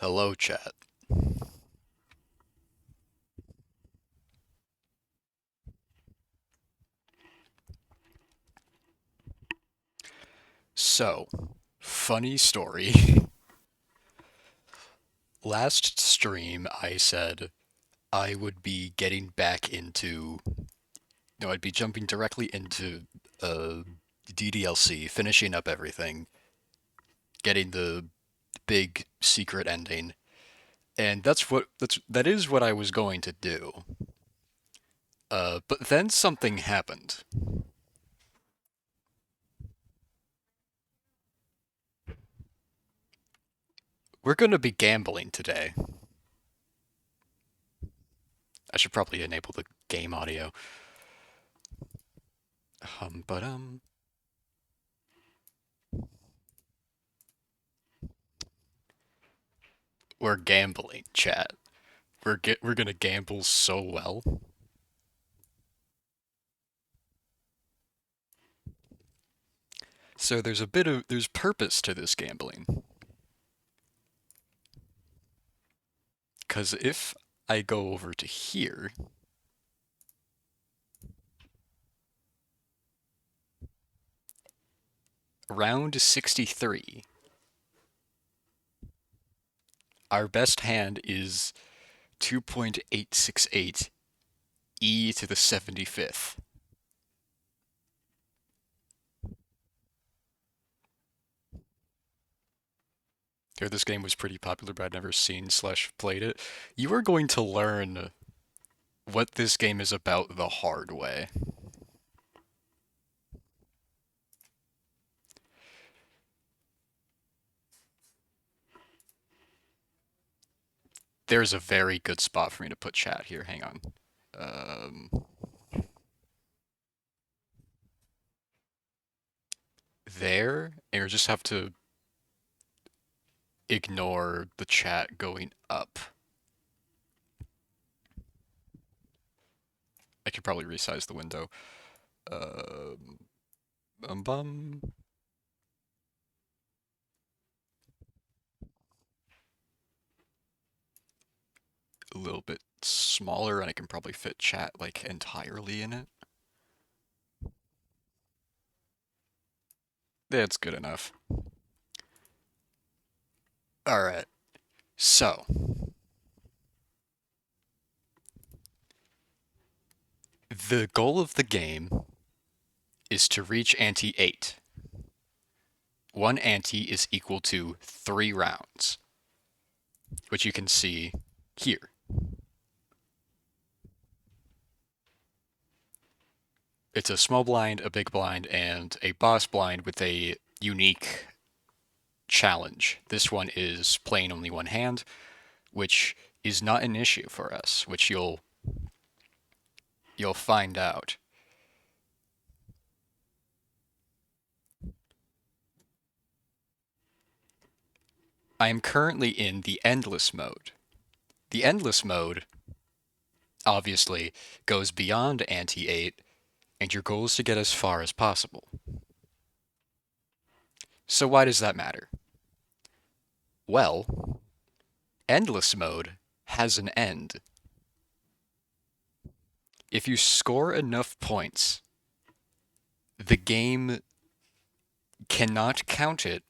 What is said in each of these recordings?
Hello, chat. So, funny story. Last stream, I said I would be getting back into, no, I'd be jumping directly into uh, DDLC, finishing up everything, getting the big secret ending, and that is what I was going to do. But then something happened. We're going to be gambling today. I should probably enable the game audio. But we're gambling, chat. We're gonna gamble so well. So there's purpose to this gambling. Cause if I go over to here, round 63, our best hand is 2.868 e to the 75th. Here, this game was pretty popular, but I'd never seen slash played it. You are going to learn what this game is about the hard way. There's a very good spot for me to put chat here. Hang on. Um, there, and you just have to ignore the chat going up. I could probably resize the window. Um, bum. A little bit smaller, and I can probably fit chat like entirely in it. That's good enough. All right. So the goal of the game is to reach ante 8. One ante is equal to 3 rounds, which you can see here. It's a small blind, a big blind, and a boss blind with a unique challenge. This one is playing only one hand, which is not an issue for us, which you'll find out. I am currently in the endless mode. The endless mode obviously goes beyond ante 8, and your goal is to get as far as possible. So why does that matter? Well, endless mode has an end. If you score enough points, the game cannot count it,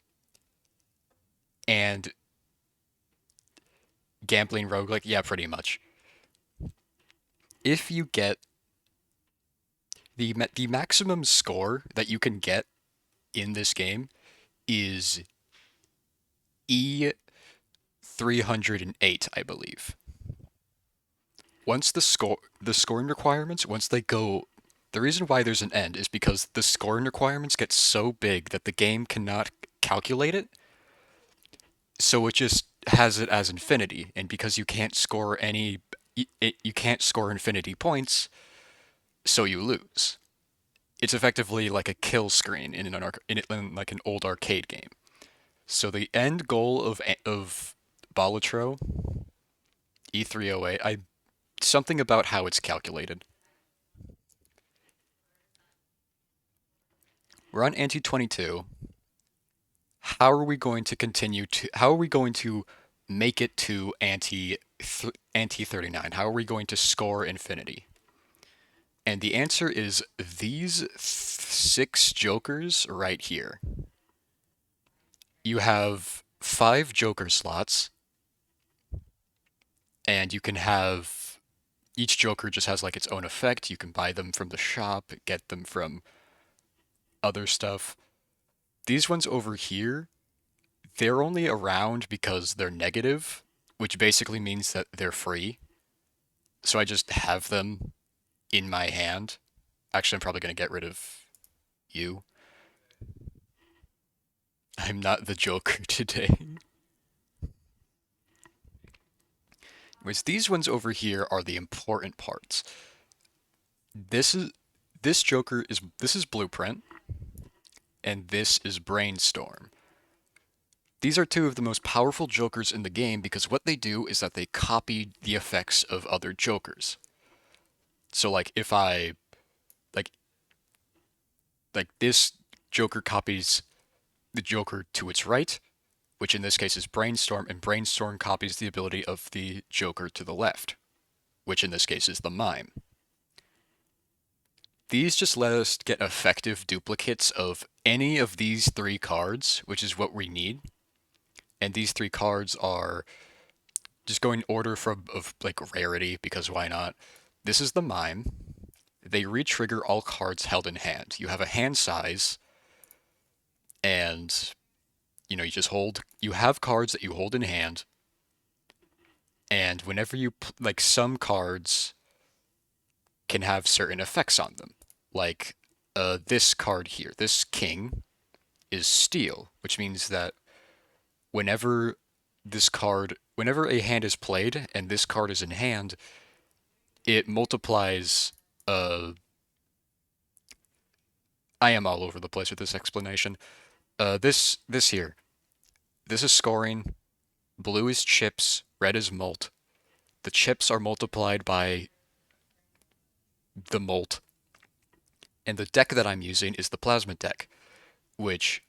and gambling roguelike, yeah, pretty much. If you get the maximum score that you can get in this game is E 308, I believe. Once the scoring requirements, once they go, the reason why there's an end is because the scoring requirements get so big that the game cannot calculate it, so it just has it as infinity, and because you can't score you can't score infinity points, so you lose. It's effectively like a kill screen in like an old arcade game. So the end goal of Balatro E308, I something about how it's calculated. We're on ante 22. How are we going to continue to? How are we going to make it to ante 39? How are we going to score infinity? And the answer is these six jokers right here. You have five joker slots, and you can have each joker just has like its own effect. You can buy them from the shop, get them from other stuff. These ones over here, they're only around because they're negative, which basically means that they're free. So I just have them in my hand. Actually, I'm probably going to get rid of you. I'm not the Joker today. Which these ones over here are the important parts. This is this Joker is this is Blueprint, and this is Brainstorm. These are two of the most powerful Jokers in the game because what they do is that they copy the effects of other Jokers. So like if I like like this Joker copies the Joker to its right, which in this case is Brainstorm, and Brainstorm copies the ability of the Joker to the left, which in this case is the Mime. These just let us get effective duplicates of any of these three cards, which is what we need. And these three cards are just going in order from of like rarity, because why not? This is the Mime. They re-trigger all cards held in hand. You have a hand size, and you just hold. You have cards that you hold in hand, and whenever you like some cards can have certain effects on them, like this card here, this King is Steel, which means that whenever whenever a hand is played and this card is in hand, it multiplies. I am all over the place with this explanation. This here, this is scoring. Blue is chips. Red is mult. The chips are multiplied by the mult, and the deck that I'm using is the plasma deck, which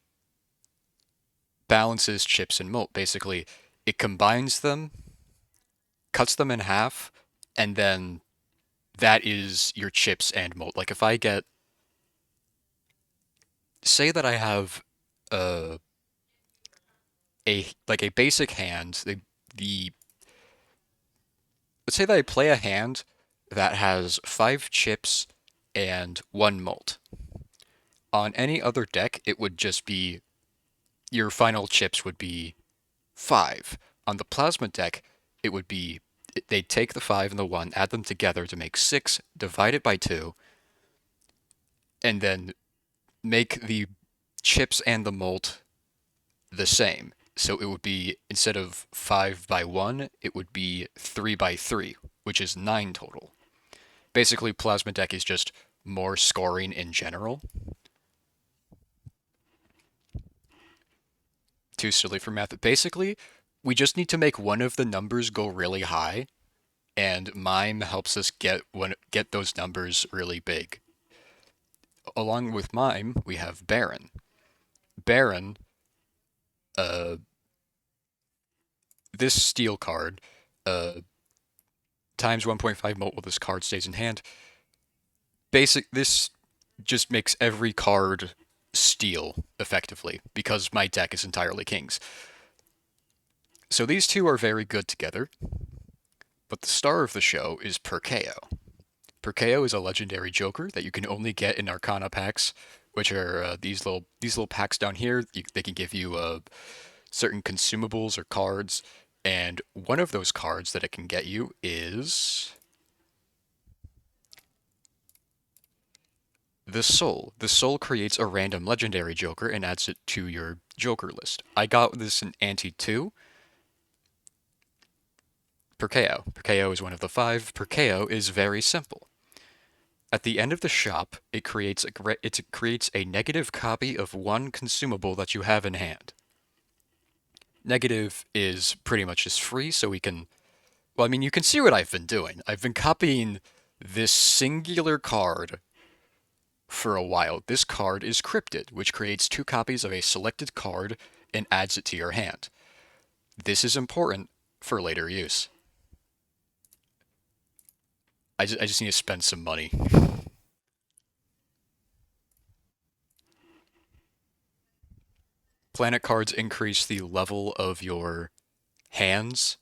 balances chips and mult. Basically, it combines them, cuts them in half, and then that is your chips and malt. Like if I get, say that I have uh, a basic hand, the let's say that I play a hand that has five chips and one malt. On any other deck, it would just be your final chips would be five. On the plasma deck, it would be they'd take the five and the one, add them together to make six, divide it by two, and then make the chips and the malt the same. So it would be, instead of 5 by 1, it would be 3 by 3, which is 9 total. Basically, Plasma Deck is just more scoring in general. Too silly for math. Basically, we just need to make one of the numbers go really high, and Mime helps us get those numbers really big. Along with Mime, we have Baron. Baron, uh, this steel card, uh, times 1.5 mult while this card stays in hand. This just makes every card steal effectively because my deck is entirely kings. So these two are very good together, but the star of the show is Perkeo. Perkeo is a legendary joker that you can only get in Arcana packs, which are these little packs down here. They can give you certain consumables or cards, and one of those cards that it can get you is the Soul. The Soul creates a random legendary joker and adds it to your joker list. I got this in Ante 2. Perkeo. Perkeo is one of the five. Perkeo is very simple. At the end of the shop, it creates a negative copy of one consumable that you have in hand. Negative is pretty much just free, so we can. Well, I mean, you can see what I've been doing. I've been copying this singular card for a while. This card is Cryptid, which creates two copies of a selected card and adds it to your hand. This is important for later use. I just need to spend some money. Planet cards increase the level of your hands,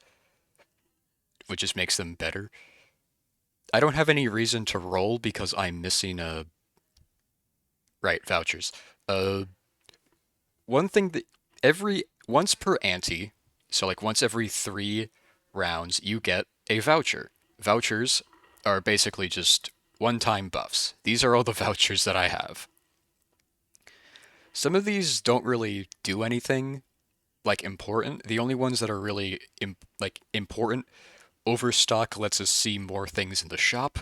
which just makes them better. I don't have any reason to roll because I'm missing a right vouchers. Uh, one thing that every once per ante, so like once every 3 rounds, you get a voucher. Vouchers are basically just one-time buffs. These are all the vouchers that I have. Some of these don't really do anything like important. The only ones that are really like important, overstock lets us see more things in the shop.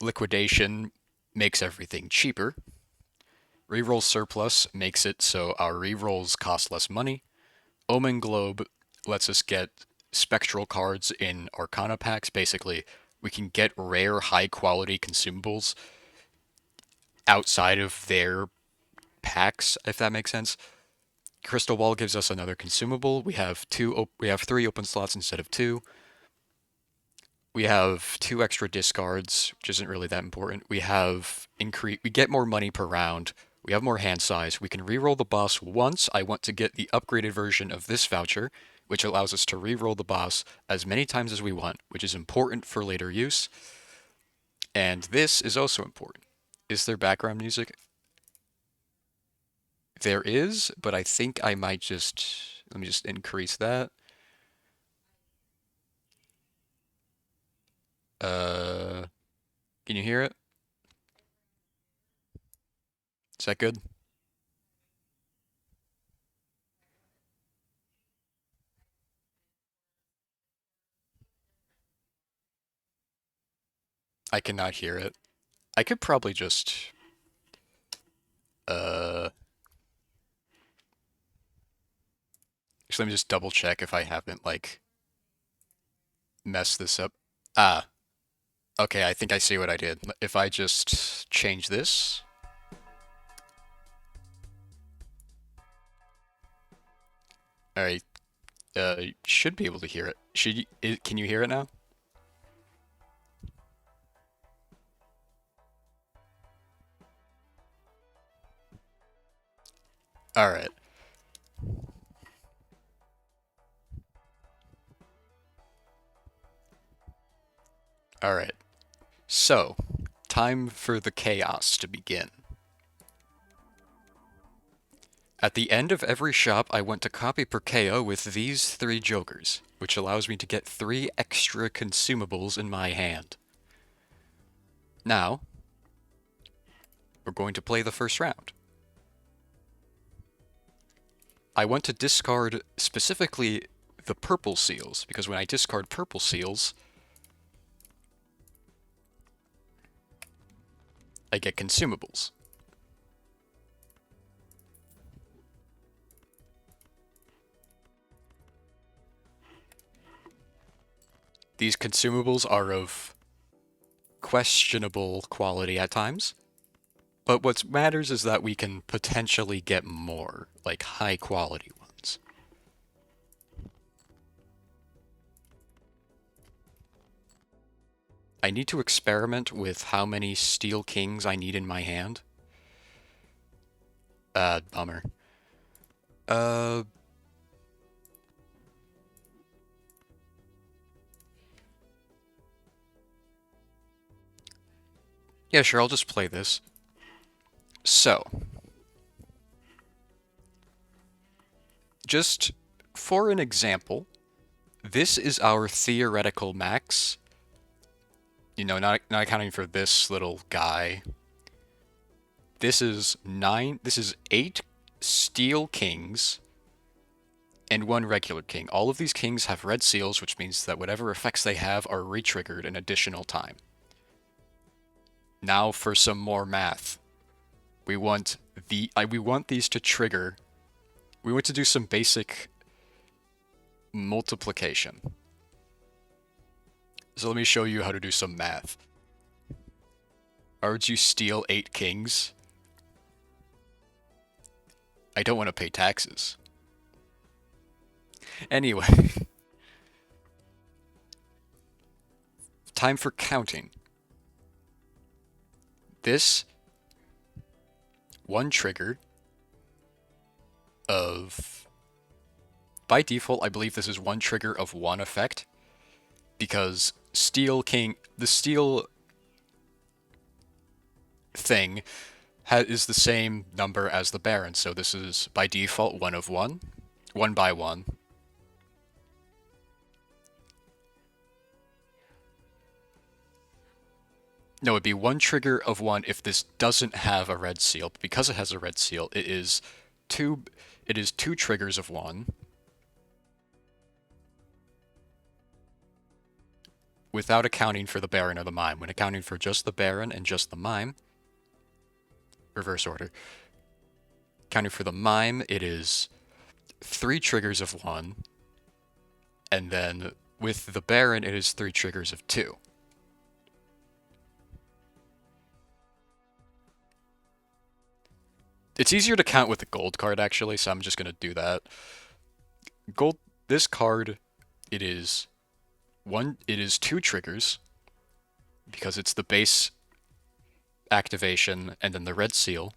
Liquidation makes everything cheaper. Reroll surplus makes it so our rerolls cost less money. Omen Globe lets us get spectral cards in Arcana packs. Basically, we can get rare, high quality consumables outside of their packs, if that makes sense. Crystal Ball gives us another consumable. We have 3 open slots instead of 2. We have 2 extra discards, which isn't really that important. We get more money per round. We have more hand size. We can reroll the boss once. I want to get the upgraded version of this voucher, which allows us to reroll the boss as many times as we want, which is important for later use. And this is also important. Is there background music? There is, but I think I might just let me just increase that. Uh, can you hear it? Is that good? I cannot hear it. I could probably just uh let me just double check if I haven't like messed this up. Ah, okay, I think I see what I did. If I just change this, all right, you should be able to hear it. Can you hear it now? All right. All right. So, time for the chaos to begin. At the end of every shop, I want to copy per KO with these 3 jokers, which allows me to get 3 extra consumables in my hand. Now, we're going to play the first round. I want to discard specifically the purple seals, because when I discard purple seals, I get consumables. These consumables are of questionable quality at times, but what matters is that we can potentially get more, like high quality ones. I need to experiment with how many Steel Kings I need in my hand. Bummer. Uh, yeah, sure, I'll just play this. So, just for an example, this is our theoretical max. You know, not accounting for this little guy. This is 8 Steel Kings and 1 regular king. All of these kings have red seals, which means that whatever effects they have are retriggered an additional time. Now for some more math. We want these to trigger. We want to do some basic multiplication. So let me show you how to do some math. Or would you steal 8 kings? I don't want to pay taxes. Anyway, time for counting. This one trigger of, by default, I believe this is one trigger of one effect because Steel King, the Steel thing is the same number as the Baron, so this is by default one of one, one by one. No, it'd be one trigger of one if this doesn't have a red seal. But because it has a red seal, two it is two triggers of one without accounting for the Baron or the Mime. When accounting for just the Baron and just the Mime, reverse order. Counting for the Mime, it is three triggers of one, and then with the Baron, it is three triggers of two. It's easier to count with the gold card, actually, so I'm just going to do that. Gold, this card, it is two triggers, because it's the base activation and then the red seal.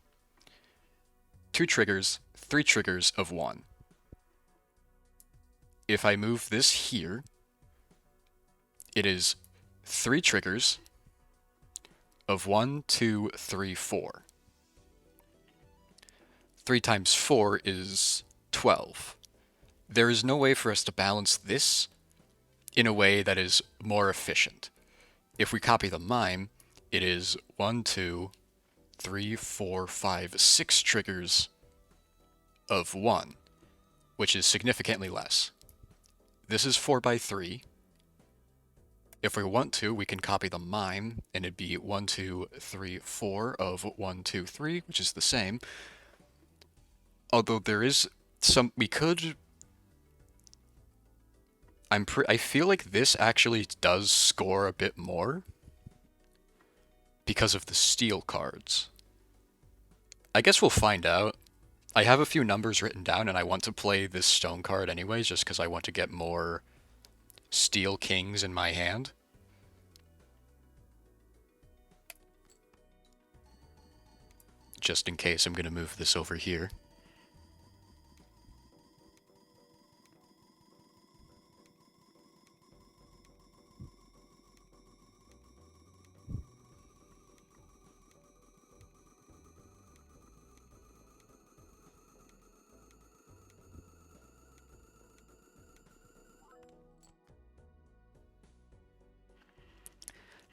Two triggers, three triggers of one. If I move this here, it is three triggers of 1, 2, 3, 4. 3 times 4 is 12. There is no way for us to balance this in a way that is more efficient. If we copy the Mime, it is 1, 2, 3, 4, 5, 6 triggers of 1, which is significantly less. This is 4 by 3. If we want to, we can copy the Mime, and it'd be 1, 2, 3, 4 of 1, 2, 3, which is the same. Although there is some, we could. I feel like this actually does score a bit more because of the steel cards. I guess we'll find out. I have a few numbers written down, and I want to play this stone card anyways, just because I want to get more steel kings in my hand. Just in case, I'm going to move this over here.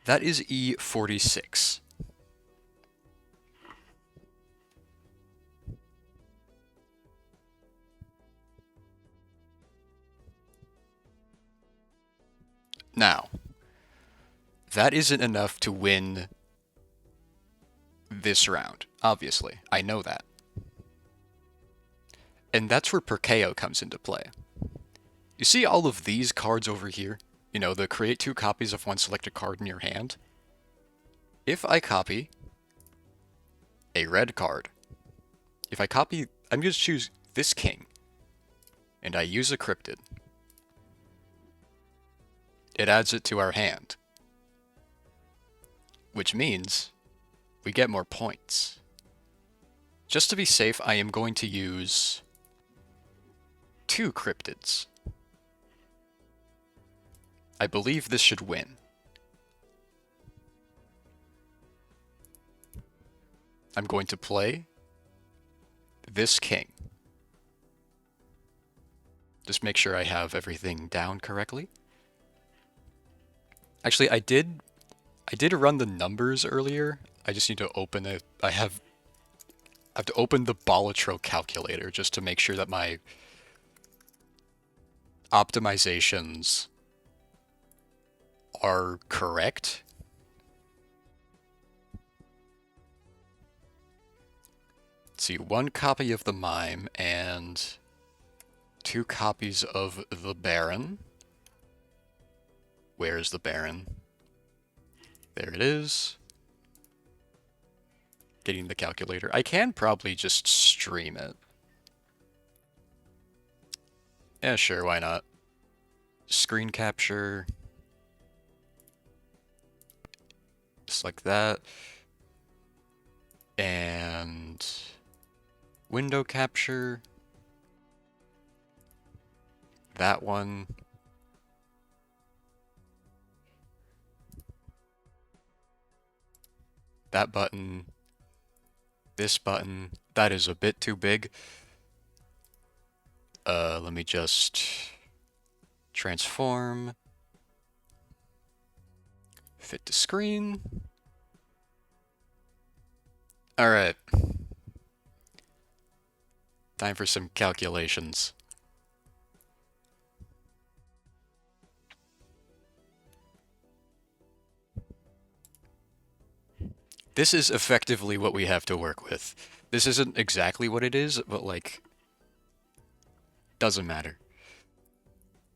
That is E46. Now, that isn't enough to win this round, obviously. I know that. And that's where Perkeo comes into play. You see all of these cards over here? You know, the create two copies of one selected card in your hand? If I copy a red card, I'm going to choose this king, and I use a cryptid. It adds it to our hand, which means we get more points. Just to be safe, I am going to use two cryptids. I believe this should win. I'm going to play this king. Just make sure I have everything down correctly. Actually, I did run the numbers earlier. I just need to open it. I have to open the balatro calculator just to make sure that my optimizations are correct. Let's see, one copy of the Mime and two copies of the Baron. Where is the Baron? There it is. Getting the calculator. I can probably just stream it. Yeah, sure, why not? Screen capture, just like that. And window capture, that one. That button, this button, that is a bit too big. Let me just transform, fit to screen. All right, time for some calculations. This is effectively what we have to work with. This isn't exactly what it is, but like, doesn't matter.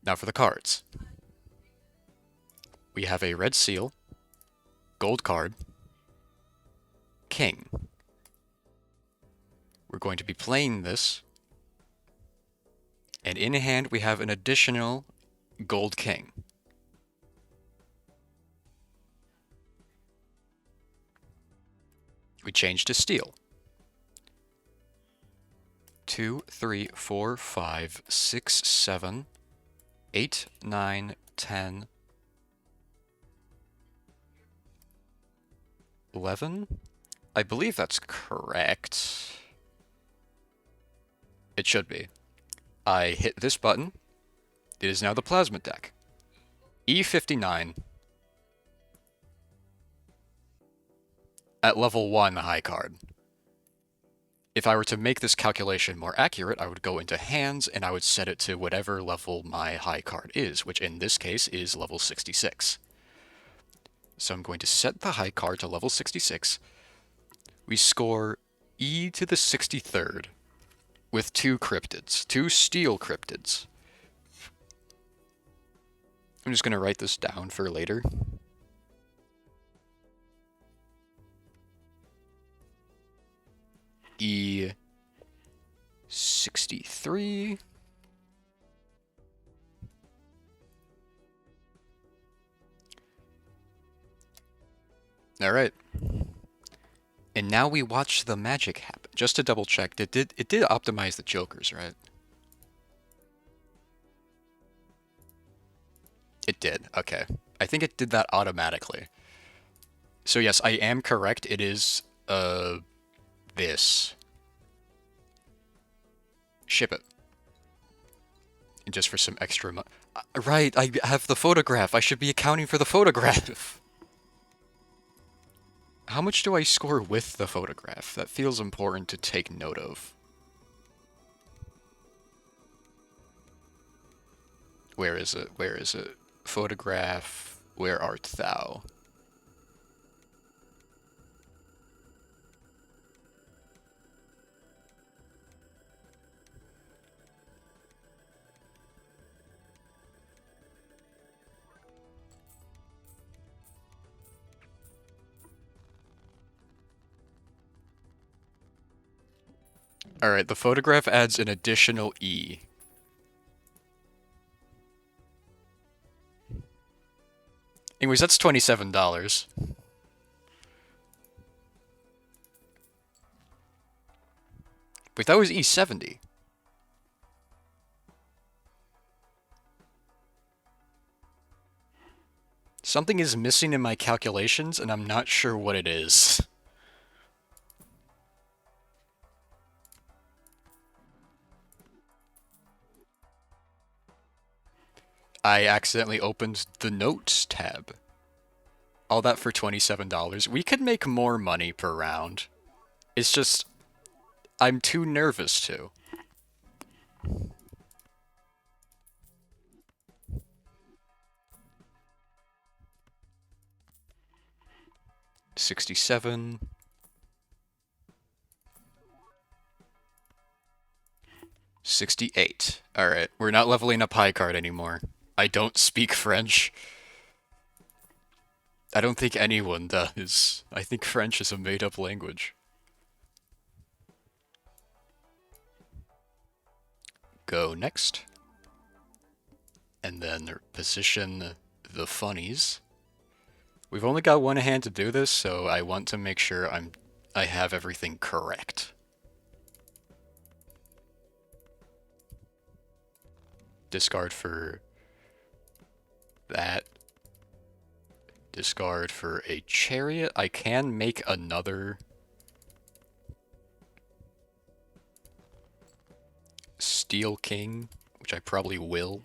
Now for the cards. We have a red seal, gold card, king. We're going to be playing this, and in hand we have an additional gold king. We change to steel. 2, 3, 4, 5, 6, 7, 8, 9, 10, 11? I believe that's correct. It should be. I hit this button. It is now the plasma deck. E59 at level 1 high card. If I were to make this calculation more accurate, I would go into hands and I would set it to whatever level my high card is, which in this case is level 66. So I'm going to set the high card to level 66. We score E to the 63rd with 2 cryptids, 2 steel cryptids. I'm just going to write this down for later. E63. All right. And now we watch the magic happen. Just to double check, it did optimize the jokers, right? It did. Okay. I think it did that automatically. So yes, I am correct. It is this. Ship it. And just for some extra right, I have the photograph. I should be accounting for the photograph. How much do I score with the photograph? That feels important to take note of. Where is it? Where is it? Photograph, where art thou? Alright, the photograph adds an additional E. Anyways, that's $27. Wait, that was E70. Something is missing in my calculations, and I'm not sure what it is. I accidentally opened the Notes tab. All that for $27. We could make more money per round. It's just, I'm too nervous to. $67. $68. Alright, we're not leveling up high card anymore. I don't speak French. I don't think anyone does. I think French is a made-up language. Go next. and then position the funnies. We've only got one hand to do this, so I want to make sure I have everything correct. Discard for that. Discard for a chariot. I can make another Steel King, which I probably will.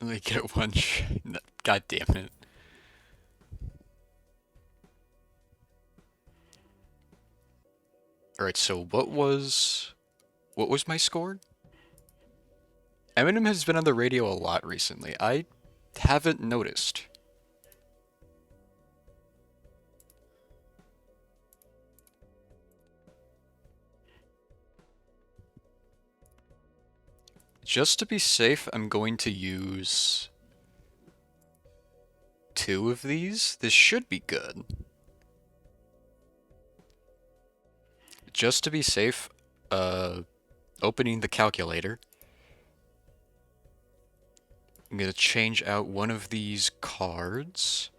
Let me get one. God damn it. Alright, so what was my score? Eminem has been on the radio a lot recently. I haven't noticed. Just to be safe, I'm going to use 2 of these. This should be good. Just to be safe, opening the calculator. I'm going to change out one of these cards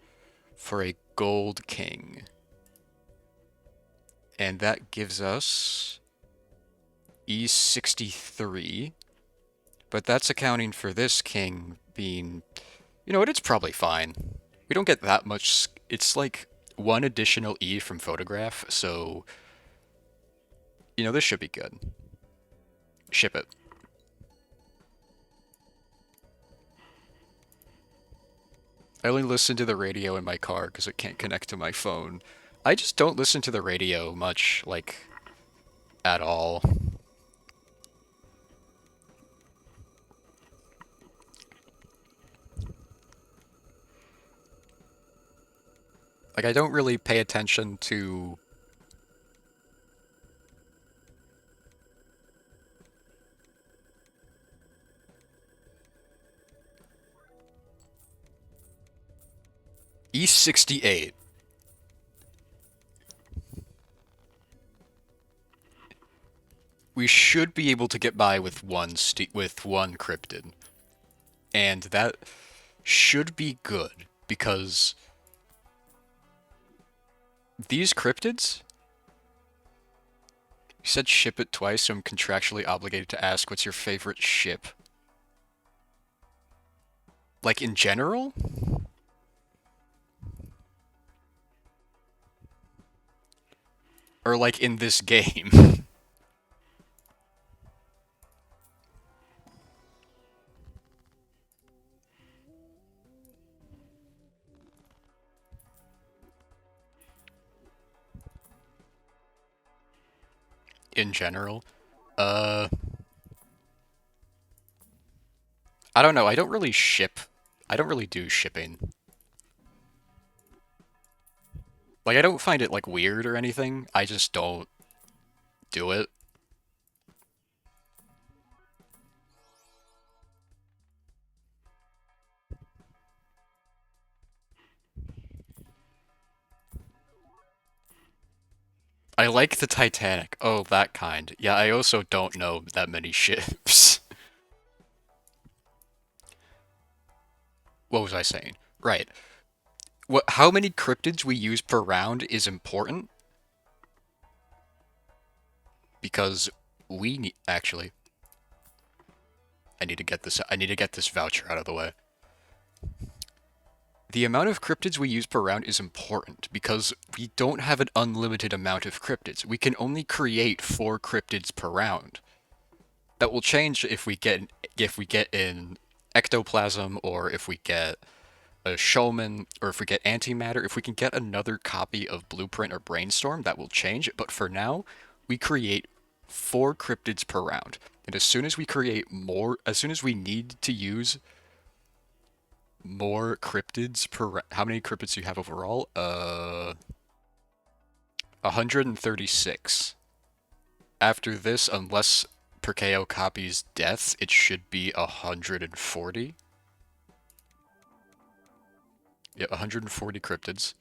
for a gold king. And that gives us E63. But that's accounting for this king being... You know what, it's probably fine. We don't get that much... It's like 1 additional E from photograph, so... You know, this should be good. Ship it. I only listen to the radio in my car because it can't connect to my phone. I just don't listen to the radio much, like, at all. Like, I don't really pay attention to... E68. We should be able to get by with one cryptid. And that should be good, because these cryptids... You said ship it twice, so I'm contractually obligated to ask what's your favorite ship. Like, in general? Or like in this game? In general? Uh... I don't know, I don't really ship. I don't really do shipping. Like, I don't find it, like, weird or anything. I just don't do it. I like the Titanic. Oh, that kind. Yeah, I also don't know that many ships. What was I saying? Right. How many cryptids we use per round is important, because we need... Actually, I need to get this voucher out of the way. The amount of cryptids we use per round is important because we don't have an unlimited amount of cryptids. We can only create 4 cryptids per round. That will change if we get in ectoplasm, or if we get a showman, or if we get antimatter. If we can get another copy of Blueprint or Brainstorm, that will change. But for now, we create 4 cryptids per round. And as soon as we create more, as soon as we need to use more cryptids per... How many cryptids do you have overall? 136. After this, unless Perkeo copies deaths, it should be 140. Yeah, 140 cryptids.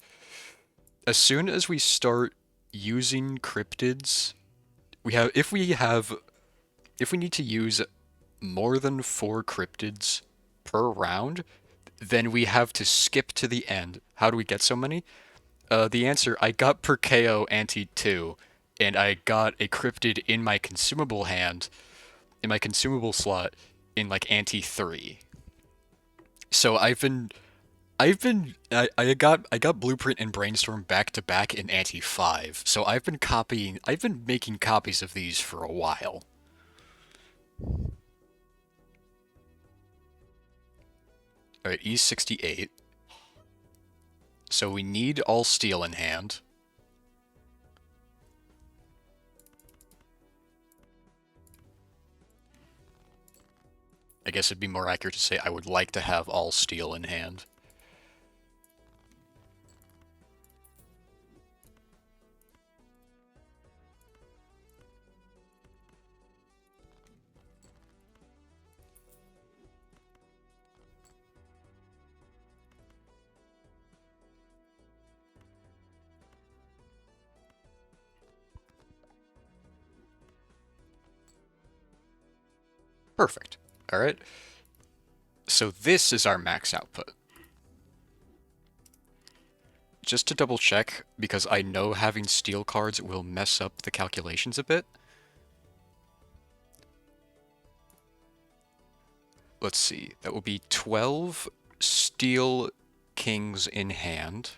As soon as we start using cryptids, if we need to use more than 4 cryptids per round, then we have to skip to the end. How do we get so many? The answer, I got Perkeo Ante 2, and I got a cryptid in my consumable hand, in my consumable slot, in like Ante 3. So I got Blueprint and Brainstorm back to back in Ante 5. So I've been making copies of these for a while. Alright, E68. So we need all steel in hand. I guess it'd be more accurate to say I would like to have all steel in hand. Perfect. Alright. So this is our max output. Just to double check, because I know having steel cards will mess up the calculations a bit. Let's see, that will be 12 steel kings in hand.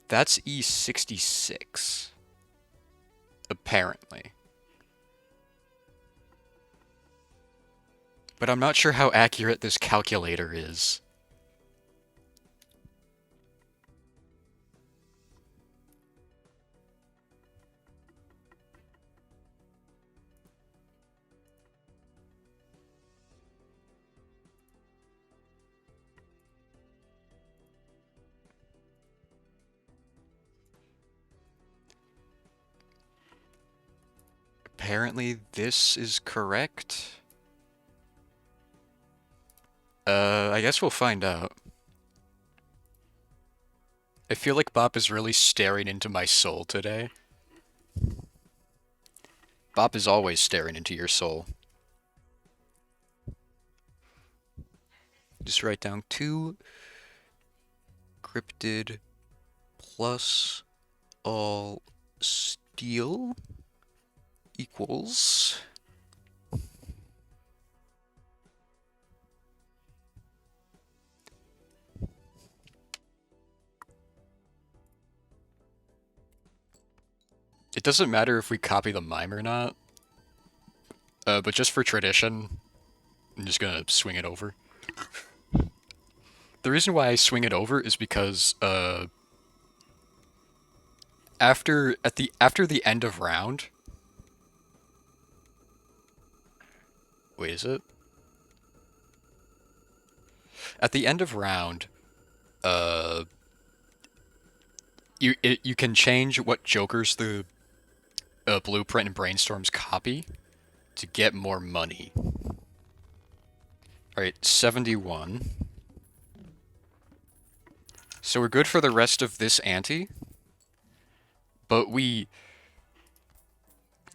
That's E66. Apparently. But I'm not sure how accurate this calculator is. Apparently this is correct. I guess we'll find out. I feel like Bop is really staring into my soul today. Bop is always staring into your soul. Just write down 2 cryptid plus all steel equals... It doesn't matter if we copy the mime or not, but just for tradition, I'm just gonna swing it over. The reason why I swing it over is because after the end of round, wait, is it? At the end of round, uh, you can change what jokers the Blueprint and Brainstorms copy to get more money. All right, 71. So we're good for the rest of this ante, but we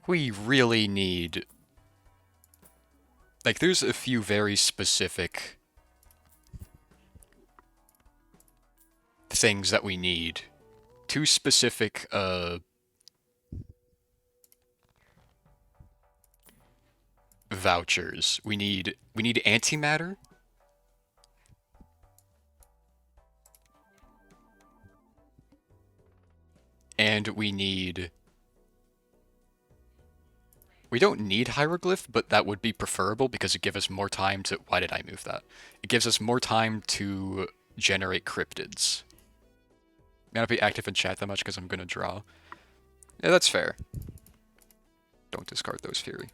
really need, like, there's a few very specific things that we need. 2 specific vouchers. We need antimatter, and we don't need hieroglyph, but that would be preferable because it gives us more time to... Why did I move that? It gives us more time to generate cryptids. May not be active in chat that much because I'm gonna draw. Yeah, that's fair. Don't discard those Fury.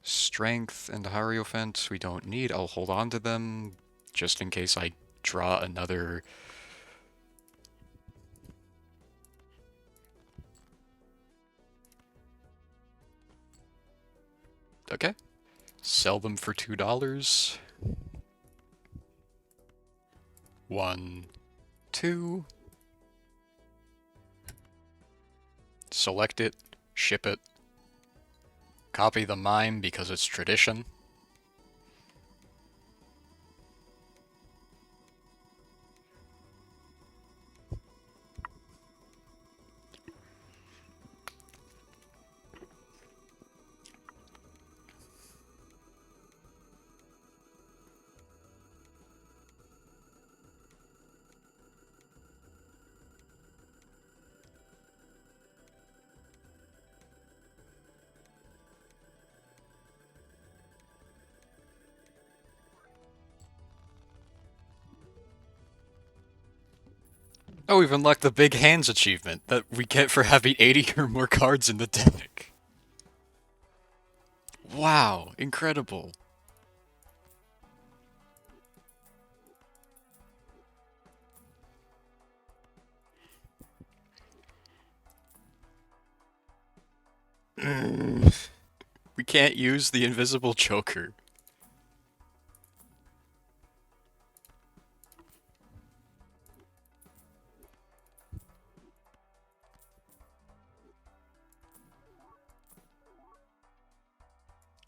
Strength and Hierophant we don't need. I'll hold on to them just in case I draw another Okay. Sell them for $2. 1, 2. Select it, ship it, copy the mime because it's tradition. Oh, we've unlocked the Big Hands achievement that we get for having 80 or more cards in the deck. Wow, incredible. We can't use the invisible choker.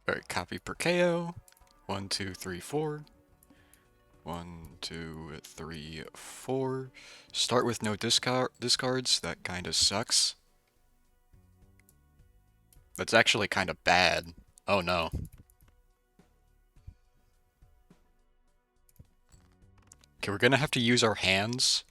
Alright, copy per KO. 1, 2, 3, 4. 1, 2, 3, 4. Start with no discards. That kind of sucks. That's actually kind of bad. Oh no. Okay, we're gonna have to use our hands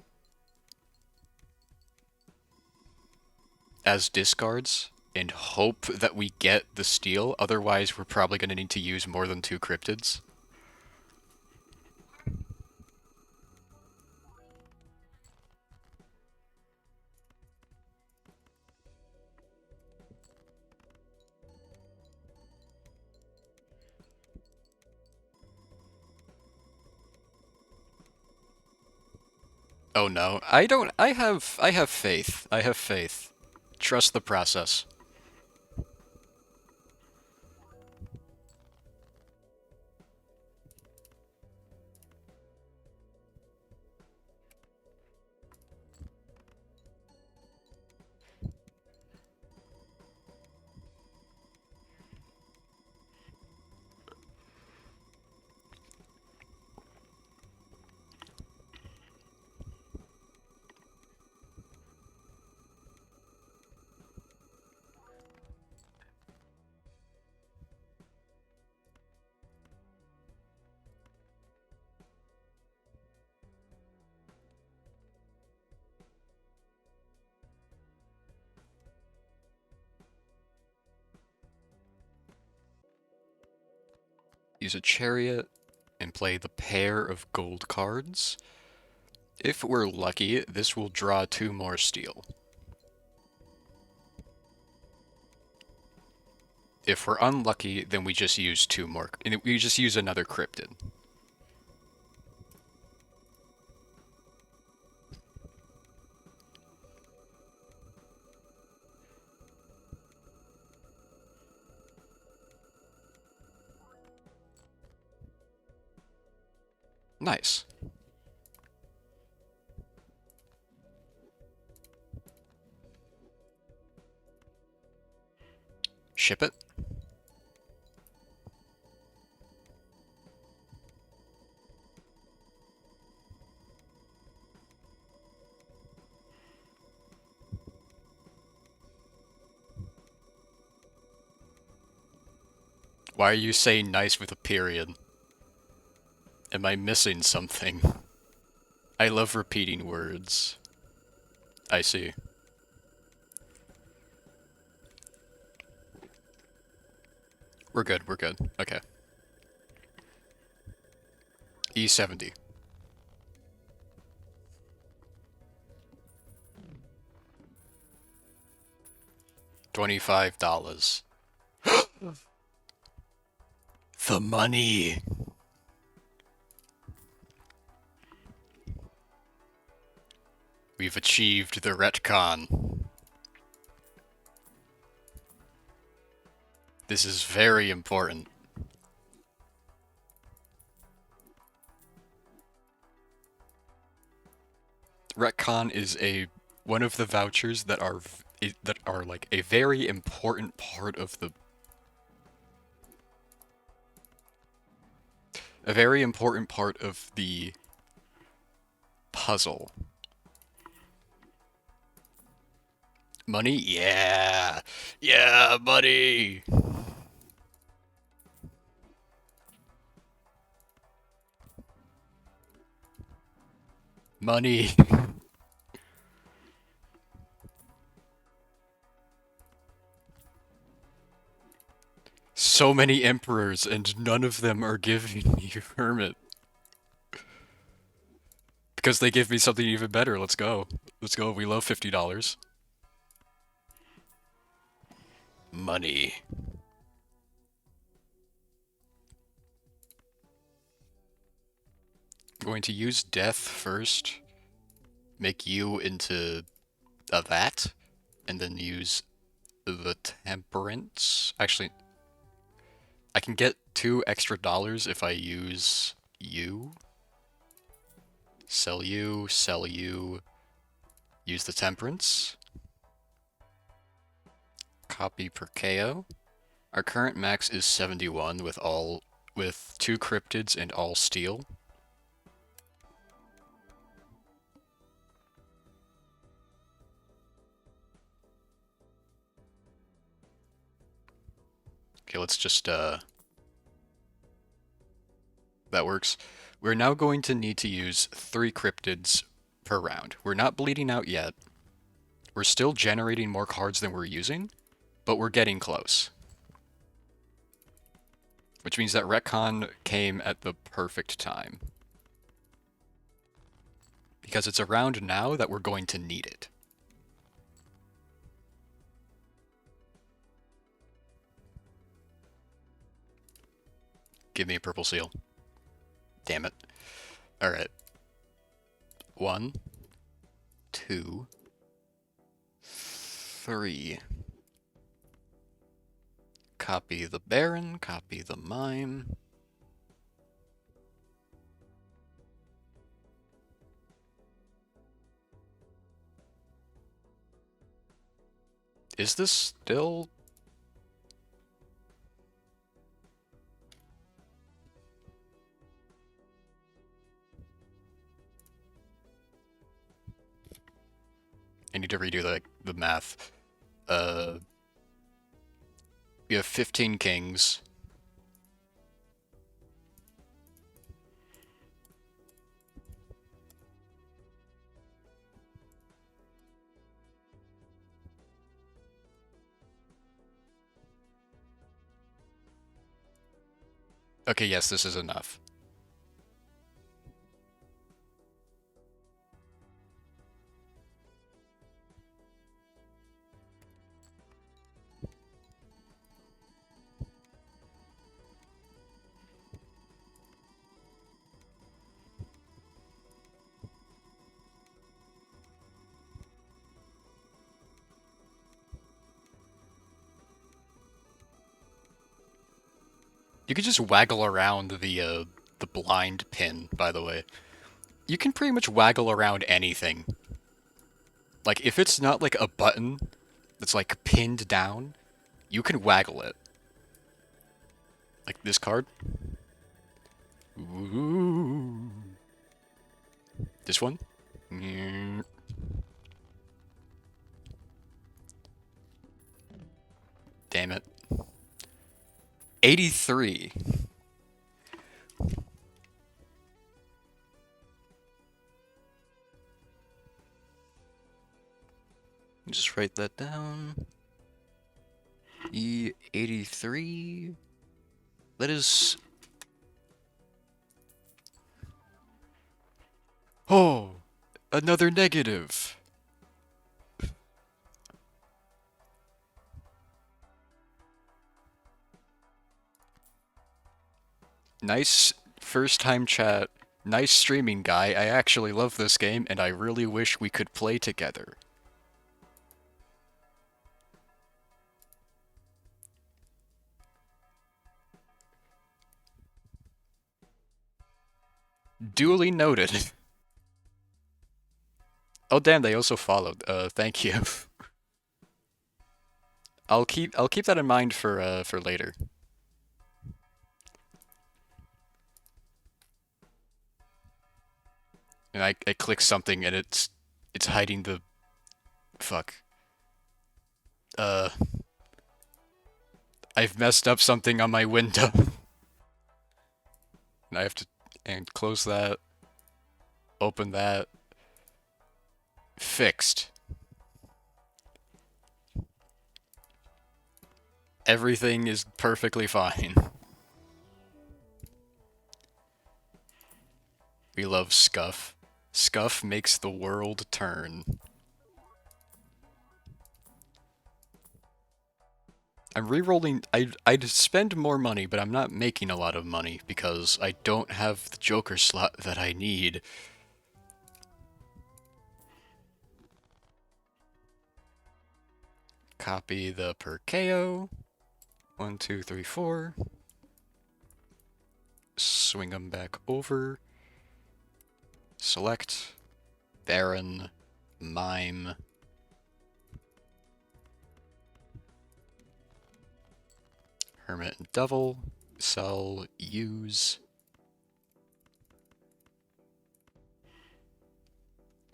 as discards and hope that we get the steal. Otherwise, we're probably gonna need to use more than 2 cryptids. Oh no. I don't I have faith. I have faith. Trust the process. Use a chariot and play the pair of gold cards. If we're lucky, this will draw 2 more steel. If we're unlucky, then we just use 2 more. We just use another cryptid. Nice. Ship it. Why are you saying nice with a period? Am I missing something? I love repeating words. I see. We're good, we're good. Okay. E70. $25. The money! We've achieved the retcon. This is very important. Retcon is one of the vouchers that are like a very important part of the puzzle. Money? Yeah. Yeah, money. Money. So many emperors and none of them are giving me Hermit. Because they give me something even better. Let's go. Let's go. We love $50. Money. I'm going to use death first. Make you into a that. And then use the temperance. Actually, I can get $2 extra if I use you. Sell you. Use the temperance. Copy per KO. Our current max is 71 with 2 cryptids and all steel. Okay, let's just that works. We're now going to need to use 3 cryptids per round. We're not bleeding out yet. We're still generating more cards than we're using, but we're getting close. Which means that retcon came at the perfect time. Because it's around now that we're going to need it. Give me a purple seal. Damn it. Alright. 1, 2, 3. Copy the Baron, copy the Mime. Is this still... I need to redo the math. We have 15 kings. Okay, yes, this is enough. You could just waggle around the blind pin, by the way. You can pretty much waggle around anything. Like, if it's not like a button that's like pinned down, you can waggle it. Like this card. Ooh. This one. Damn it. 83. Just write that down. E83. That is... Oh! Another negative! Nice first time chat. Nice streaming, guy. I actually love this game, and I really wish we could play together. Duly noted. Oh damn, they also followed. Thank you. I'll keep that in mind for later. And I click something and it's hiding the fuck. Uh, I've messed up something on my window. And I have to and close that, open that, fixed. Everything is perfectly fine. We love Scuff. Scuff makes the world turn. I'm re-rolling. I'd spend more money, but I'm not making a lot of money because I don't have the Joker slot that I need. Copy the per KO. 1, 2, 3, 4. Swing them back over. Select. Baron. Mime. Hermit and Devil. Sell. Use.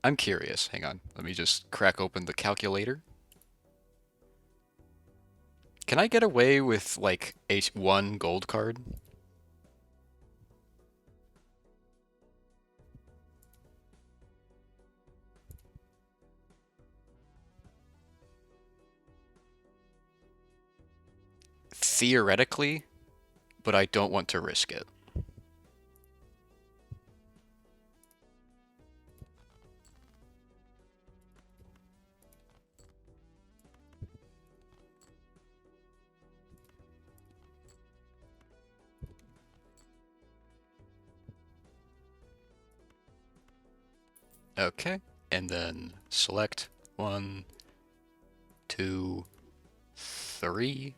I'm curious. Hang on. Let me just crack open the calculator. Can I get away with, like, a 1 gold card? Theoretically, but I don't want to risk it. Okay, and then select 1, 2, 3.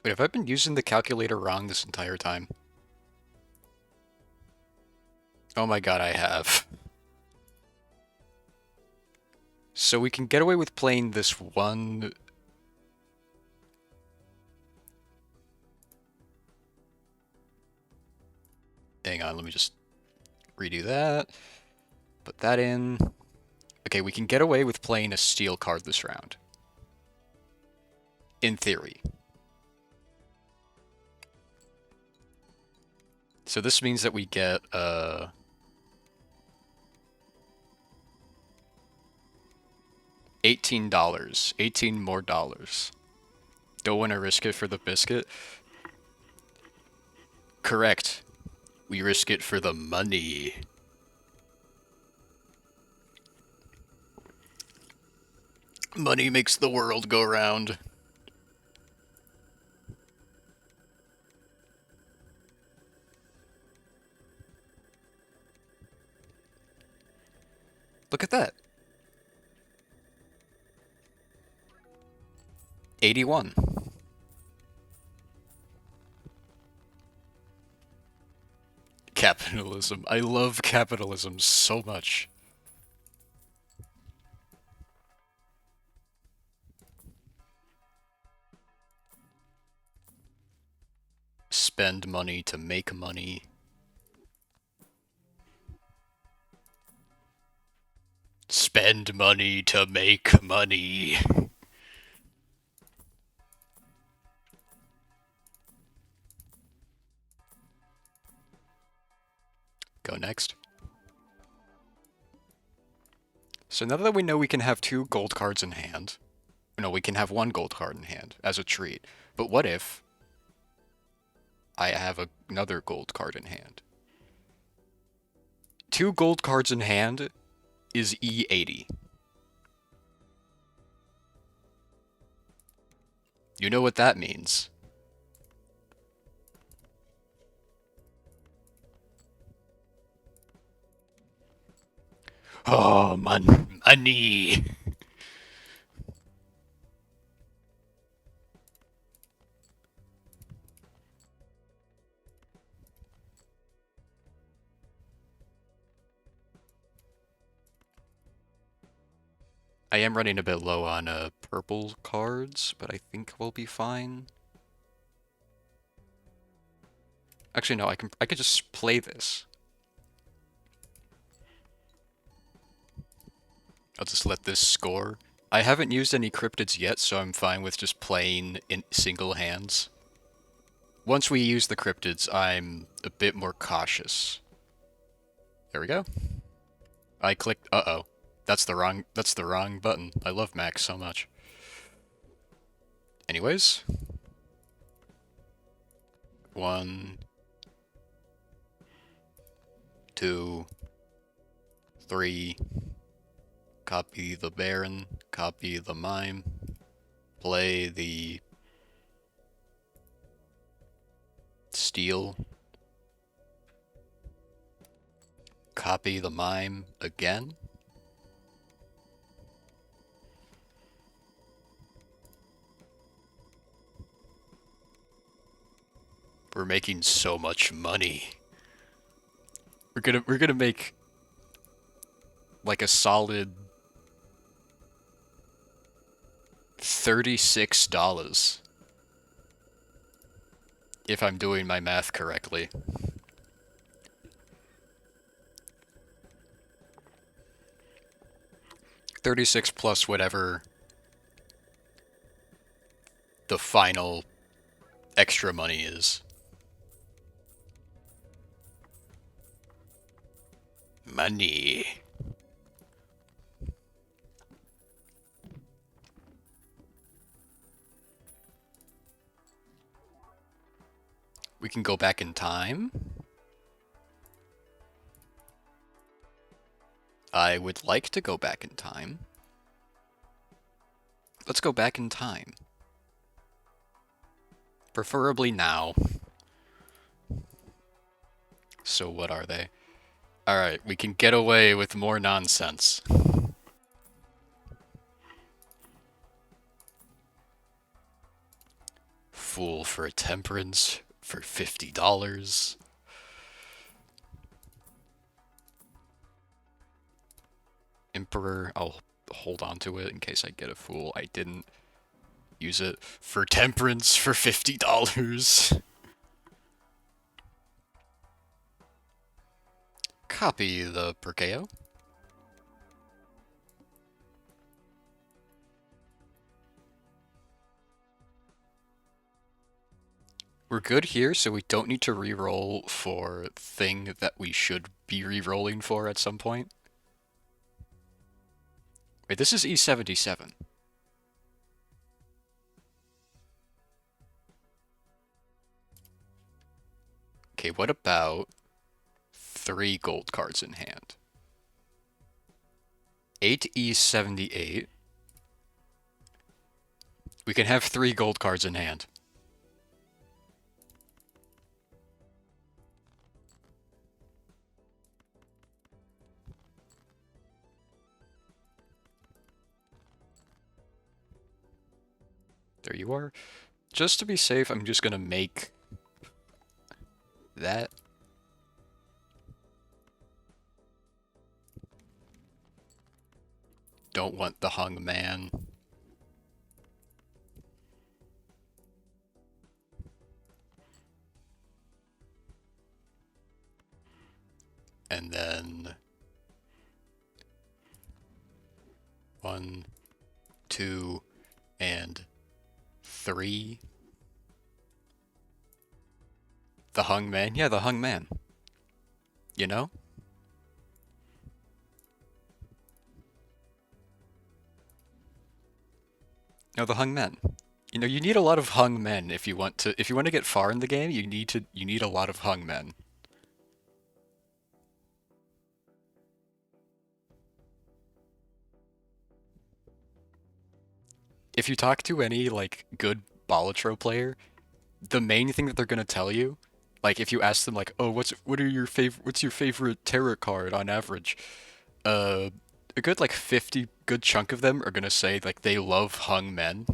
Wait, have I been using the calculator wrong this entire time? Oh my god, I have. So we can get away with playing this one. Hang on, let me just redo that. Put that in. Okay, we can get away with playing a steel card this round. In theory. So this means that we get, $18. 18 more dollars. Don't want to risk it for the biscuit? Correct. We risk it for the money. Money makes the world go round. Look at that. 81. Capitalism. I love capitalism so much. Spend money to make money. Spend money to make money. Go next. So now that we know we can have 2 gold cards in hand, no, we can have 1 gold card in hand as a treat. But what if I have another gold card in hand? 2 gold cards in hand is E80. You know what that means. Oh, money. I am running a bit low on purple cards, but I think we'll be fine. Actually, no, I could just play this. I'll just let this score. I haven't used any cryptids yet, so I'm fine with just playing in single hands. Once we use the cryptids, I'm a bit more cautious. There we go. I clicked. Uh-oh. That's the wrong button. I love Max so much. Anyways, 1, 2, 3. Copy the Baron. Copy the Mime. Play the Steel. Copy the Mime again. We're making so much money. We're gonna make like a solid $36 if I'm doing my math correctly. 36 plus whatever the final extra money is. Money. We can go back in time. I would like to go back in time. Let's go back in time. Preferably now. So what are they? Alright, we can get away with more nonsense. Fool for a temperance for $50. Emperor, I'll hold on to it in case I get a fool. I didn't use it for temperance for $50. Copy the Perkeo. We're good here, so we don't need to re-roll for thing that we should be re-rolling for at some point. Wait, this is E77. Okay, what about 3 gold cards in hand? 8E78. We can have 3 gold cards in hand. There you are. Just to be safe, I'm just gonna make that. Don't want the hung man. And then 1, 2, and 3. The hung man? Yeah, the hung man. You know? No, the hung men. You know, you need a lot of hung men if you want to get far in the game, you need a lot of hung men. If you talk to any like good balatro player, the main thing that they're gonna tell you, like if you ask them like, "Oh, what's your favorite tarot card on average?" Uh, a good like 50 good chunk of them are gonna say like they love hung men.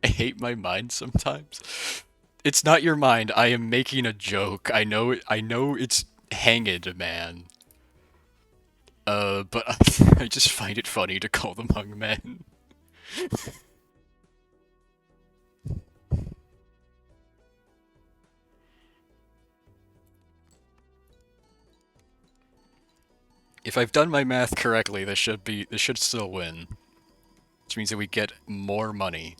I hate my mind sometimes. It's not your mind. I am making a joke. I know it's hanged, man. But I just find it funny to call them hung men. If I've done my math correctly, this should still win, which means that we get more money.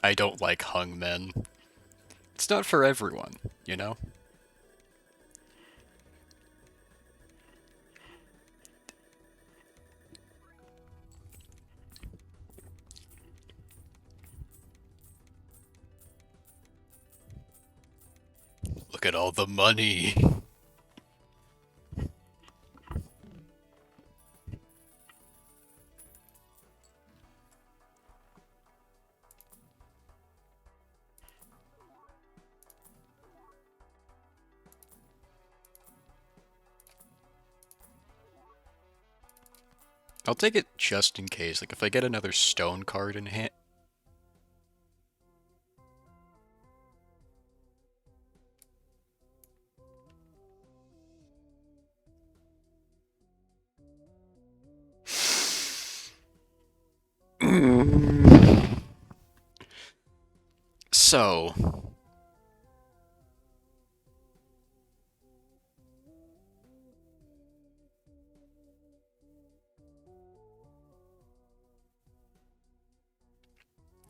I don't like hung men. It's not for everyone, you know? Look at all the money. I'll take it just in case. Like, if I get another stone card in hand. So,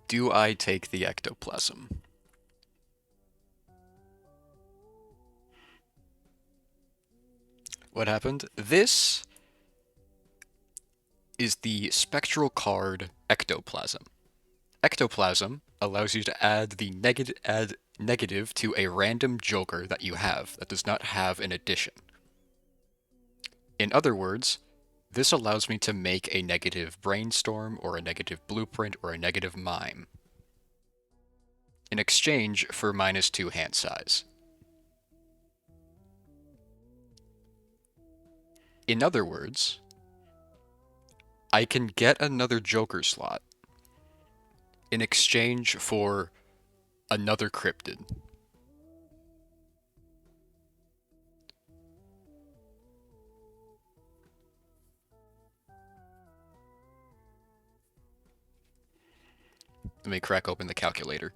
do I take the ectoplasm? What happened? This is the spectral card ectoplasm. Ectoplasm allows you to add negative to a random joker that you have that does not have an addition. In other words, this allows me to make a negative brainstorm or a negative blueprint or a negative mime in exchange for -2 hand size. In other words, I can get another joker slot in exchange for another cryptid. Let me crack open the calculator.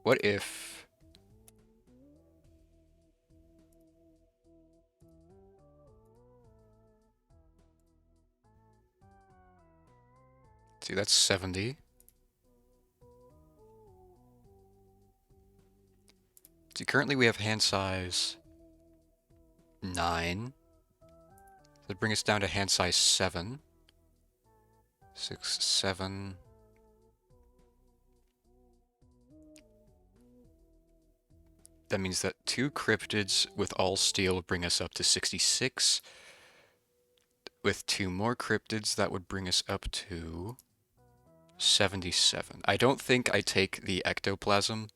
What if... See, that's 70. See, currently we have hand size 9. That brings us down to hand size 7. 6, 7. That means that 2 cryptids with all steel would bring us up to 66. With 2 more cryptids, that would bring us up to 77. I don't think I take the ectoplasm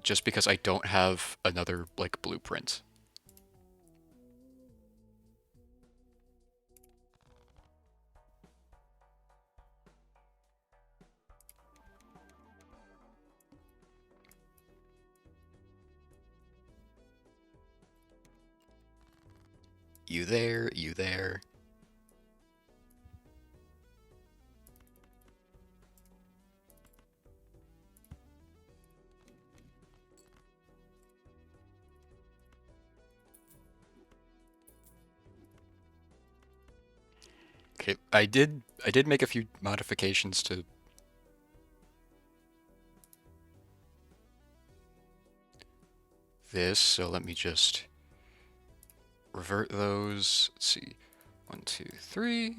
just because I don't have another, like, blueprint. You there, you there. Okay, I did make a few modifications to this, so let me just revert those. Let's see. 1, 2, 3.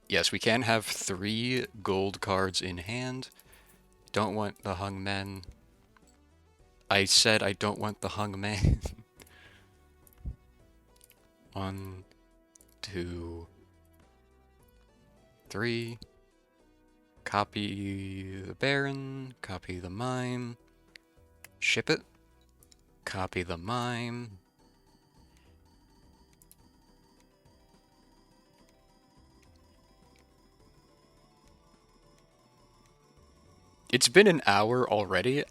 Yes, we can have 3 gold cards in hand. don't want the hung men. I said I don't want the hung man. 1, 2, 3. Copy the Baron. Copy the mime. Ship it. Copy the mime. It's been an hour already.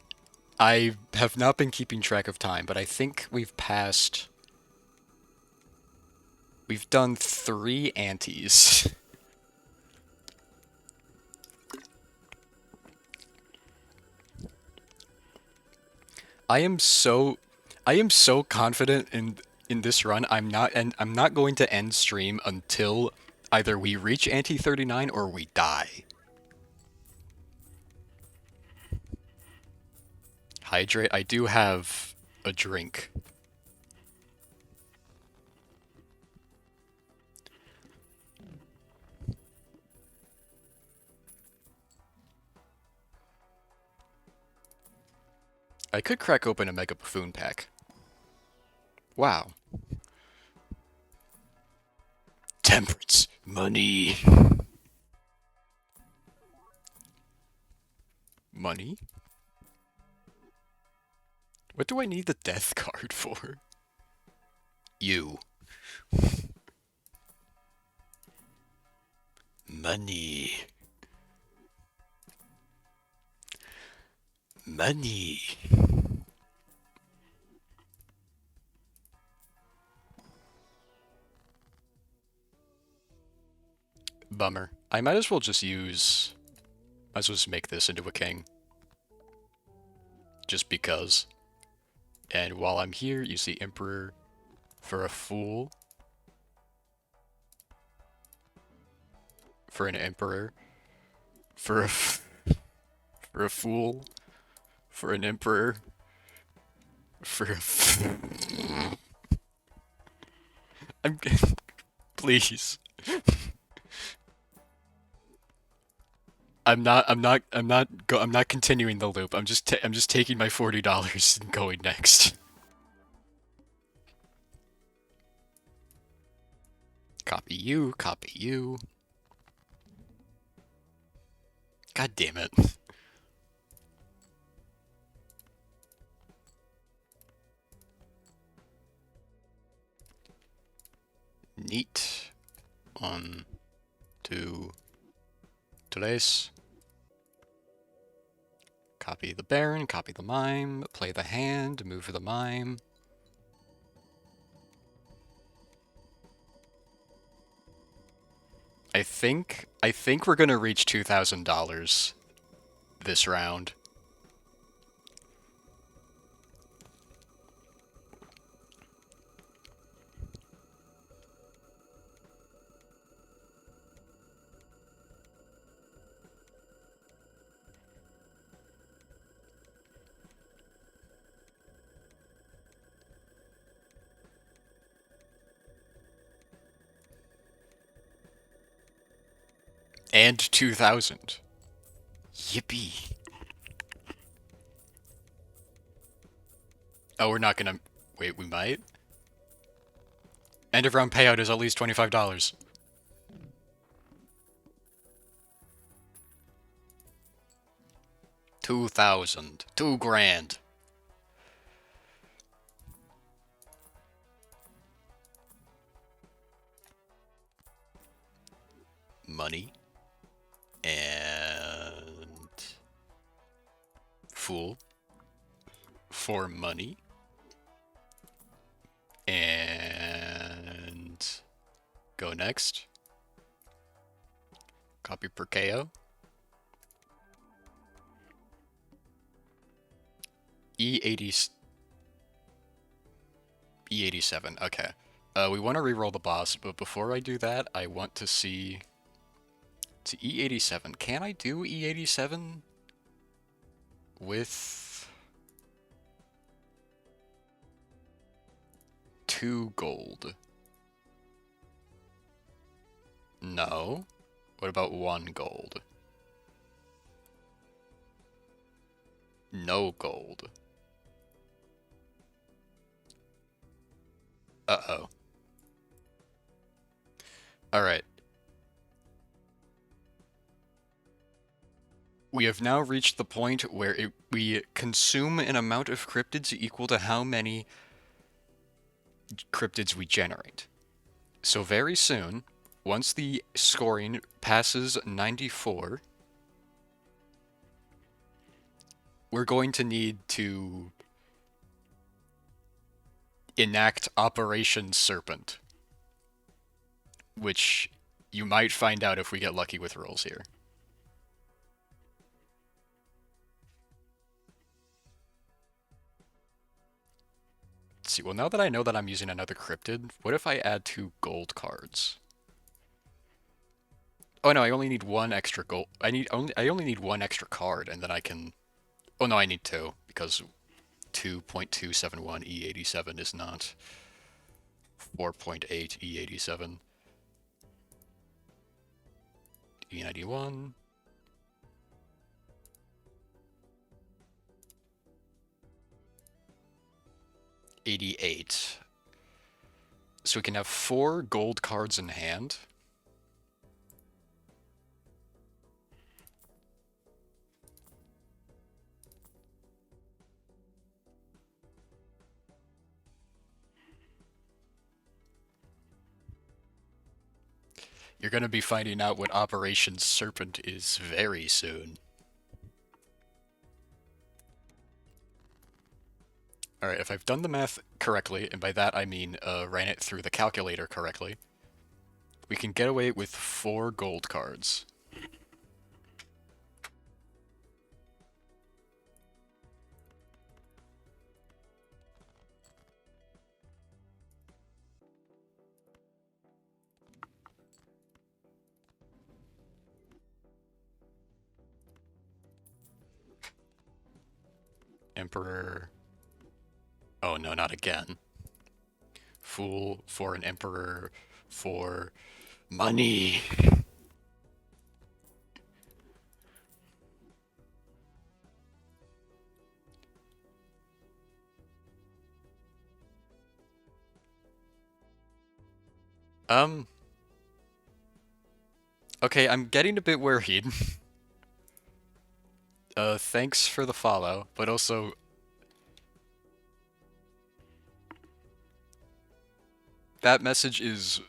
I have not been keeping track of time, but I think we've passed... We've done 3 antes. I am so... I am so confident in this run. I'm not going to end stream until either we reach ante 39 or we die. Hydrate. I do have a drink. I could crack open a Mega Buffoon pack. Wow. Temperance. Money. Money? What do I need the death card for? You. Money. Money. Bummer. I might as well just use... Might as well just make this into a king. Just because. And while I'm here, you see Emperor for a fool. For an Emperor. For a... for a fool. For an Emperor. For a... I'm... Please. I'm not continuing the loop. I'm just taking my $40 and going next. Copy you, copy you. God damn it. Neat. 1, 2, 3. Copy the Baron, copy the mime, play the hand, move for the mime. I think we're gonna reach $2,000 this round. And 2,000. Yippee. Oh, we're not gonna... Wait, we might? End of round payout is at least $25. $2,000. $2,000. Money. And... Fool. For money. And... Go next. Copy per KO. E80... E87, okay. We want to reroll the boss, but before I do that, I want to see... To E87. Can I do E87 with 2 gold? No. What about 1 gold? No gold. Uh-oh. Alright. We have now reached the point where we consume an amount of cryptids equal to how many cryptids we generate. So very soon, once the scoring passes 94, we're going to need to enact Operation Serpent, which you might find out if we get lucky with rolls here. Let's see, well now that I know that I'm using another cryptid, what if I add 2 gold cards? Oh no, I only need 1 extra gold. I only need 1 extra card, and then I can. Oh no, I need 2 because 2.271 E87 is not 4.8 E87. E91. 88. So we can have 4 gold cards in hand. You're going to be finding out what Operation Serpent is very soon. Alright, if I've done the math correctly, and by that I mean ran it through the calculator correctly, we can get away with 4 gold cards. Emperor. Oh no, not again. Fool for an emperor for money. Um, okay, I'm getting a bit worried. Thanks for the follow, but also that message is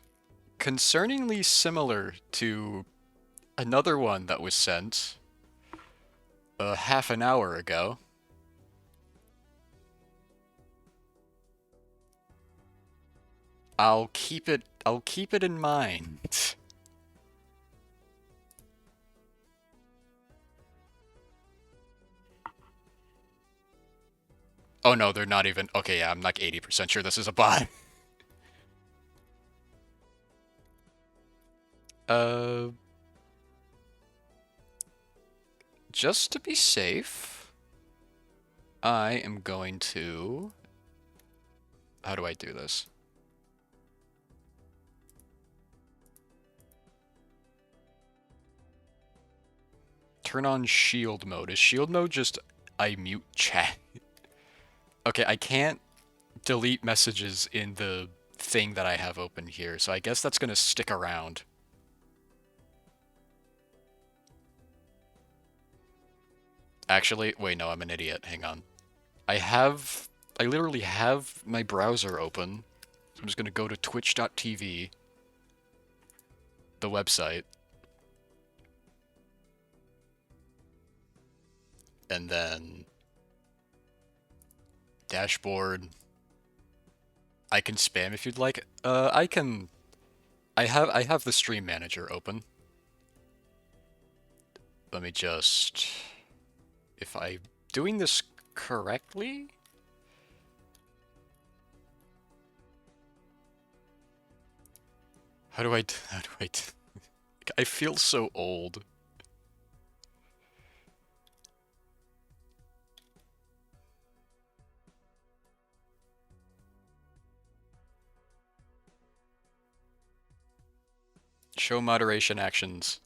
concerningly similar to another one that was sent half an hour ago. I'll keep it in mind. Oh no, they're not even. Okay, yeah, I'm like 80% sure this is a bot. Uh, just to be safe, I am going to. How do I do this? Turn on shield mode. Is shield mode just I mute chat? Okay, I can't delete messages in the thing that I have open here, so I guess that's gonna stick around. Actually, wait, no, I'm an idiot. Hang on. I literally have my browser open. So I'm just gonna go to twitch.tv, the website, and then dashboard. I can spam if you'd like. I have the stream manager open. Let me just, if I'm doing this correctly. How do I feel so old. Show moderation actions.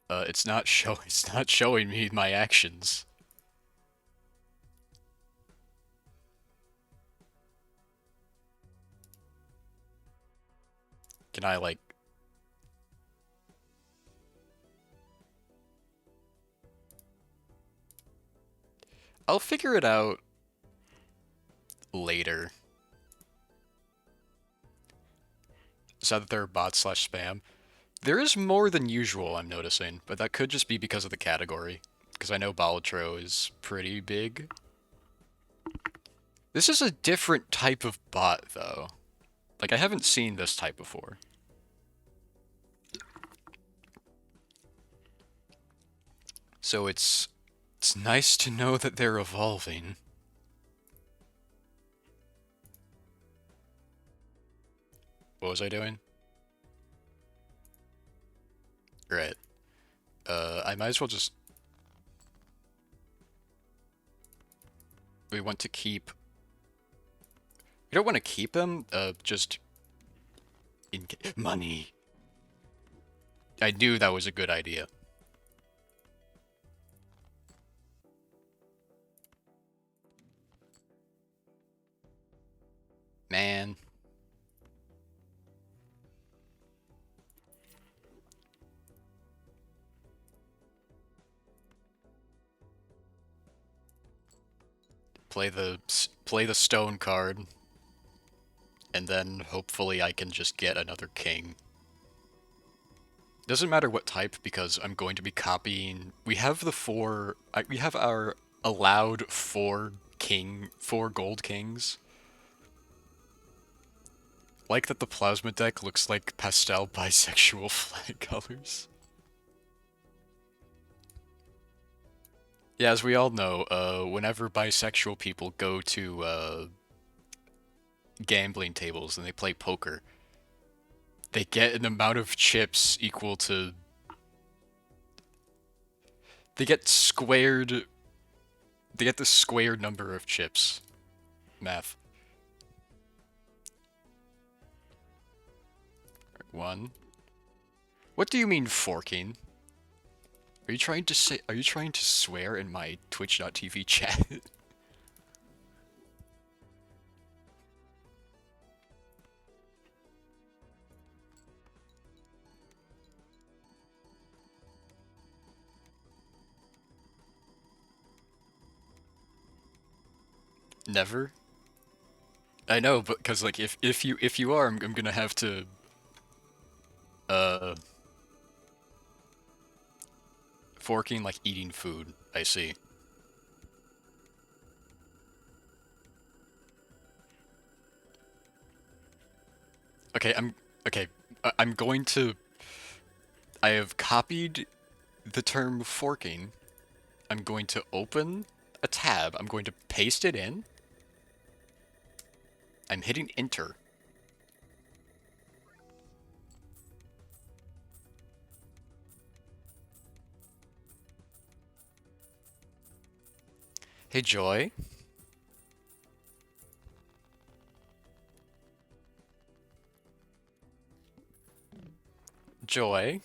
It's not showing me my actions. Can I, like... I'll figure it out later. Is that there are bots slash spam? There is more than usual, I'm noticing, but that could just be because of the category. Because I know balatro is pretty big. This is a different type of bot, though. Like, I haven't seen this type before. So it's nice to know that they're evolving. What was I doing? Right. I might as well just... We want to keep... We don't want to keep them, just... Money. I knew that was a good idea. Man. Play the stone card, and then hopefully I can just get another king. Doesn't matter what type because I'm going to be copying. We have the four. We have our allowed four gold kings. Like that the plasma deck looks like pastel bisexual flag colors. Yeah, as we all know, whenever bisexual people go to gambling tables and they play poker, they get an amount of chips equal to... They get squared... They get the squared number of chips. Math. One. What do you mean forking? Are you trying to say... Are you trying to swear in my twitch.tv chat? Never? I know, but because like if you are, I'm gonna have to uh forking like eating food. I see. Okay, okay. I'm going to. I have copied the term forking. I'm going to open a tab. I'm going to paste it in. I'm hitting enter. Hey, Joy. Joy.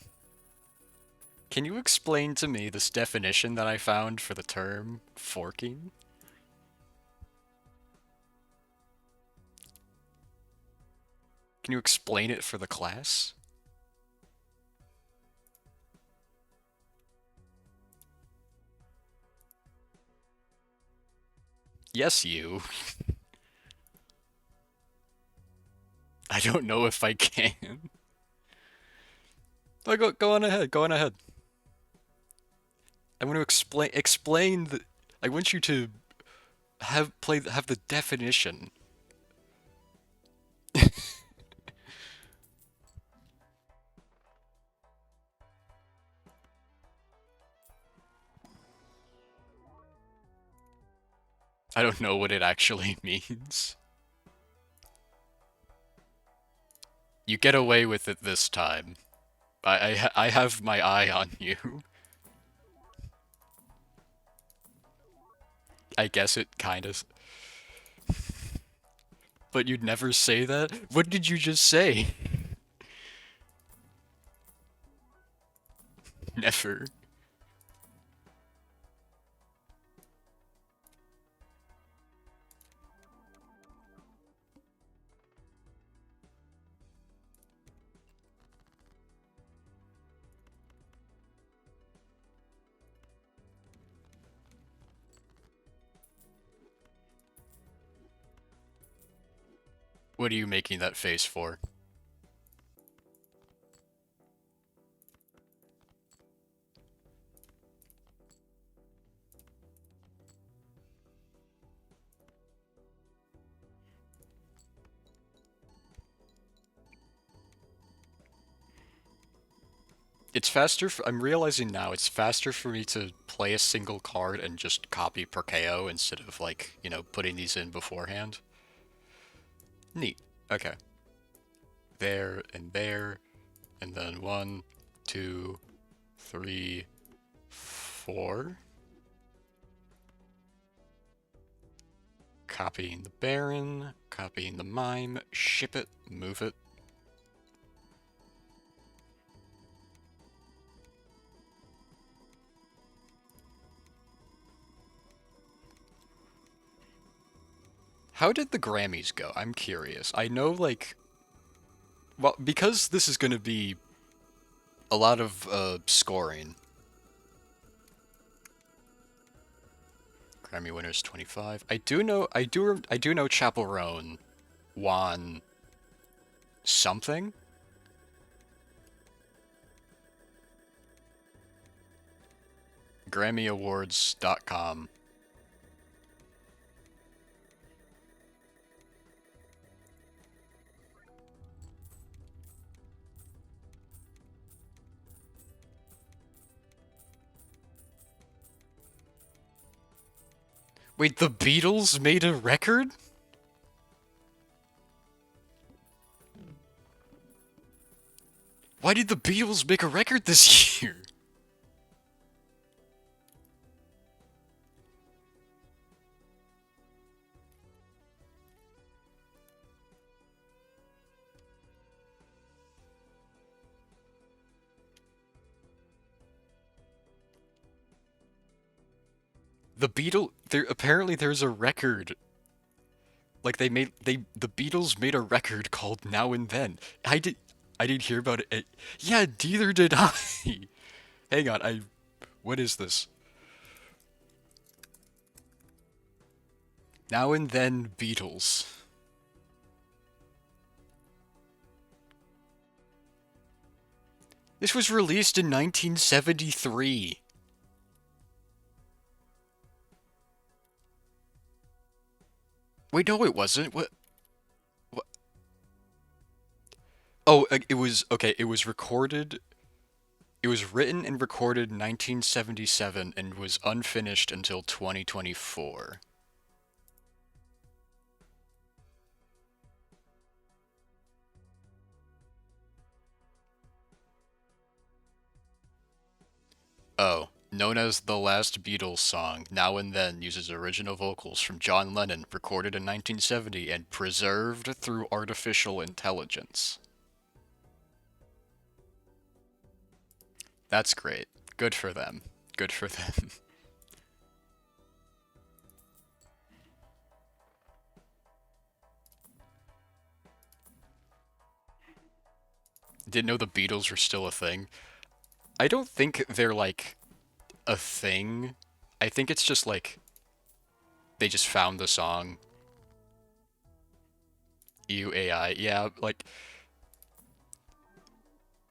Can you explain to me this definition that I found for the term forking? Can you explain it for the class? Yes, you. I don't know if I can. Go on ahead. Go on ahead. I want to explain the. I want you to have the definition. I don't know what it actually means. You get away with it this time. I have my eye on you. I guess it kind of. But you'd never say that? What did you just say? Never. What are you making that face for? It's faster. I'm realizing now it's faster for me to play a single card and just copy per KO instead of like, putting these in beforehand. Neat. Okay. There, and then one, two, three, four. Copying the Baron, copying the Mime, ship it, move it. How did the Grammys go? I'm curious. I know, like, well, because this is going to be a lot of scoring. Grammy winners 25. I do know Chapel Roan won something. GrammyAwards.com. Wait, the Beatles made a record? Why did the Beatles make a record this year? The Beatles, there's a record. Like the Beatles made a record called Now and Then. I didn't hear about it. Yeah, neither did I. Hang on, what is this? Now and Then Beatles. This was released in 1973. Wait, no, it wasn't. What? Oh, it was okay. It was recorded. It was written and recorded in 1977 and was unfinished until 2024. Oh, known as the last Beatles song, Now and Then uses original vocals from John Lennon, recorded in 1970 and preserved through artificial intelligence. That's great. Good for them. Good for them. Didn't know the Beatles were still a thing. I don't think they're like a thing. I think it's just like they just found the song. UAI. Yeah, like,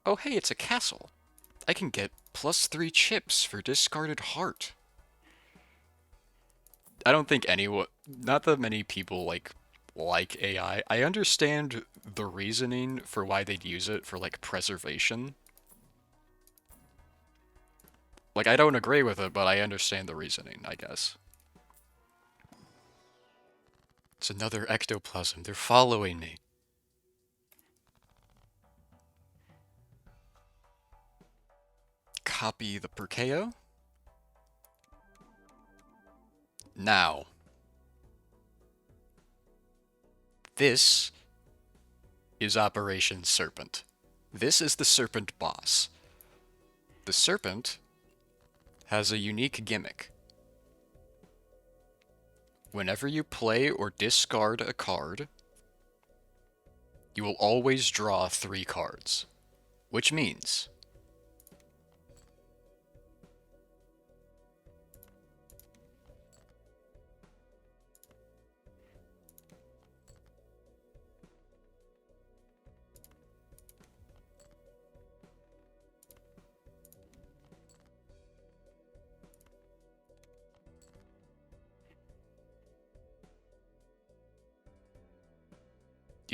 oh hey, it's a castle. I can get +3 chips for discarded heart. I don't think anyone, not that many people like AI. I understand the reasoning for why they'd use it for like preservation. Like I don't agree with it, but I understand the reasoning, I guess. It's another ectoplasm. They're following me. Copy the Perkeo. Now, this is Operation Serpent. This is the Serpent boss. The Serpent has a unique gimmick. Whenever you play or discard a card, you will always draw 3 cards. Which means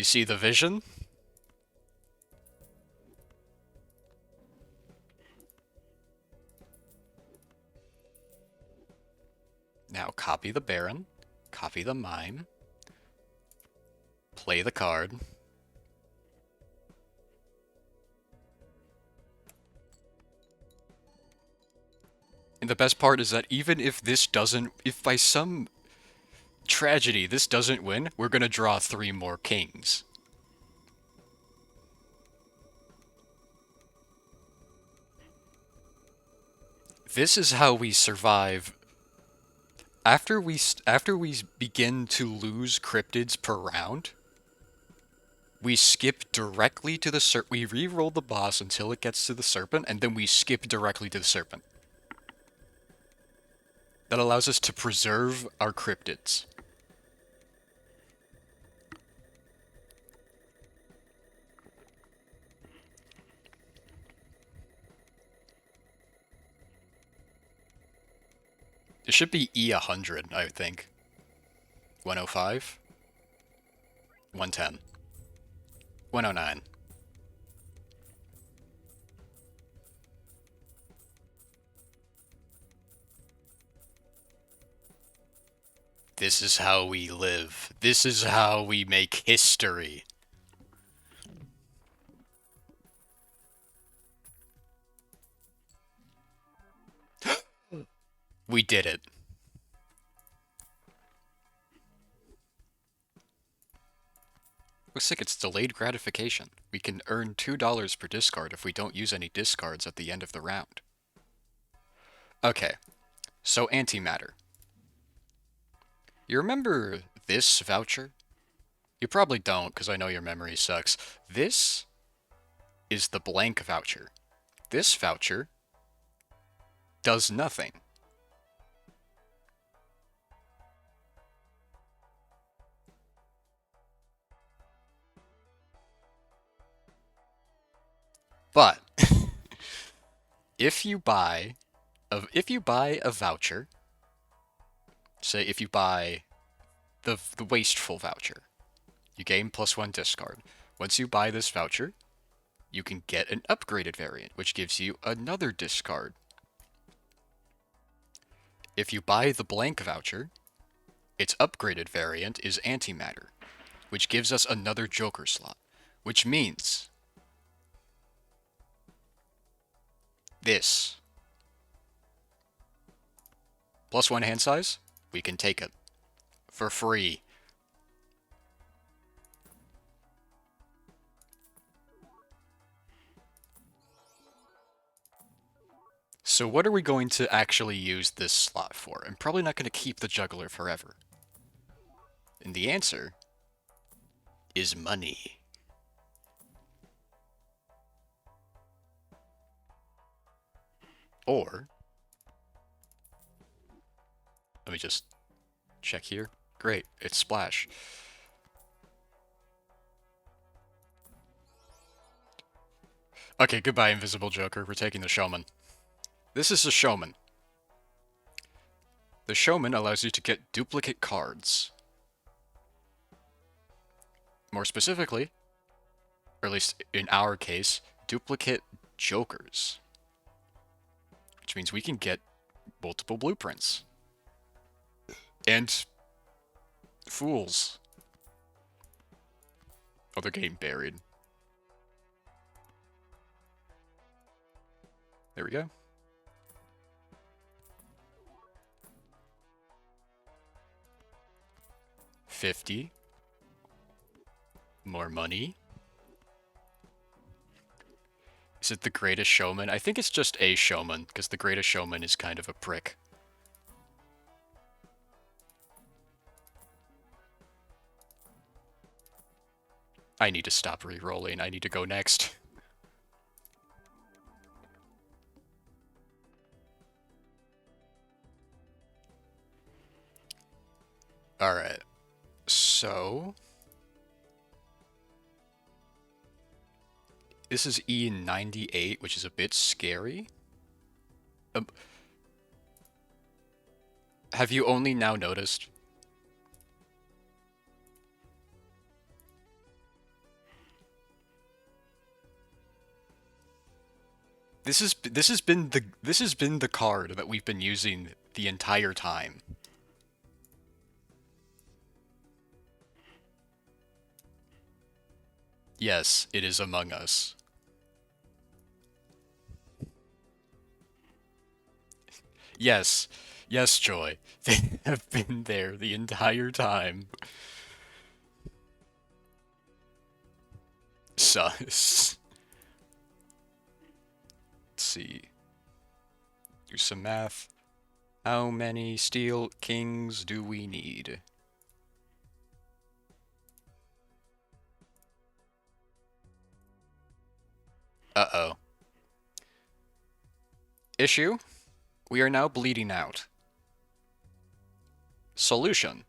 You see the vision? Now copy the Baron, copy the Mime, play the card. And the best part is that even if this doesn't, if by some tragedy this doesn't win, we're gonna draw 3 more kings. This is how we survive. After we begin to lose cryptids per round, we skip directly to the serpent. We re-roll the boss until it gets to the serpent, and then we skip directly to the serpent. That allows us to preserve our cryptids. It should be E100, I would think. 105? 110. 109. This is how we live. This is how we make history. We did it. Looks like it's delayed gratification. We can earn $2 per discard if we don't use any discards at the end of the round. Okay, so antimatter. You remember this voucher? You probably don't, because I know your memory sucks. This is the blank voucher. This voucher does nothing. But if you buy a voucher, say if you buy the wasteful voucher, you gain +1 discard. Once you buy this voucher, you can get an upgraded variant, which gives you another discard. If you buy the blank voucher, its upgraded variant is antimatter, which gives us another Joker slot, which means this. +1 hand size, we can take it. For free. So what are we going to actually use this slot for? I'm probably not going to keep the juggler forever. And the answer is money. Or, let me just check here. Great, it's Splash. Okay, goodbye, Invisible Joker. We're taking the Showman. This is a Showman. The Showman allows you to get duplicate cards. More specifically, or at least in our case, duplicate Jokers. Which means we can get multiple blueprints. And fools. Oh, they're getting buried. There we go. $50. More money. Is it the Greatest Showman? I think it's just a Showman, because the Greatest Showman is kind of a prick. I need to stop re-rolling. I need to go next. Alright. So... this is E98, which is a bit scary. Have you only now noticed? this has been the card that we've been using the entire time. Yes, it is Among Us. Yes, yes, Joy. They have been there the entire time. Sus. Let's see. Do some math. How many steel kings do we need? Uh-oh. Issue? We are now bleeding out. Solution.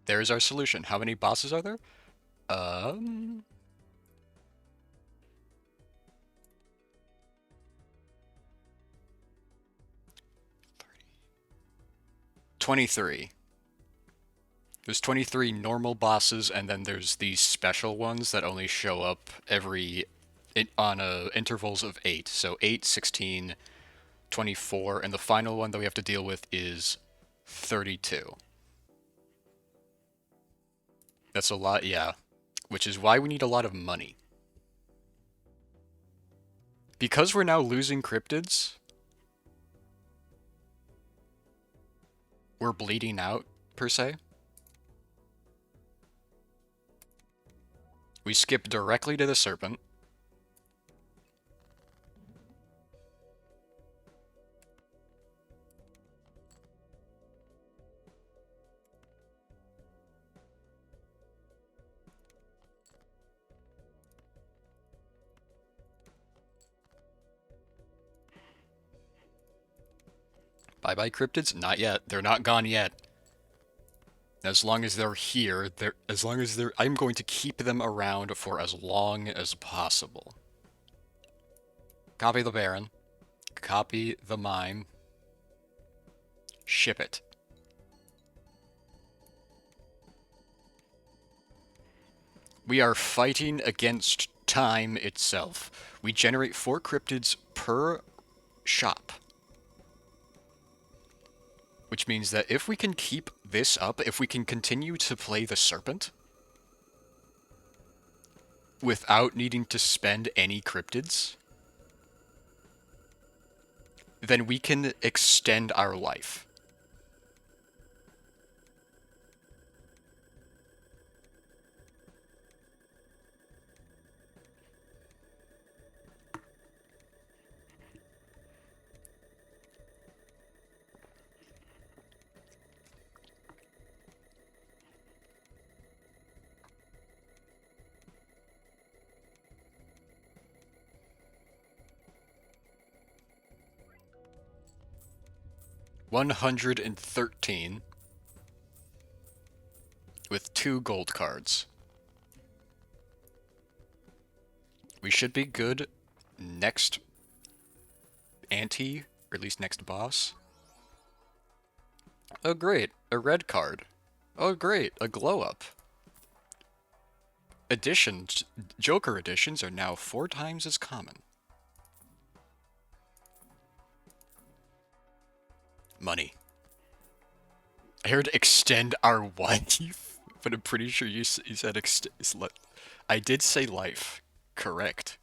There's our solution. How many bosses are there? Um, 23. There's 23 normal bosses, and then there's these special ones that only show up on intervals of 8. So 8, 16, 24, and the final one that we have to deal with is 32. That's a lot, yeah. Which is why we need a lot of money. Because we're now losing cryptids, we're bleeding out, per se. We skip directly to the serpent. Bye-bye cryptids? Not yet. They're not gone yet. As long as they're here, I'm going to keep them around for as long as possible. Copy the Baron. Copy the Mime. Ship it. We are fighting against time itself. We generate 4 cryptids per shop. Which means that if we can keep this up, if we can continue to play the Serpent without needing to spend any cryptids, then we can extend our life. $113 with 2 gold cards. We should be good next ante, or at least next boss. Oh great, a red card. Oh great, a glow up. Editions, Joker editions are now 4 times as common. Money. I heard extend our wife, but I'm pretty sure you said I did say life. Correct.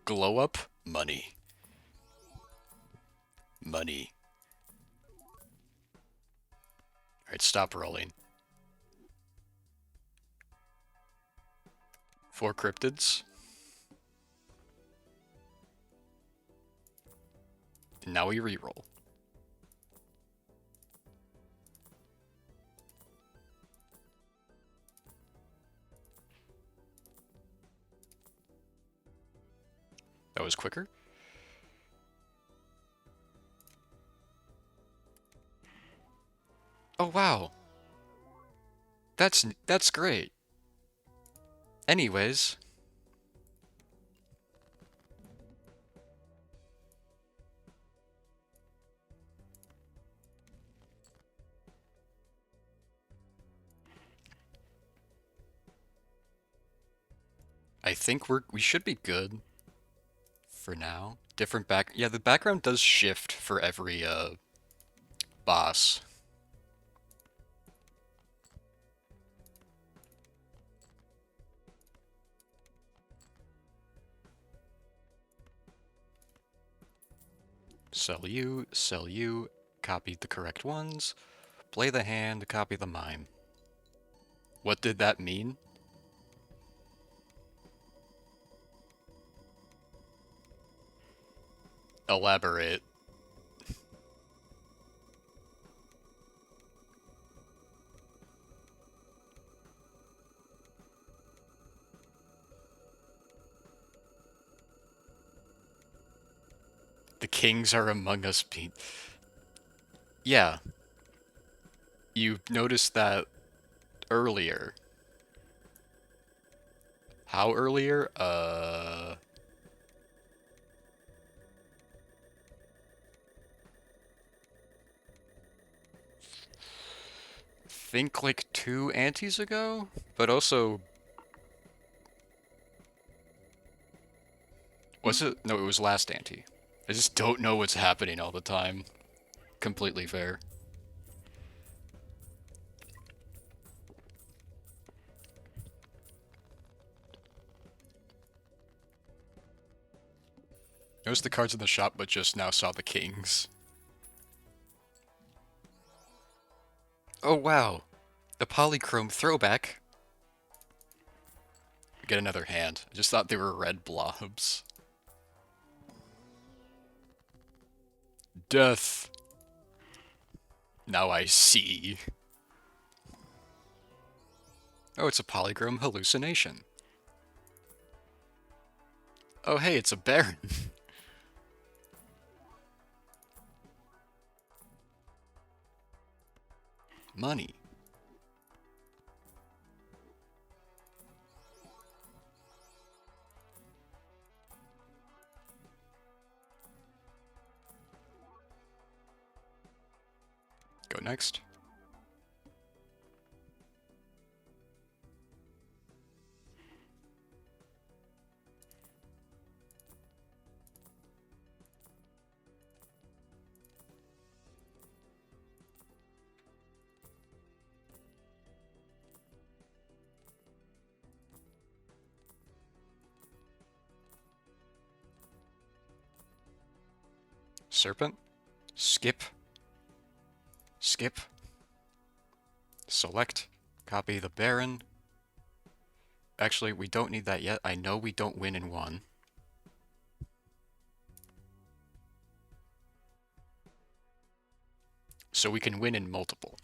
Glow up, money. money. Alright, stop rolling. 4 cryptids. And now we reroll. That was quicker. Oh wow. That's great. Anyways, I think we should be good for now. Different yeah, the background does shift for every boss. Sell you, copy the correct ones, play the hand, copy the mime. What did that mean? Elaborate. The kings are among us, Pete. Yeah. You noticed that earlier. How earlier? Think like 2 antes ago? But also... Was it? No, it was last ante. I just don't know what's happening all the time. Completely fair. Noticed the cards in the shop, but just now saw the kings. Oh wow, a polychrome throwback. Get another hand. I just thought they were red blobs. Death. Now I see. Oh, it's a polychrome hallucination. Oh hey, it's a baron. Money. Go next. Serpent. Skip. Skip. Select. Copy the baron. Actually, we don't need that yet. I know we don't win in one. So we can win in multiple.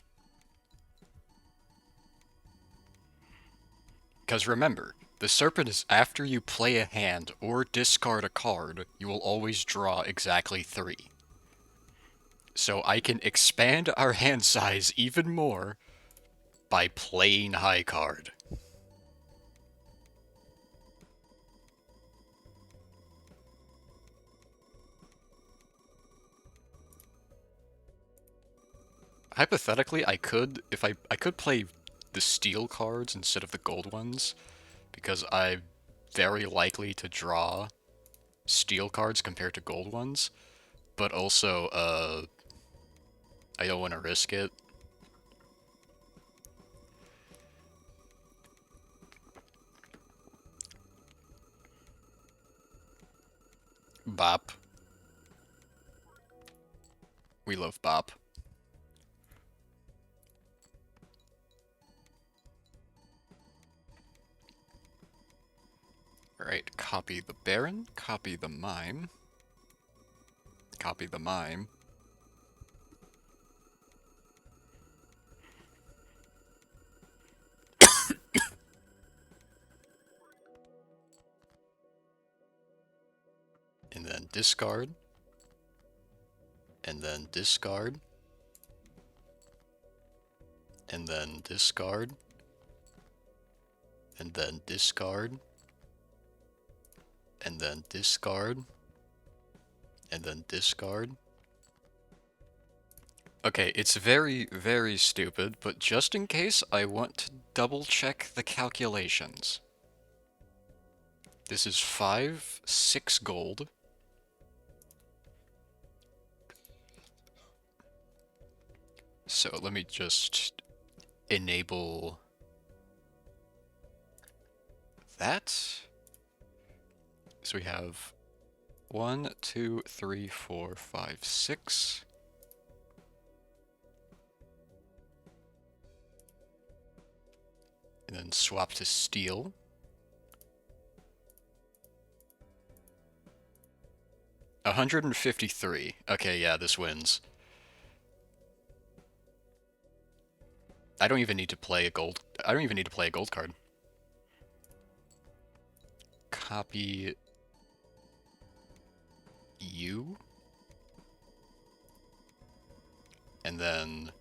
Because remember, the serpent is after you play a hand or discard a card, you will always draw exactly 3. So I can expand our hand size even more by playing high card. Hypothetically, I could, if I could play the steel cards instead of the gold ones, because I'm very likely to draw steel cards compared to gold ones, but also, I don't want to risk it. Bop. We love Bop. Alright, copy the Baron, copy the Mime, copy the Mime. And then discard. And then discard. And then discard. And then discard. And then discard. And then discard. Okay, it's very, very stupid, but just in case, I want to double check the calculations. This is 6 gold. So let me just enable that. So we have 1, 2, 3, 4, 5, 6. And then swap to steel. $153. Okay, yeah, this wins. I don't even need to play a gold card. Copy you. And then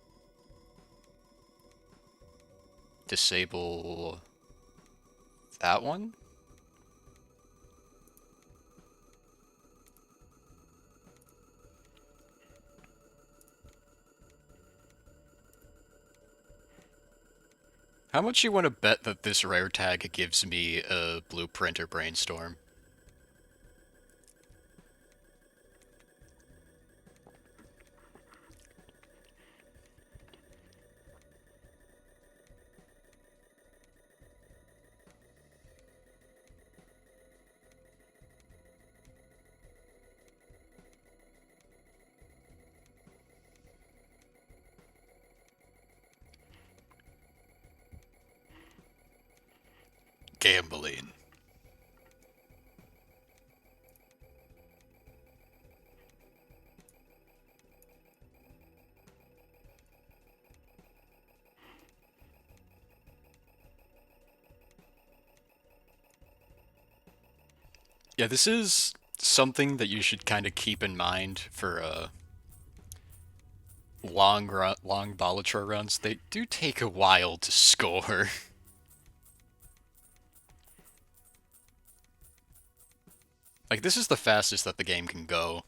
disable that one. How much you want to bet that this rare tag gives me a blueprint or brainstorm? Gambling. Yeah, this is something that you should kind of keep in mind for long balatro runs. They do take a while to score. Like, this is the fastest that the game can go.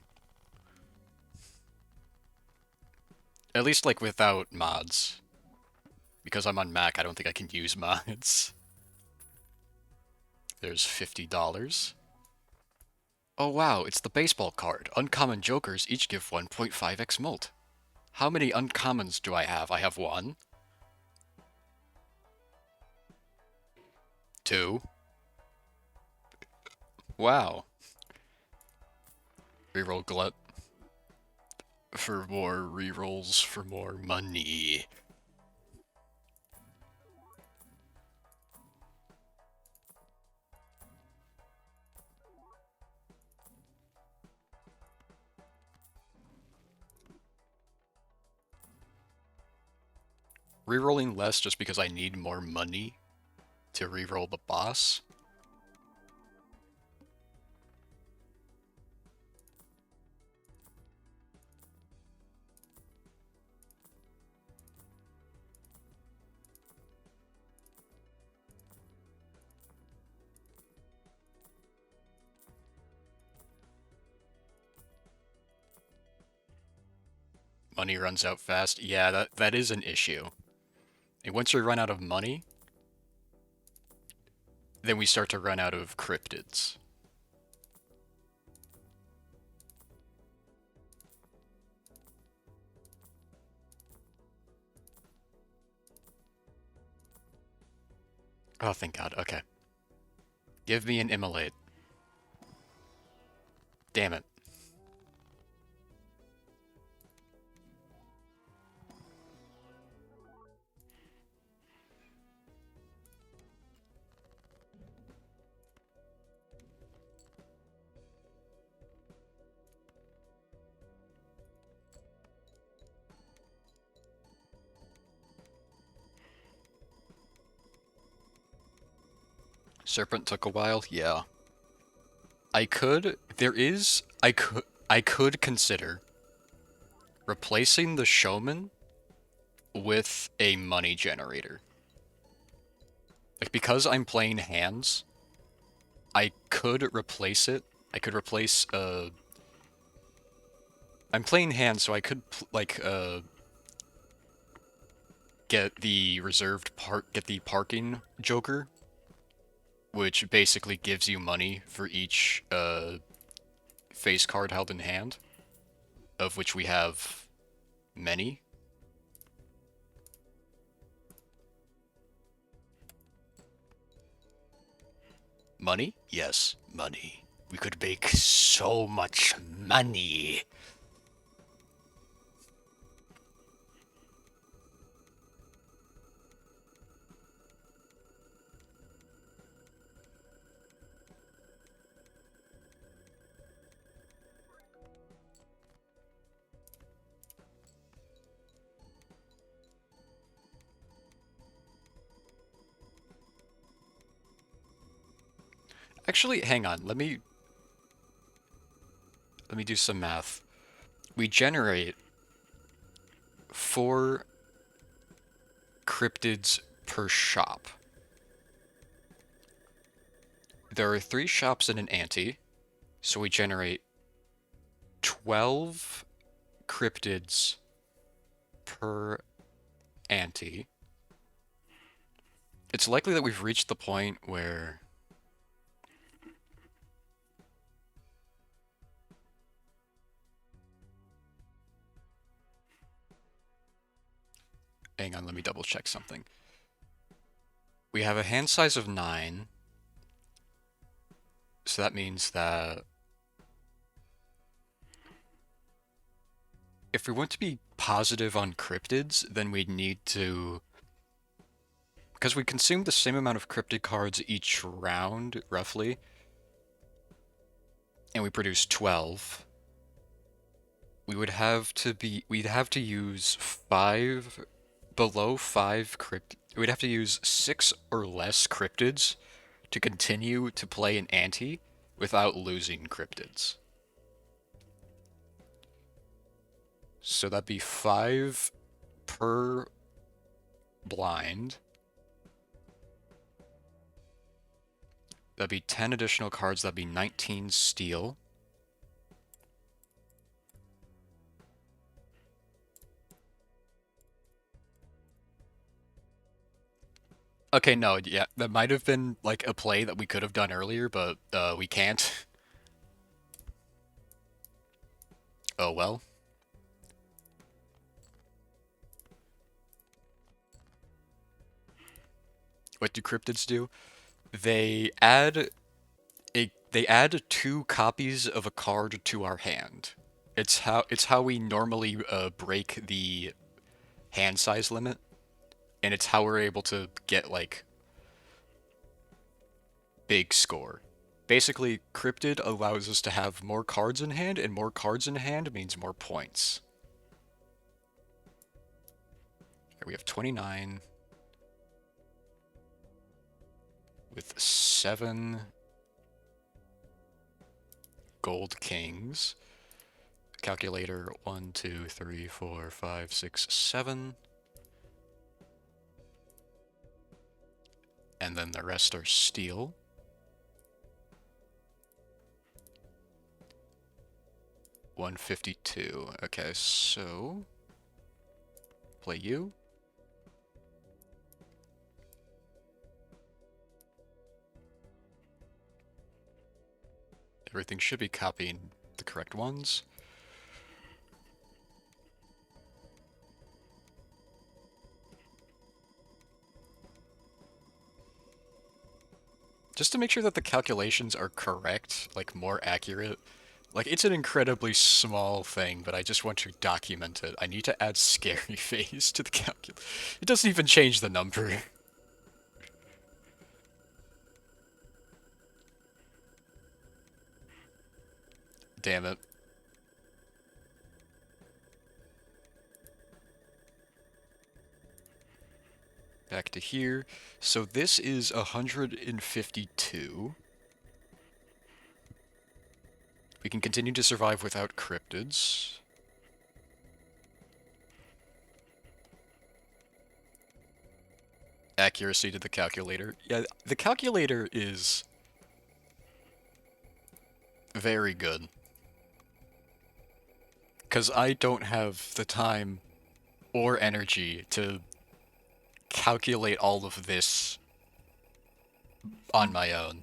At least, like, without mods. Because I'm on Mac, I don't think I can use mods. There's $50. Oh wow, it's the baseball card. Uncommon jokers each give 1.5x mult. How many uncommons do I have? I have 1. 2. Wow. Reroll glut. For more rerolls, for more money. Rerolling less just because I need more money to reroll the boss. Money runs out fast. Yeah, that is an issue. And once we run out of money, then we start to run out of cryptids. Oh, thank God. Okay. Give me an immolate. Damn it. Serpent took a while, yeah. I could consider replacing the showman with a money generator. Like, because I'm playing hands, I could replace it. I could replace, I'm playing hands, so I could, get the get the parking joker, which basically gives you money for each, face card held in hand, of which we have many. Money? Yes, money. We could make so much money. Actually, hang on. Let me do some math. We generate 4 cryptids per shop. There are 3 shops in an ante, so we generate 12 cryptids per ante. It's likely that we've reached the point where... Hang on, let me double check something. We have a hand size of 9, so that means that if we want to be positive on cryptids, then we'd need to... Because we consume the same amount of cryptid cards each round, roughly, and we produce 12, we'd have to use 5, below 5 we'd have to use 6 or less cryptids to continue to play an ante without losing cryptids. So that'd be 5 per blind. That'd be 10 additional cards, that'd be 19 steel. Okay, no, yeah, that might have been like a play that we could have done earlier, but we can't. Oh well. What do cryptids do? They add they add 2 copies of a card to our hand. It's how we normally break the hand size limit, and it's how we're able to get like big score. Basically, Cryptid allows us to have more cards in hand, and more cards in hand means more points. Here we have 29 with 7 gold kings. Calculator 1, 2, 3, 4, 5, 6, 7. And then the rest are steel. $152. Okay, so play you. Everything should be copying the correct ones. Just to make sure that the calculations are correct, like more accurate. Like, it's an incredibly small thing, but I just want to document it. I need to add scary face to the calculation. It doesn't even change the number. Damn it. back to here. So this is 152. We can continue to survive without cryptids. Accuracy to the calculator. Yeah, the calculator is very good. Because I don't have the time or energy to calculate all of this on my own.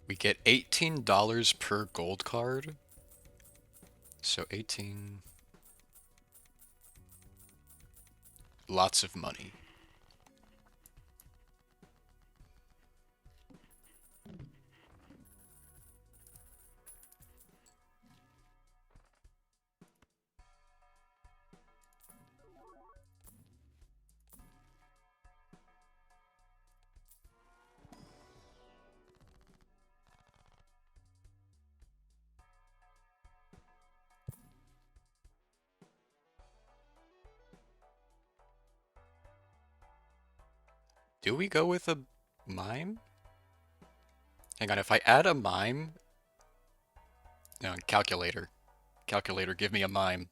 We get $18 per gold card. So 18... Lots of money. Do we go with a mime? Hang on, if I add a mime... No, calculator. Calculator, give me a mime.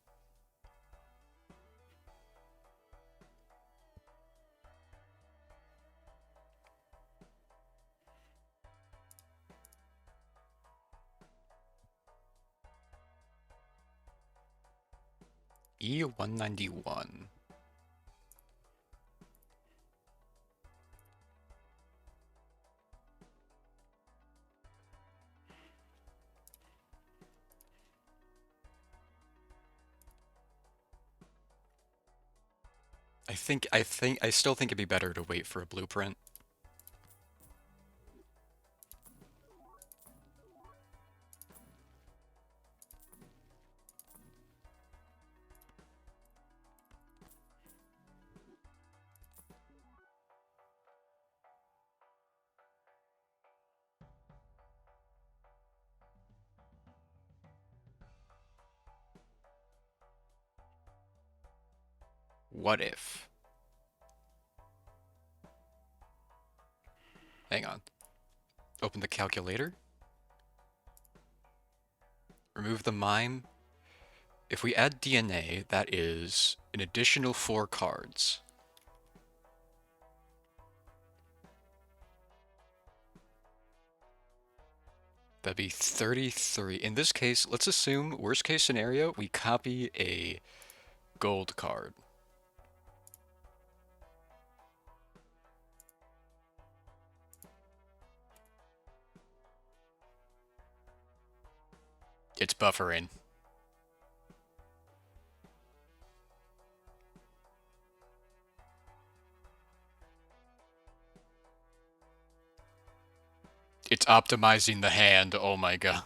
E191. I still think it'd be better to wait for a blueprint. What if? Hang on. Open the calculator. Remove the mime. If we add DNA, that is an additional 4 cards. That'd be 33. In this case, let's assume, worst case scenario, we copy a gold card. It's buffering. It's optimizing the hand, oh my god.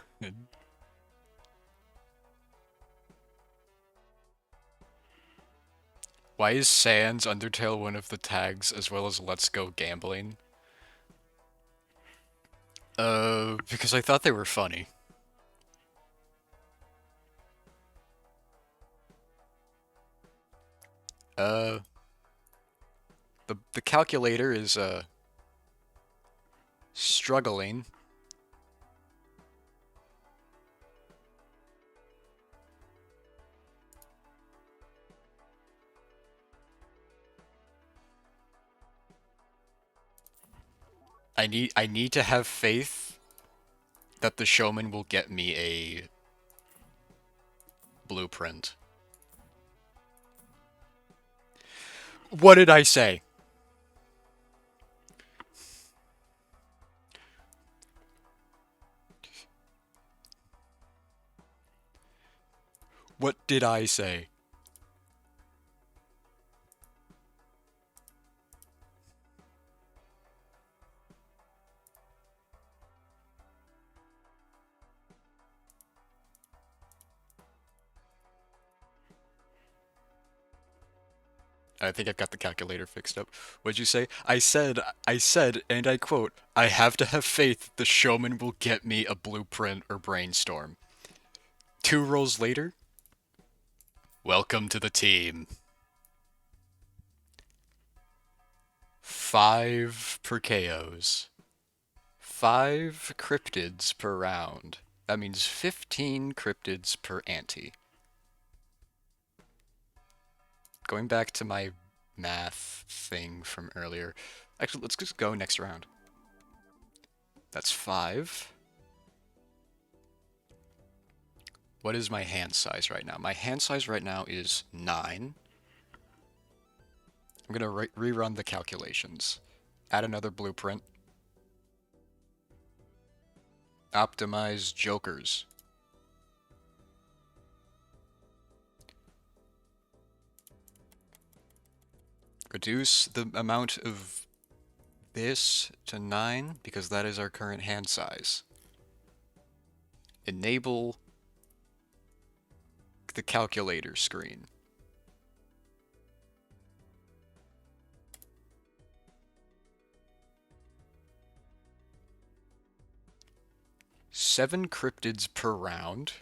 Why is Sans Undertale one of the tags as well as Let's Go Gambling? Because I thought they were funny. The calculator is, struggling. I need to have faith that the showman will get me a blueprint. What did I say? What did I say? I think I've got the calculator fixed up. What'd you say? I said, and I quote, I have to have faith the showman will get me a blueprint or brainstorm. 2 rolls later, welcome to the team. 5 per KOs. 5 cryptids per round. That means 15 cryptids per ante. Going back to my math thing from earlier. Actually, let's just go next round. That's 5. What is my hand size right now? My hand size right now is 9. I'm going to rerun the calculations. Add another blueprint. Optimize jokers. Reduce the amount of this to 9 because that is our current hand size. Enable the calculator screen. Seven cryptids per round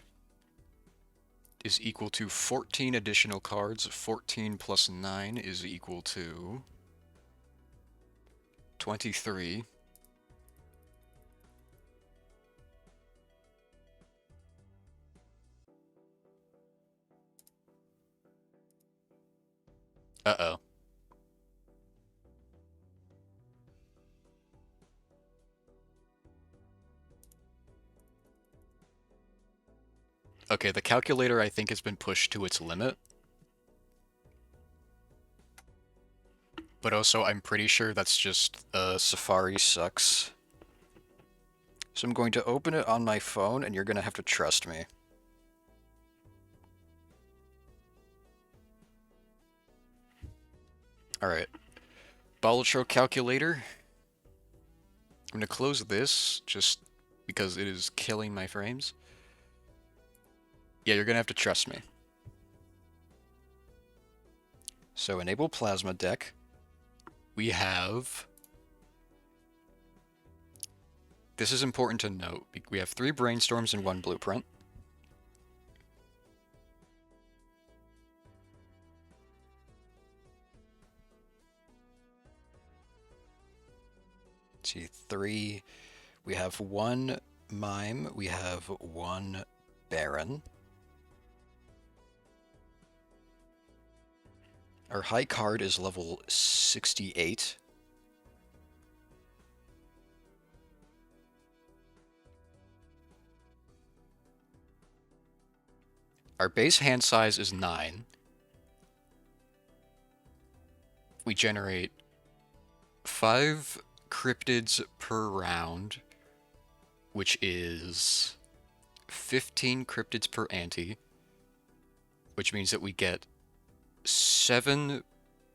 is equal to 14 additional cards. 14 plus 9 is equal to 23. Uh-oh. Okay, the calculator I think has been pushed to its limit. But also, I'm pretty sure that's just Safari sucks. So I'm going to open it on my phone, and you're going to have to trust me. Alright. Balatro calculator. I'm going to close this, just because it is killing my frames. Yeah, you're going to have to trust me. So enable plasma deck. We have... This is important to note. We have 3 brainstorms and 1 blueprint. Let's see, 3. We have 1 mime. We have 1 baron. Our high card is level 68. Our base hand size is 9. We generate 5 cryptids per round, which is 15 cryptids per ante, which means that we get 7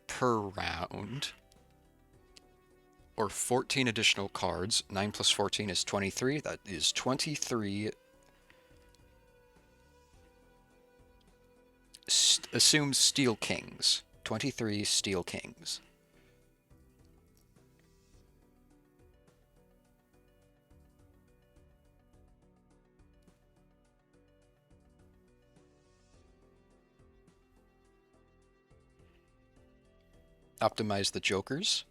per round, or 14 additional cards. 9 plus 14 is 23. That is 23. Assume Steel Kings. 23 Steel Kings. Optimize the jokers.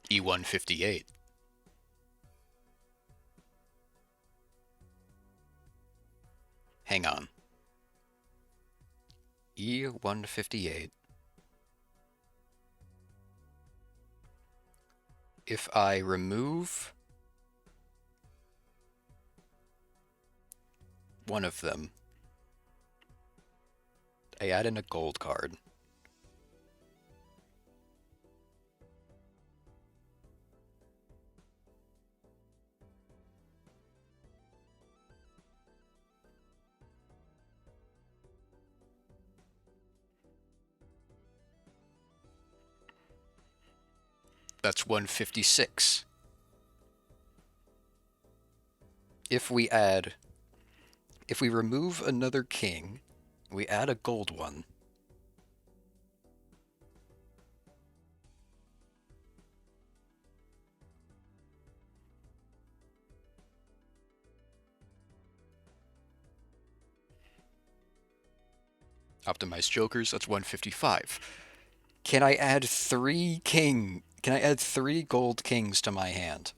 E158. Hang on. E158. If I remove one of them, I add in a gold card. That's 156. If we add, if we remove another king, we add a gold one. Optimize jokers, that's 155. Can I add Can I add 3 gold kings to my hand?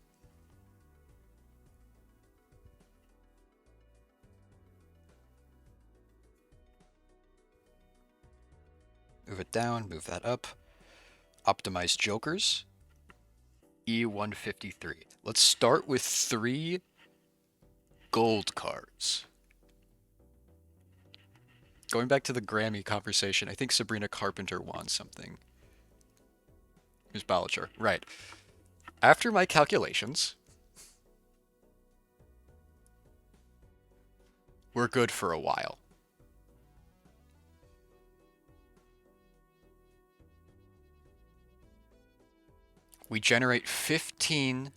Move it down, move that up. Optimize jokers. E153. Let's start with 3 gold cards. Going back to the Grammy conversation, I think Sabrina Carpenter won something. It was Balatros. Right. After my calculations, we're good for a while. We generate 15.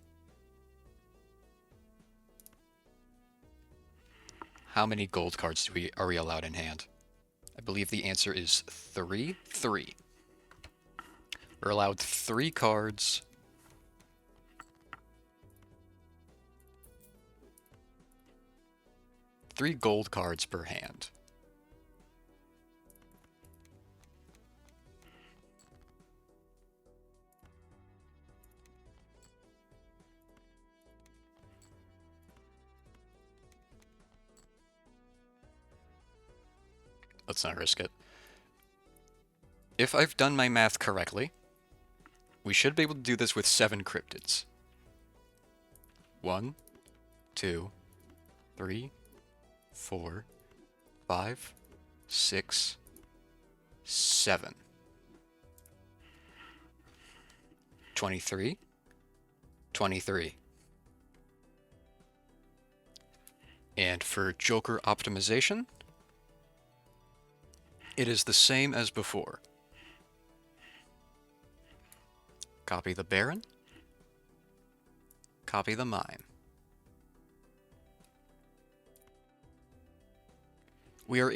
How many gold cards are we allowed in hand? I believe the answer is 3. 3. We're allowed 3 cards. 3 gold cards per hand. Let's not risk it. If I've done my math correctly, we should be able to do this with 7 cryptids. 1, 2, 3, 4, 5, 6, 7. 23, 23. And for Joker optimization, it is the same as before. Copy the Baron. Copy the Mine. We are...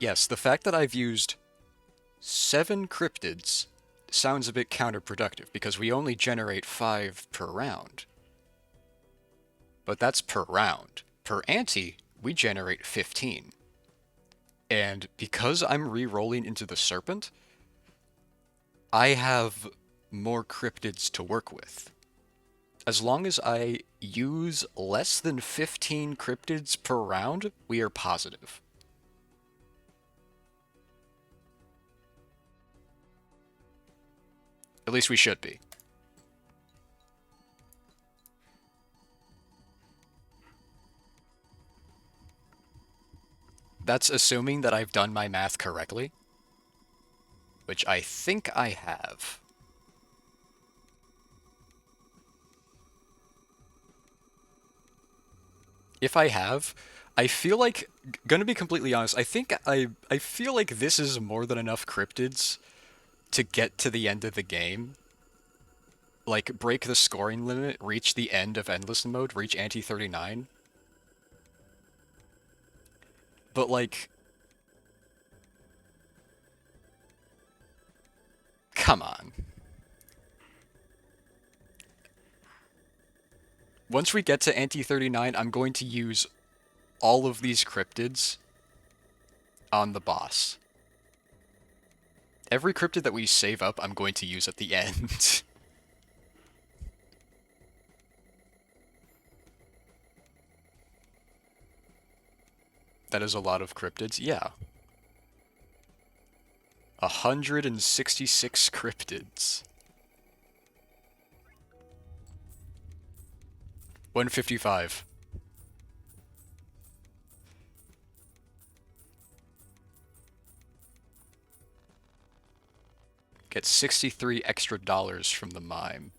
Yes, the fact that I've used 7 cryptids sounds a bit counterproductive because we only generate 5 per round. But that's per round. Per ante, we generate 15. And because I'm re-rolling into the Serpent, I have more cryptids to work with. As long as I use less than 15 cryptids per round, we are positive. At least we should be. That's assuming that I've done my math correctly, which I think I have. If I have, I feel like, gonna be completely honest, I feel like this is more than enough cryptids to get to the end of the game. Like, break the scoring limit, reach the end of Endless Mode, reach ante 39. But, like... Come on. Once we get to ante 39, I'm going to use all of these cryptids on the boss. Every cryptid that we save up, I'm going to use at the end. That is a lot of cryptids, yeah. 166 cryptids. 155. Get 63 extra dollars from the mime.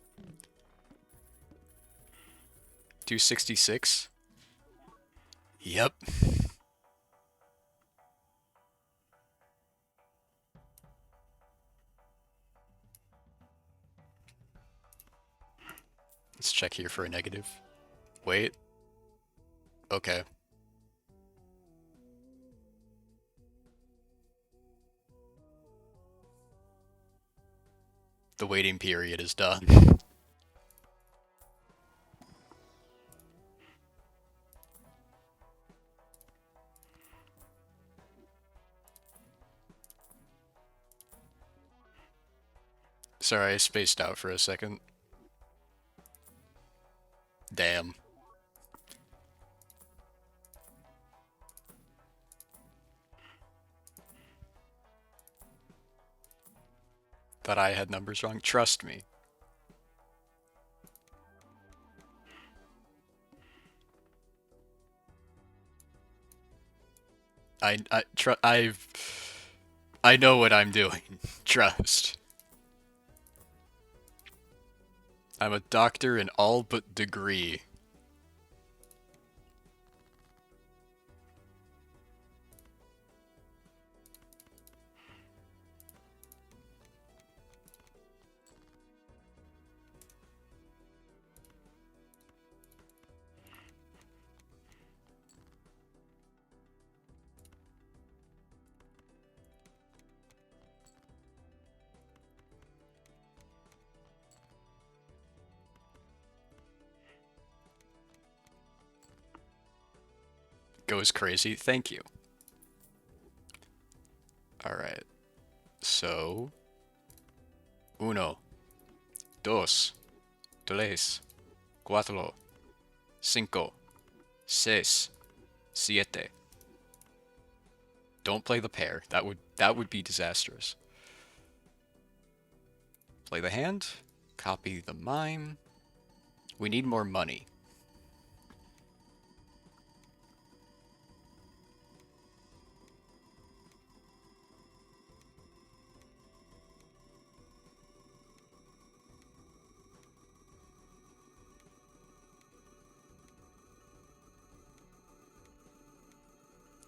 266? Yep. Let's check here for a negative. Wait. Okay. The waiting period is done. Sorry, I spaced out for a second. Damn. Thought I had numbers wrong. Trust me. I know what I'm doing. Trust. I'm a doctor in all but degree. Goes crazy. Thank you. Alright. So. Uno. Dos. Tres. Cuatro. Cinco. Seis. Siete. Don't play the pair. That would be disastrous. Play the hand. Copy the mime. We need more money.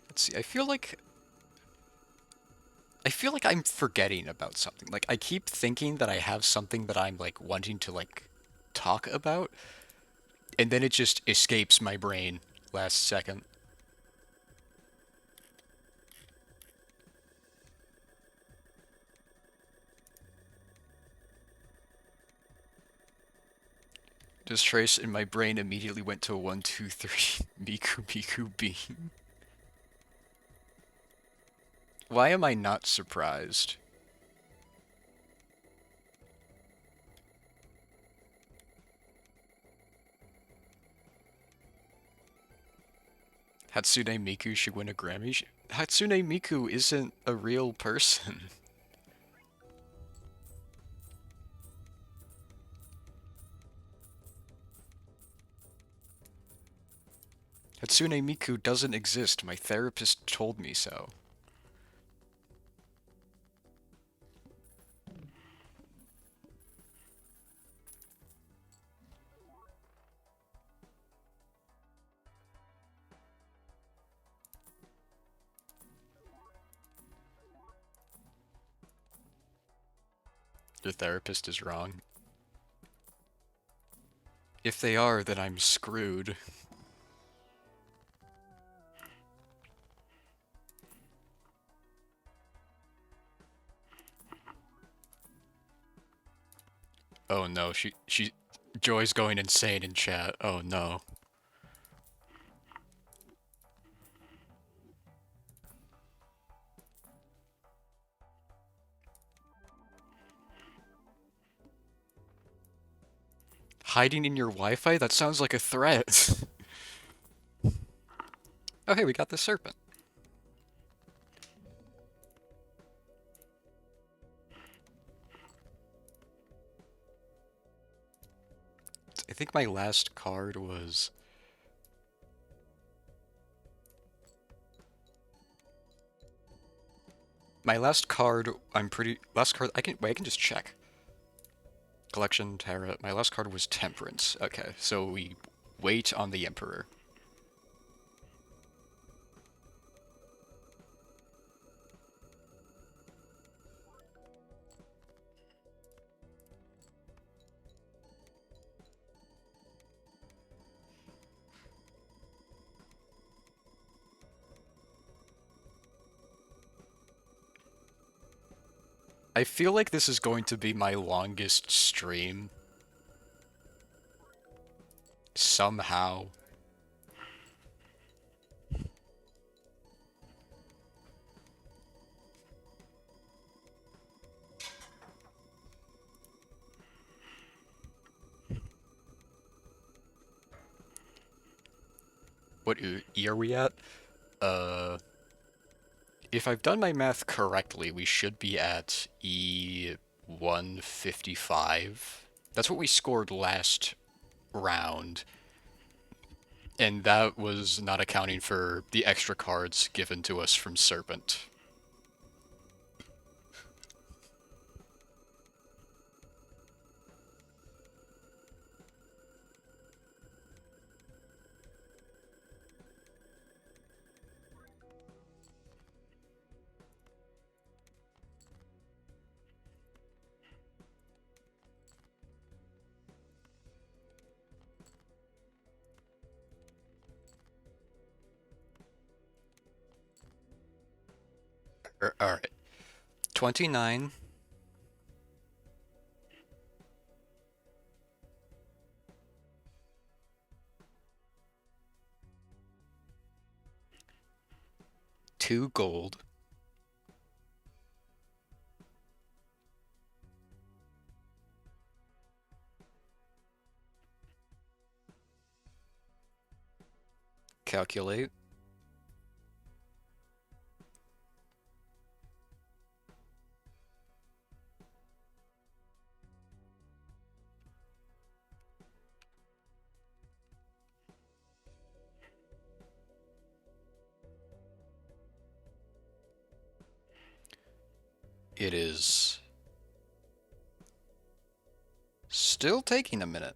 Let's see. I feel like I'm forgetting about something. Like I keep thinking that I have something that I'm like wanting to like talk about, and then it just escapes my brain last second. Just trace and my brain immediately went to 1, 2, 3. Miku Miku Bean. Why am I not surprised? Hatsune Miku should win a Grammy. Hatsune Miku isn't a real person. Hatsune Miku doesn't exist. My therapist told me so. Your therapist is wrong. If they are, then I'm screwed. Oh no, Joy's going insane in chat. Oh no. Hiding in your Wi-Fi? That sounds like a threat. Oh hey, we got the serpent. I think my last card was... My last card, Last card, I can just check. Collection, Terra. My last card was Temperance. Okay, so we wait on the Emperor. I feel like this is going to be my longest stream. Somehow. What E are we at? Uh, if I've done my math correctly, we should be at E 155. That's what we scored last round, and that was not accounting for the extra cards given to us from Serpent. Alright. 29. Two gold. Calculate. It is still taking a minute.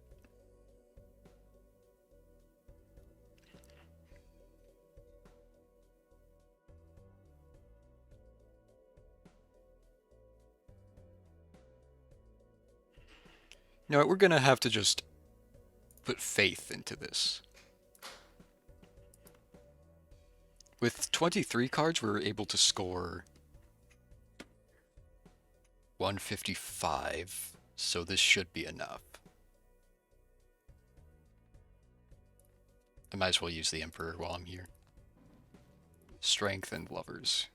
You know what, we're gonna have to just put faith into this. With 23 cards, we were able to score 155, so this should be enough. I might as well use the Emperor while I'm here. Strength and Lovers.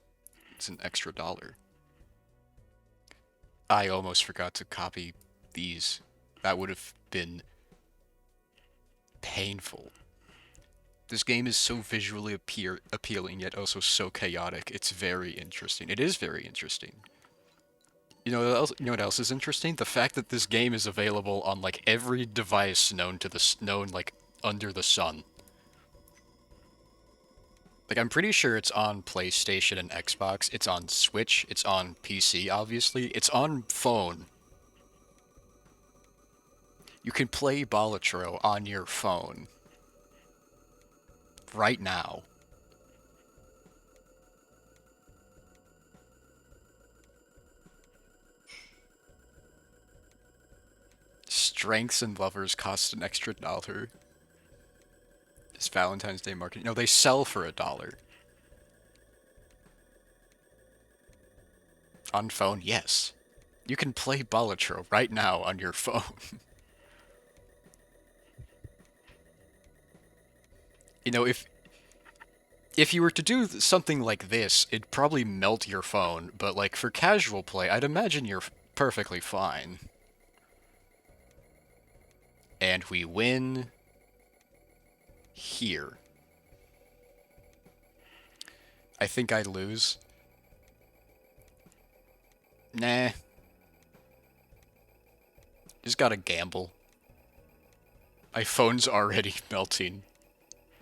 It's an extra $1. I almost forgot to copy these. That would have been painful. This game is so visually appealing, yet also so chaotic. It's very interesting. It is very interesting. You know what else is interesting? The fact that this game is available on like every device known to known like under the sun. Like I'm pretty sure it's on PlayStation and Xbox. It's on Switch. It's on PC, obviously. It's on phone. You can play Balatro on your phone right now. Strengths and Lovers cost an extra $1. It's Valentine's Day marketing. No, they sell for $1. On phone, yes. You can play Balatro right now on your phone. You know, if you were to do something like this, it'd probably melt your phone, but like for casual play, I'd imagine you're perfectly fine. And we win here. I think I lose. Nah. Just gotta gamble. My phone's already melting.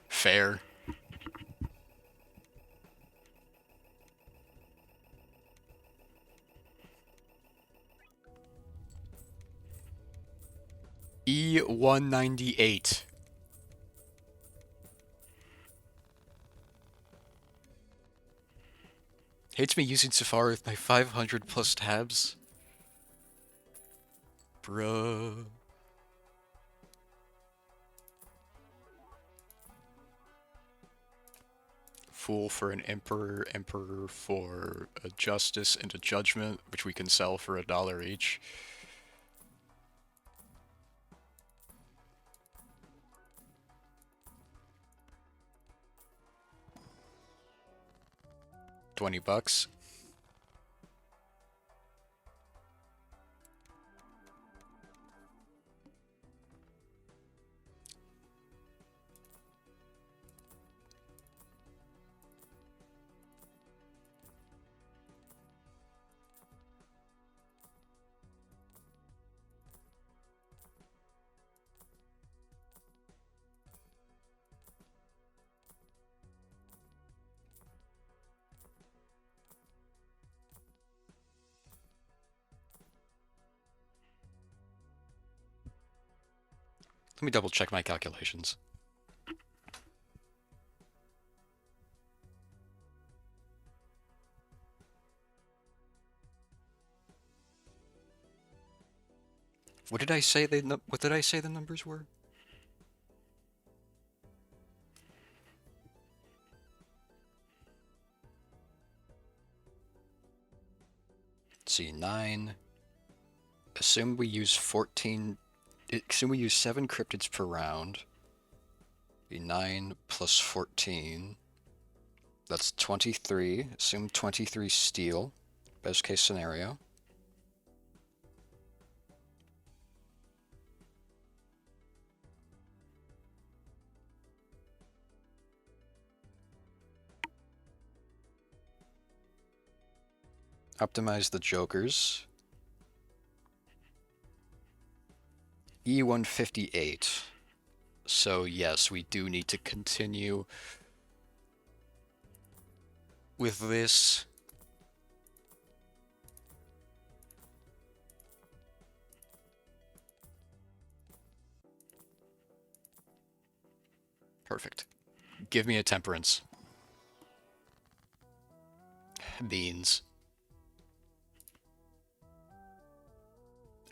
Fair. E198. Hates me using Safari with my 500 plus tabs. Bruh. fool for an emperor, emperor for a justice and a judgment, which we can sell for $1 each. $20. Let me double check my calculations. What did I say what did I say the numbers were? Let's see, 9. Assume we use 14. Assume we use 7 cryptids per round. Be 9 plus 14. That's 23. Assume 23 steel. Best case scenario. Optimize the jokers. E158. So yes, we do need to continue with this. Perfect. Give me a temperance. Beans.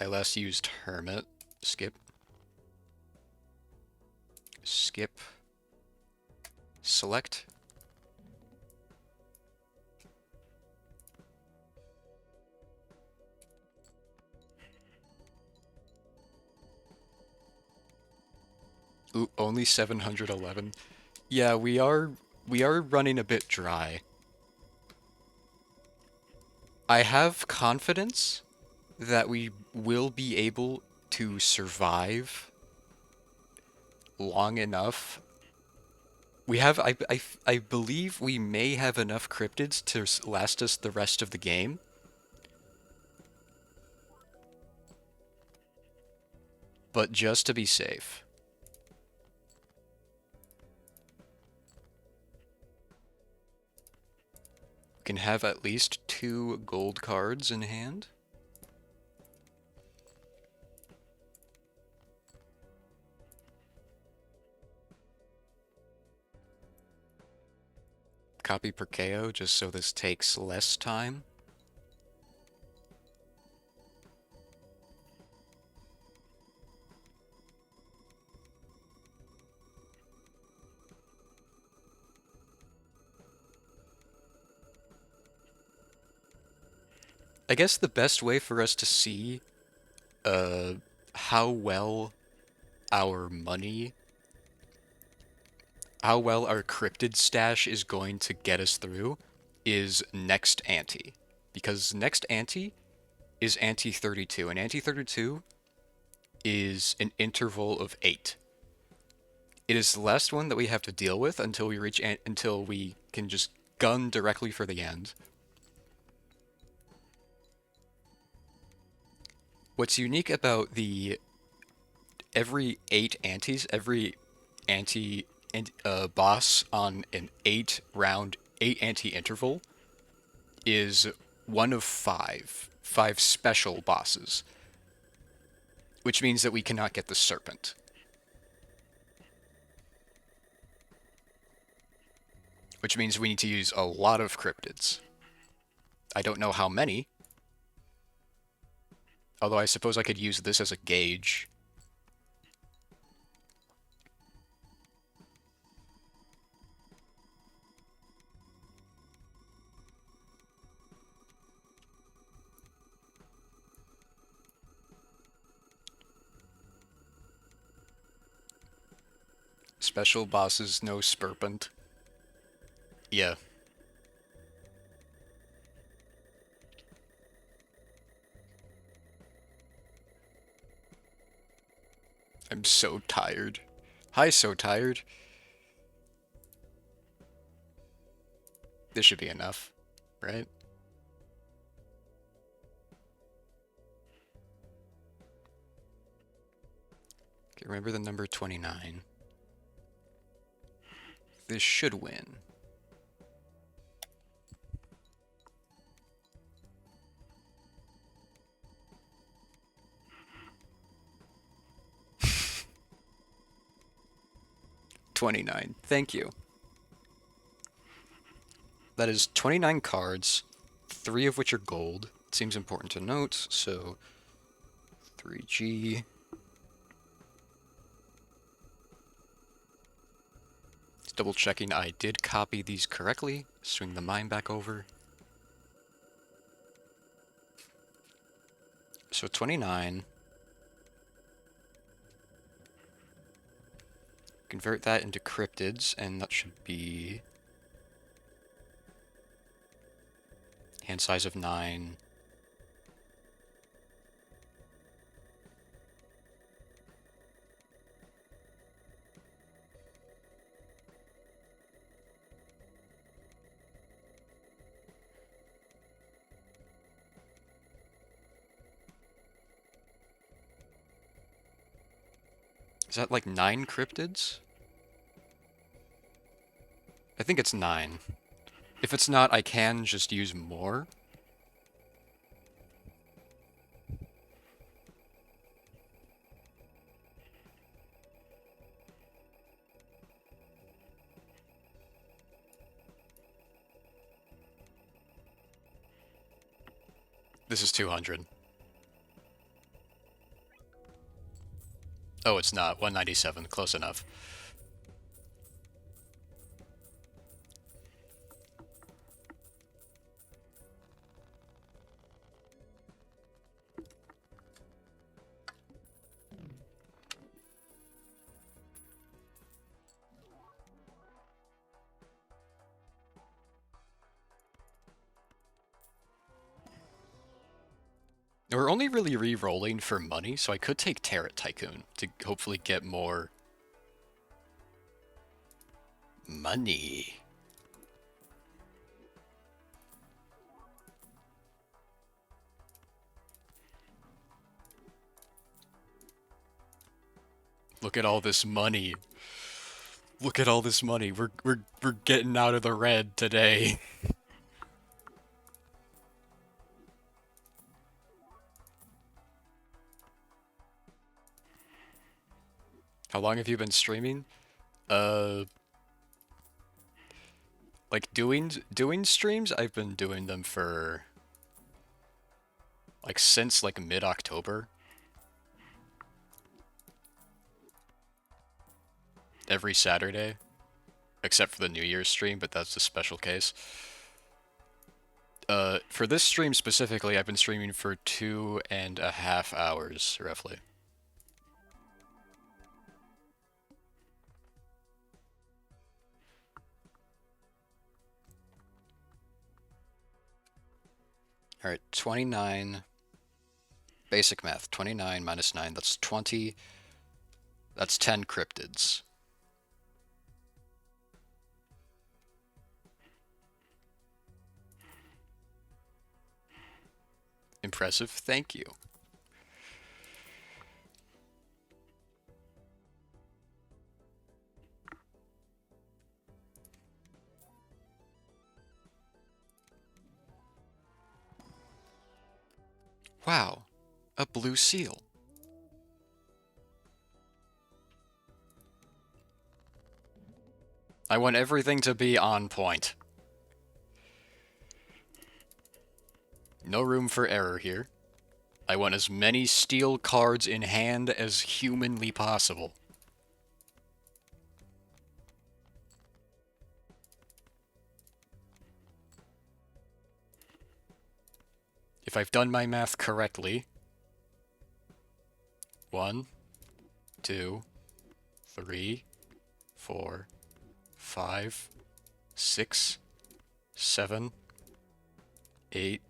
I last used hermit. Skip. Skip. Select. Ooh, only 711. Yeah, we are running a bit dry. I have confidence that we will be able to survive long enough. We have, I believe we may have enough cryptids to last us the rest of the game. But just to be safe. We can have at least 2 gold cards in hand. Copy per KO, just so this takes less time. I guess the best way for us to see how well our money, how well our cryptid stash is going to get us through is next ante. Because next ante is ante 32, and ante 32 is an interval of 8. It is the last one that we have to deal with until we reach until we can just gun directly for the end. What's unique about the every 8 antes, every ante boss on an 8 ante interval is one of 5 special bosses, which means that we cannot get the serpent. Which means we need to use a lot of cryptids. I don't know how many, although I suppose I could use this as a gauge. Special bosses, no spurpant. Yeah. I'm so tired. Hi, so tired. This should be enough, right? Okay, remember the number 29. This should win. $29. Thank you. That is 29 cards, 3 of which are gold. It seems important to note, so 3G. Just double checking I did copy these correctly. Swing the mine back over. So 29. Convert that into cryptids, and that should be hand size of 9. Is that like 9 cryptids? I think it's 9. If it's not, I can just use more. This is 200. Oh, it's not. 197. Close enough. We're only really re-rolling for money, so I could take Tarot Tycoon to hopefully get more money. Look at all this money. Look at all this money. We're getting out of the red today. How long have you been streaming? Uh, like doing streams? I've been doing them for like since like mid-October. Every Saturday, except for the New Year's stream, but that's a special case. For this stream specifically, I've been streaming for 2.5 hours, roughly. Alright, 29. Basic math. 29 minus 9, that's 20. That's 10 cryptids. Impressive, thank you. Wow, a blue seal. I want everything to be on point. No room for error here. I want as many steel cards in hand as humanly possible. If I've done my math correctly, 1, 2, 3, 4, 5, 6, 7, 8,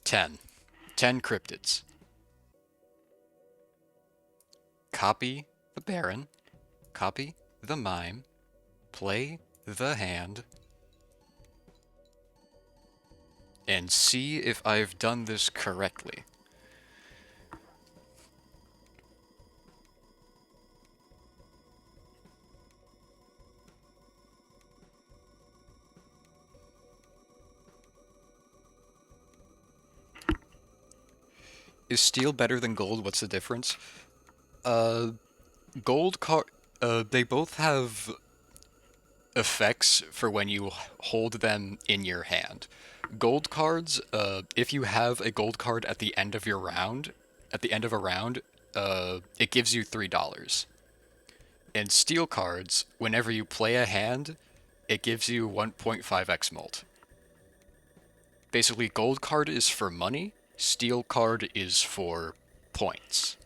10. 10 cryptids. Copy the Baron, copy the Mime, play the hand, and see if I've done this correctly. Is steel better than gold? What's the difference? Uh, gold card. They both have effects for when you hold them in your hand. Gold cards, if you have a gold card at the end of your round, at the end of a round, it gives you $3. And steel cards, whenever you play a hand, it gives you 1.5x mult. Basically, gold card is for money, steel card is for points.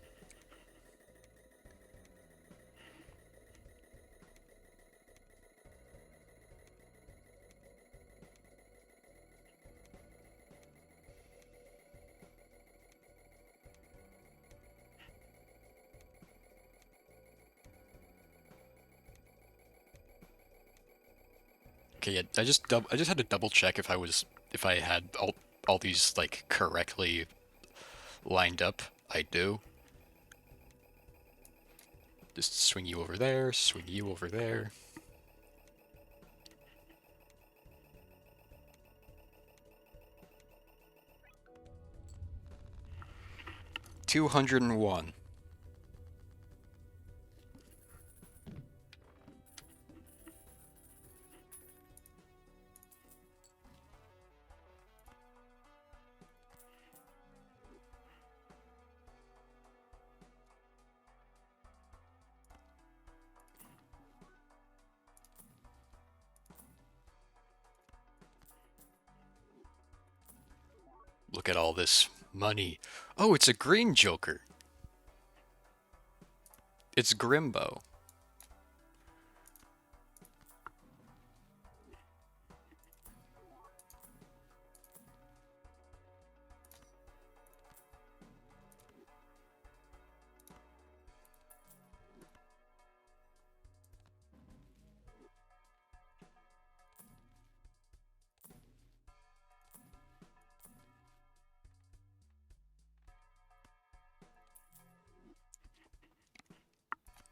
Okay, yeah, I just had to double check if I had all these like correctly lined up. I do. Just swing you over there, swing you over there. $201. Look at all this money. Oh, it's a green Joker. It's Grimbo.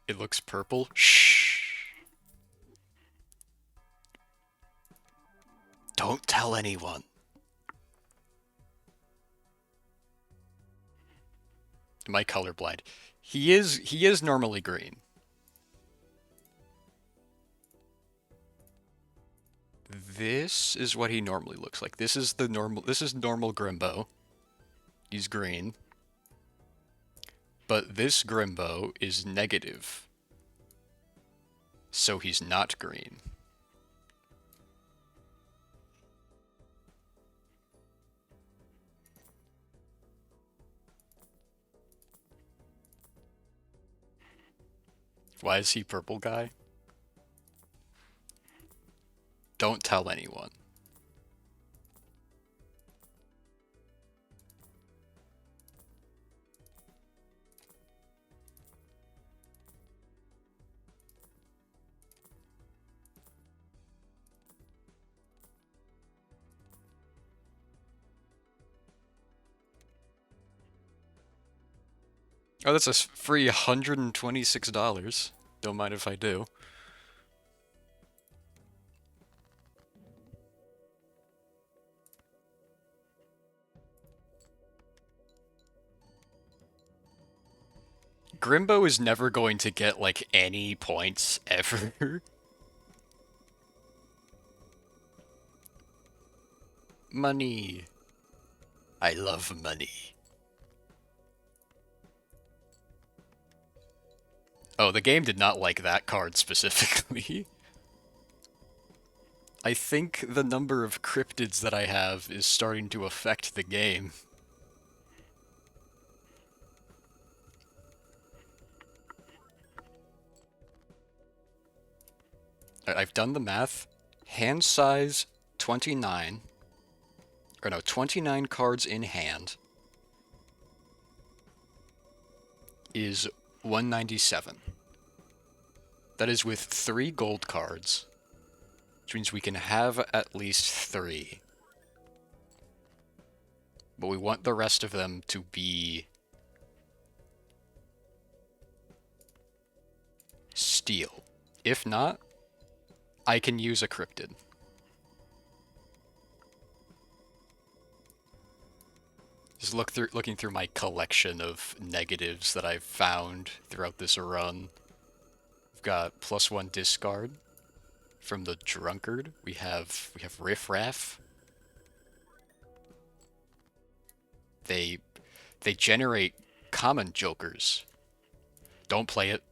It looks purple. Shh. Don't tell anyone. Am I colorblind? He is normally green. This is what he normally looks like. This is normal Grimbo. He's green. But this Grimbo is negative. So he's not green. Why is he purple guy? Don't tell anyone. Oh, that's a free $126. Don't mind if I do. Grimbo is never going to get, like, any points ever. Money. I love money. Oh, the game did not like that card specifically. I think the number of cryptids that I have is starting to affect the game. I've done the math. Hand size 29, or no, 29 cards in hand is 197. That is with 3 gold cards, which means we can have at least 3. But we want the rest of them to be steel. If not, I can use a cryptid. Just looking through my collection of negatives that I've found throughout this run. We've got +1 discard from the drunkard. We have Riff Raff. They generate common jokers. Don't play it.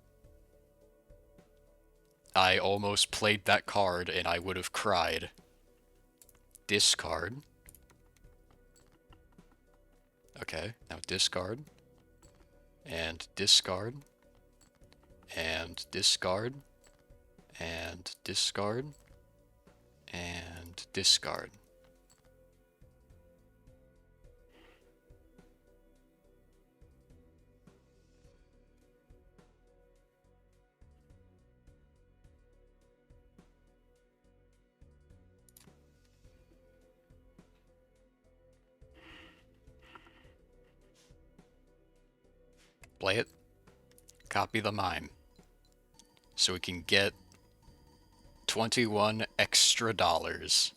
I almost played that card and I would have cried. Discard. Okay, now discard. And discard. And discard. And discard. And discard. Play it. Copy the mime. So we can get 21 extra dollars.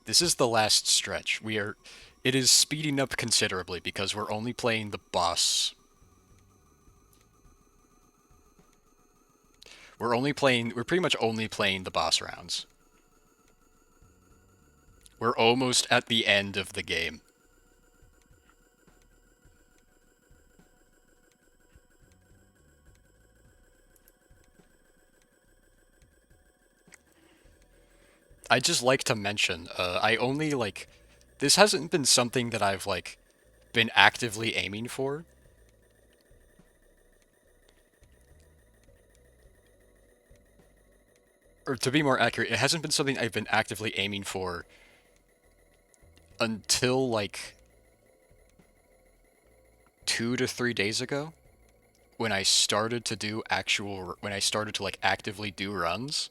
This is the last stretch. It is speeding up considerably because we're only playing the boss. We're pretty much only playing the boss rounds. We're almost at the end of the game. I'd just like to mention, this hasn't been something that I've, been actively aiming for. Or to be more accurate, it hasn't been something I've been actively aiming for until, 2 to 3 days ago, when I started to actively do runs.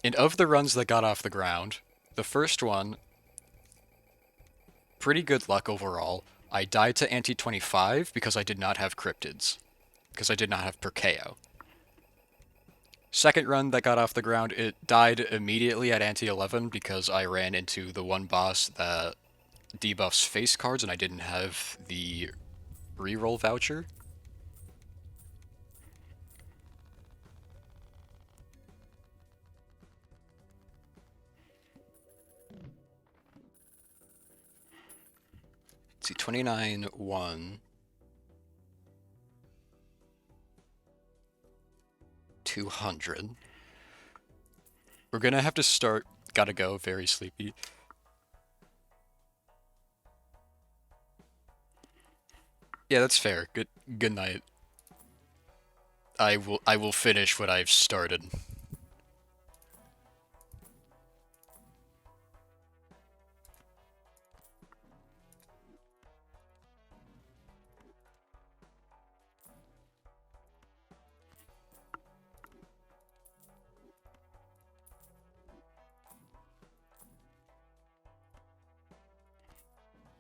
And of the runs that got off the ground, the first one, pretty good luck overall. I died to ante 25 because I did not have cryptids, because I did not have Perkeo. Second run that got off the ground, it died immediately at ante 11 because I ran into the one boss that debuffs face cards and I didn't have the reroll voucher. Let's see, 29, 1, 200. We're gonna have to start. Gotta go. Very sleepy. Yeah, that's fair. Good night. I will finish what I've started.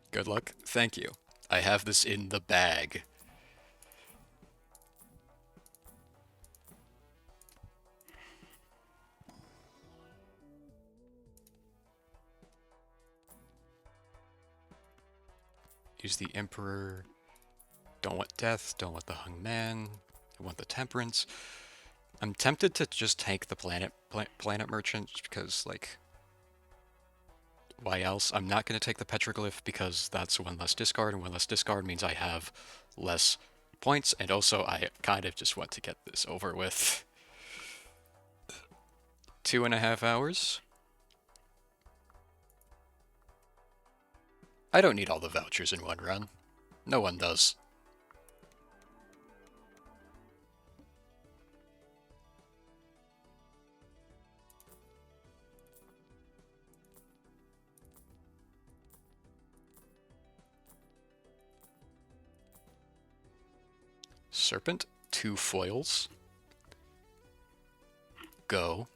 Good luck. Thank you. I have this in the bag. Use the Emperor. Don't want death. Don't want the Hung Man. I want the Temperance. I'm tempted to just take the Planet Merchant just because, why else? I'm not going to take the Petroglyph because that's 1 less discard, and 1 less discard means I have less points, and also I kind of just want to get this over with. 2.5 hours. I don't need all the vouchers in one run. No one does. Serpent, 2 foils. Go.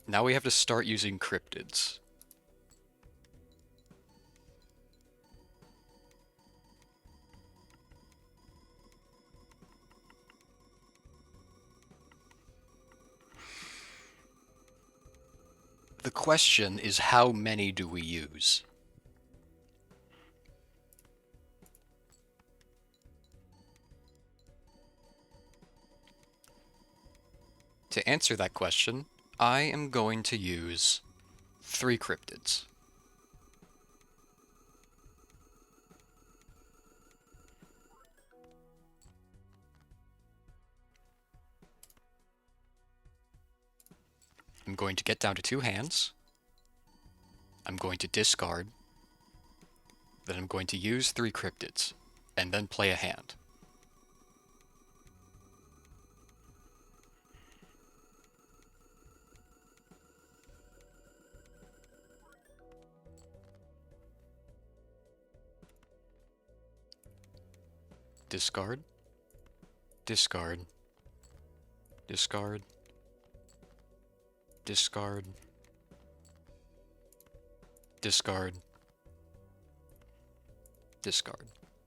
Now we have to start using cryptids. The question is, how many do we use? To answer that question, I am going to use 3 cryptids. I'm going to get down to 2 hands. I'm going to discard. Then I'm going to use 3 cryptids, and then play a hand. Discard. Discard. Discard. Discard. Discard. Discard.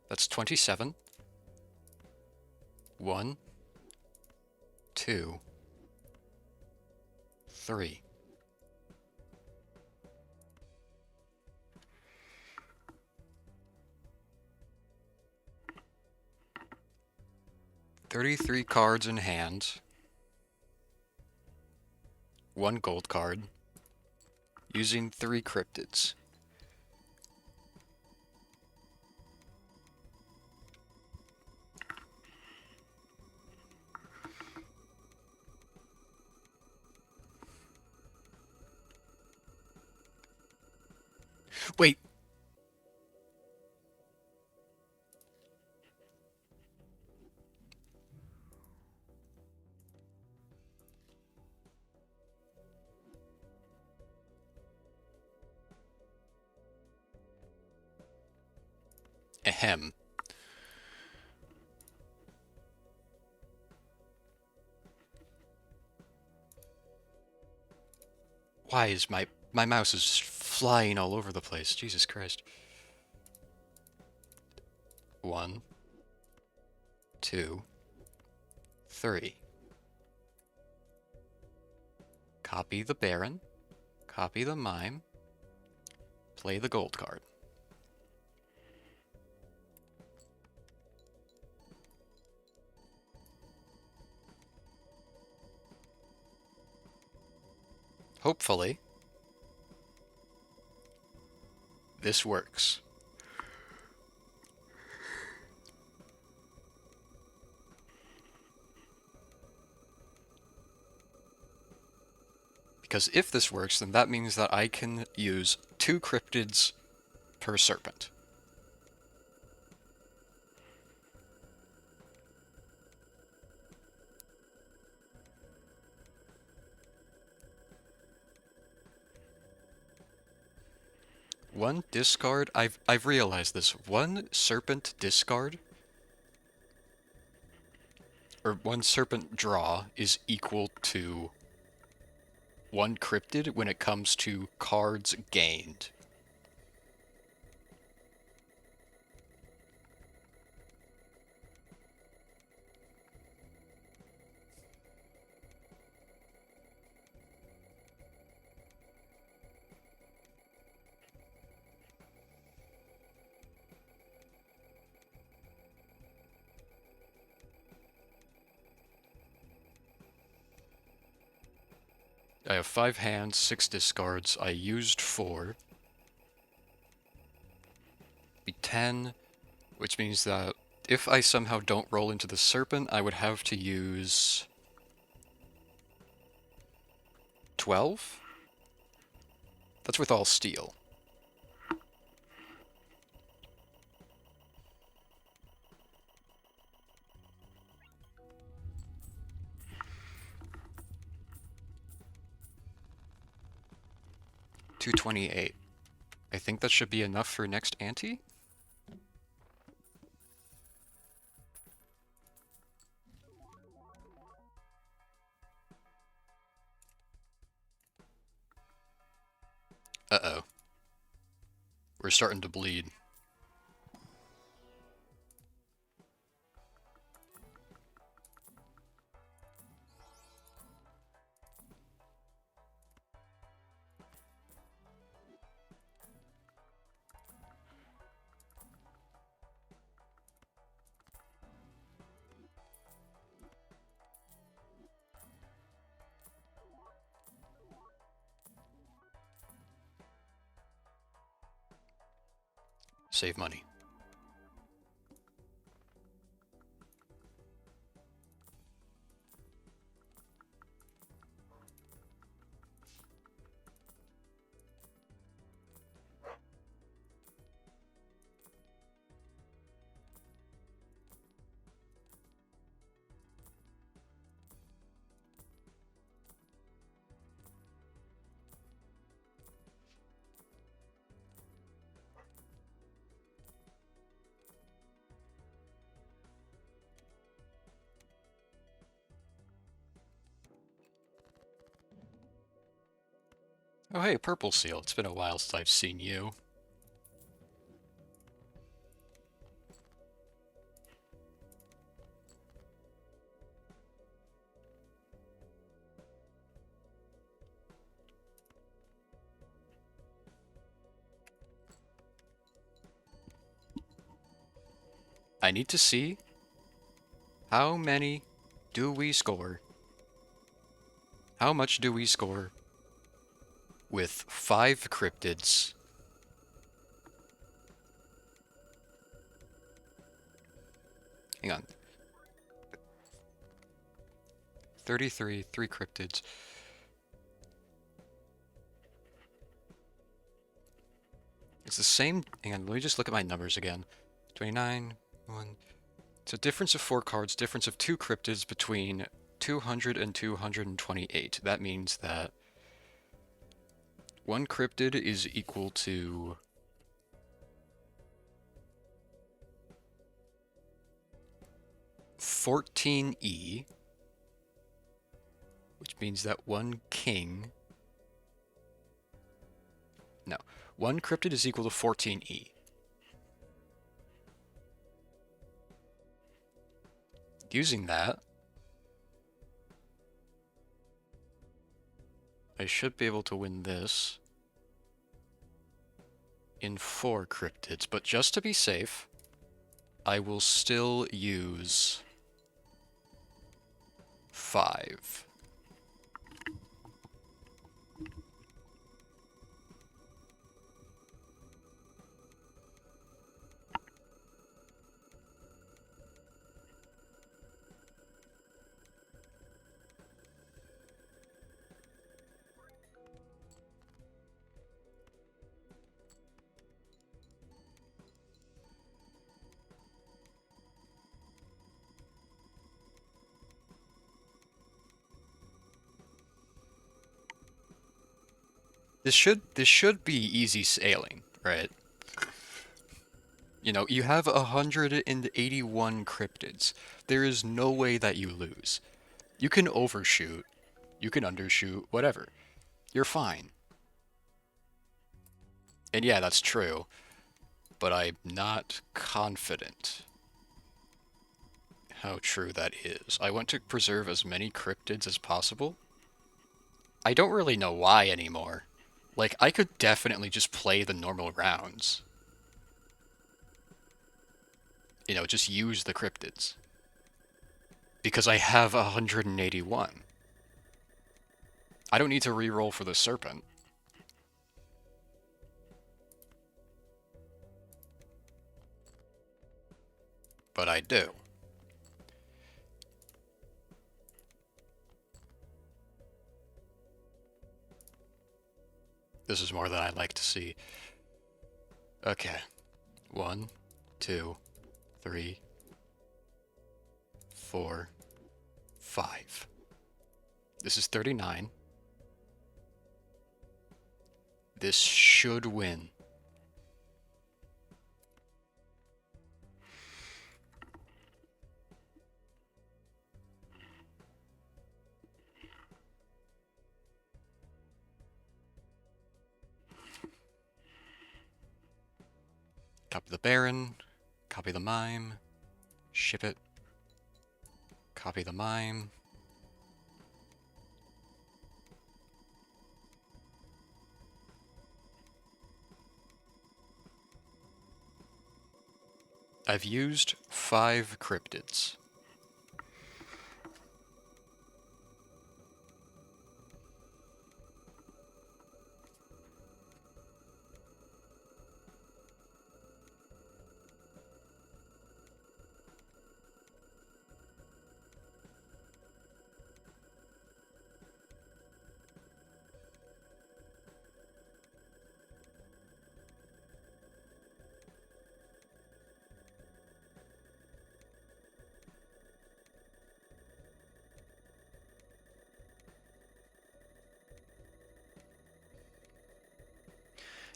That's 27. 1, 2, 3. $33 cards in hand. 1 gold card. Using 3 cryptids. Wait. Ahem. Why is my mouse is flying all over the place? Jesus Christ. 1, 2, 3. Copy the Baron. Copy the Mime. Play the gold card. Hopefully, this works. Because if this works, then that means that I can use 2 cryptids per serpent. One discard, I've realized this. 1 serpent discard, or 1 serpent draw, is equal to 1 cryptid when it comes to cards gained. I have 5 hands, 6 discards. I used 4. Be 10, which means that if I somehow don't roll into the serpent, I would have to use 12? That's with all steel. $228. I think that should be enough for next ante? Uh-oh. We're starting to bleed. Save money. Oh hey, Purple Seal. It's been a while since I've seen you. I need to see how many do we score? How much do we score with 5 cryptids? Hang on. 33, 3 cryptids. It's the same. Hang on, let me just look at my numbers again. 29, 1. It's a difference of 4 cards, difference of 2 cryptids between 200 and 228. That means that 1 cryptid is equal to 14E, which means that 1 king. No, 1 cryptid is equal to 14E. Using that, I should be able to win this in 4 cryptids, but just to be safe, I will still use 5. This should be easy sailing, right? You know, you have 181 cryptids. There is no way that you lose. You can overshoot, you can undershoot, whatever. You're fine. And yeah, that's true, but I'm not confident how true that is. I want to preserve as many cryptids as possible. I don't really know why anymore. Like, I could definitely just play the normal rounds. You know, just use the cryptids. Because I have 181. I don't need to re-roll for the serpent. But I do. This is more than I'd like to see. Okay. 1, 2, 3, 4, 5. This is 39. This should win. Copy the Baron. Copy the Mime. Ship it. Copy the Mime. I've used 5 cryptids.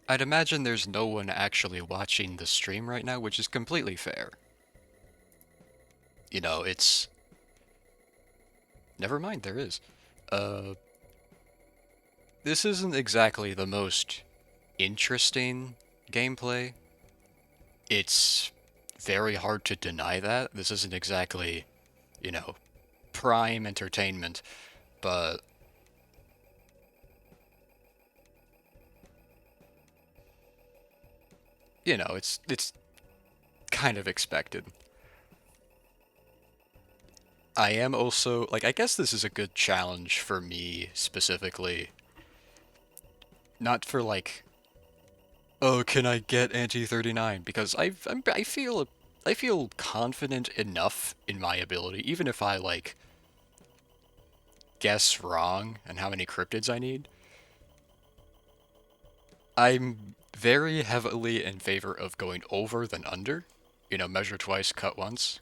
I'd imagine there's no one actually watching the stream right now, which is completely fair. You know, it's... Never mind, there is. This isn't exactly the most interesting gameplay. It's very hard to deny that. This isn't exactly, you know, prime entertainment, but... You know, it's kind of expected. I am also, like, I guess this is a good challenge for me, specifically. Not for, like, oh, can I get ante 39? Because I feel confident enough in my ability, even if I, like, guess wrong and how many cryptids I need. I'm very heavily in favor of going over than under. You know, measure twice, cut once.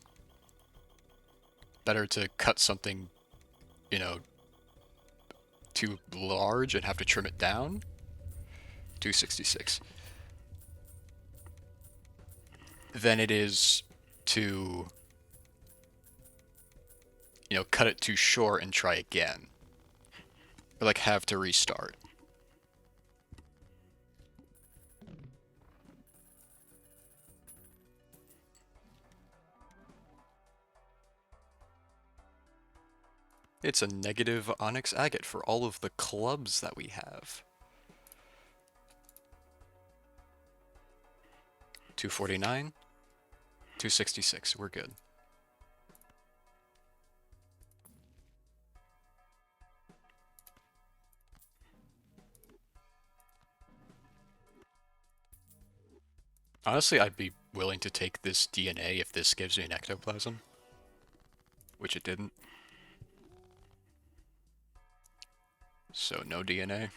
Better to cut something, you know, too large and have to trim it down. 266. Than it is to, you know, cut it too short and try again. Or, like, have to restart. It's a negative onyx agate for all of the clubs that we have. 249, 266, we're good. Honestly, I'd be willing to take this DNA if this gives me an ectoplasm. Which it didn't. So no DNA.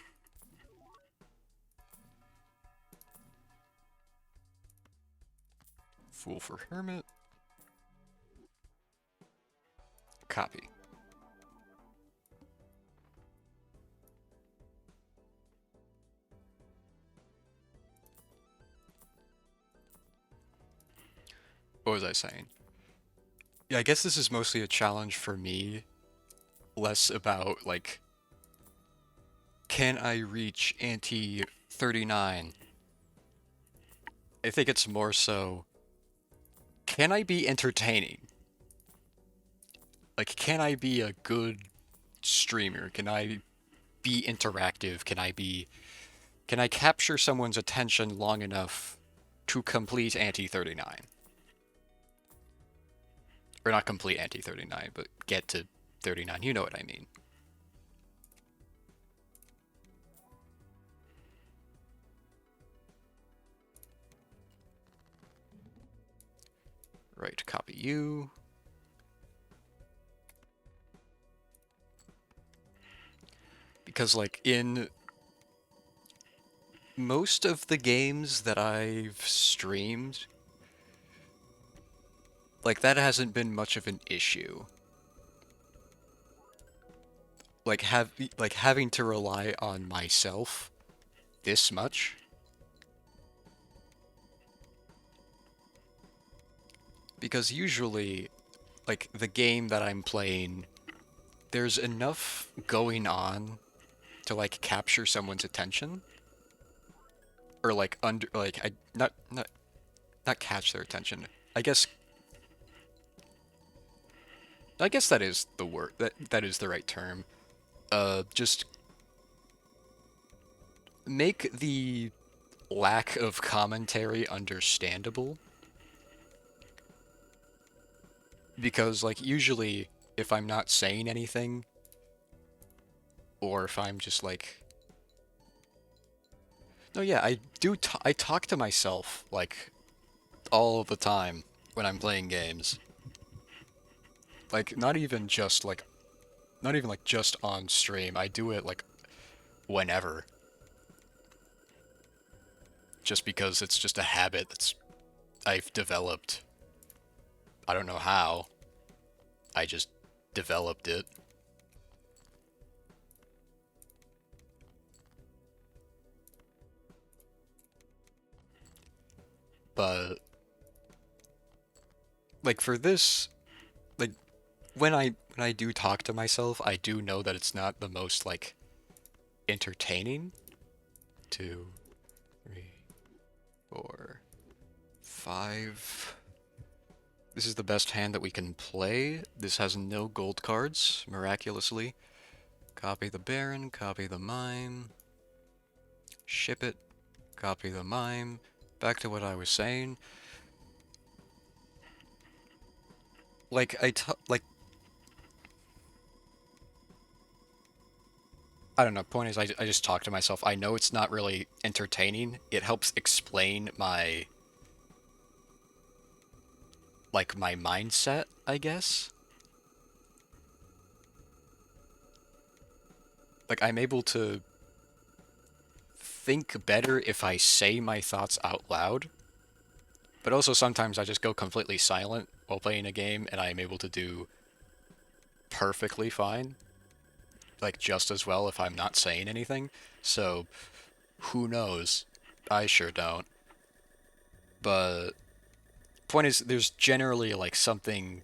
Fool for Hermit. Copy. What was I saying? Yeah, I guess this is mostly a challenge for me. Less about, like, can I reach ante 39? I think it's more so, can I be entertaining? Like, can I be a good streamer? Can I be interactive? Can I capture someone's attention long enough to complete ante 39? Or not complete ante 39, but get to 39. You know what I mean. Right, copy you. Because, like, in Most of the games that I've streamed, like that hasn't been much of an issue. Like having to rely on myself this much, because usually like the game that I'm playing, there's enough going on to like capture someone's attention or like under like I not catch their attention. I guess I guess that is the word that is the right term. Just make the lack of commentary understandable because like usually if I'm not saying anything or if I'm just like no yeah, I talk to myself like all the time when I'm playing games. Like not even like just on stream. I do it like whenever just because it's just a habit that's I've developed. I don't know how. I just developed it. But like for this, like when I do talk to myself, I do know that it's not the most like entertaining. Two, three, four, five. This is the best hand that we can play. This has no gold cards, miraculously. Copy the Baron, copy the Mime, ship it, copy the Mime. Back to what I was saying. Like I don't know. Point is, I just talk to myself. I know it's not really entertaining. It helps explain my like my mindset, I guess. Like I'm able to think better if I say my thoughts out loud. But also sometimes I just go completely silent while playing a game and I am able to do perfectly fine, like just as well if I'm not saying anything. So, who knows? I sure don't. But point is there's generally like something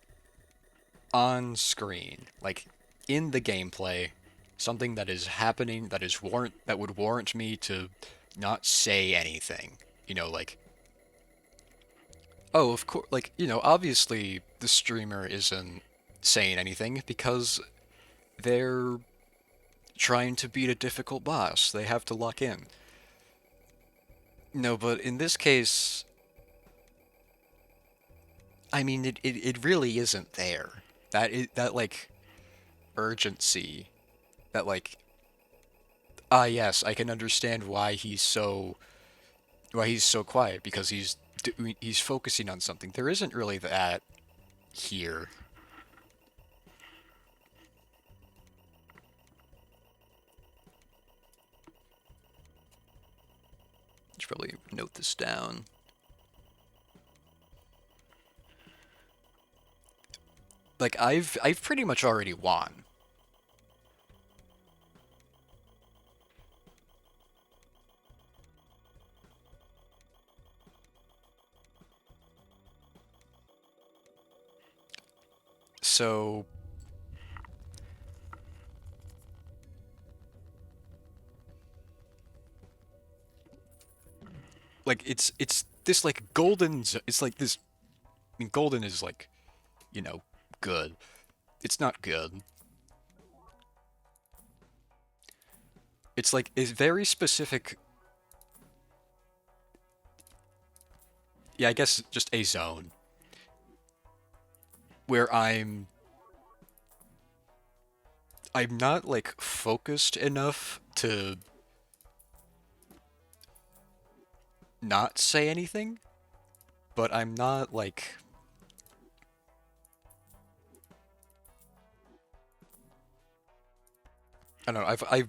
on screen, like in the gameplay, something that is happening that would warrant me to not say anything. You know, like oh, of course, like obviously the streamer isn't saying anything because they're trying to beat a difficult boss. They have to lock in. No, but in this case, I mean, it really isn't there. That like urgency, that like yes, I can understand why he's so quiet because he's focusing on something. There isn't really that here. Should probably note this down. Like I've pretty much already won. So like it's this like it's like this I mean golden is like, you know, good. It's not good. It's like a very specific yeah, I guess just a zone where I'm not like focused enough to not say anything, but I'm not like I don't know. I've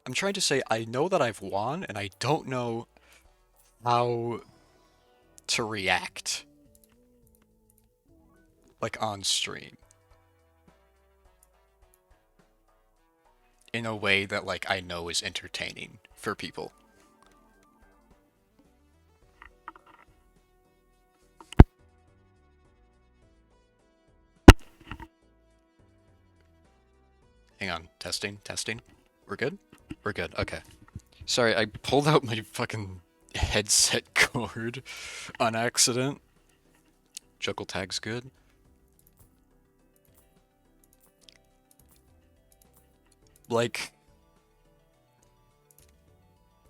I'm trying to say I know that I've won, and I don't know how to react, like on stream, in a way that like I know is entertaining for people. Hang on, testing, testing. We're good? We're good. Okay. Sorry, I pulled out my fucking headset cord on accident. Juggle tag's good. Like,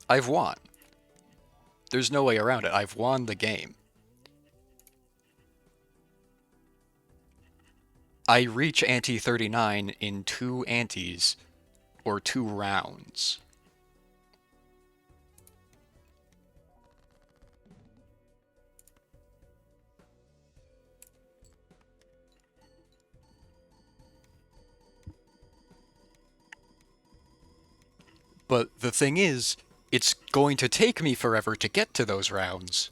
I've won. There's no way around it. I've won the game. I reach ante 39 in 2 antes or 2 rounds. But the thing is, it's going to take me forever to get to those rounds.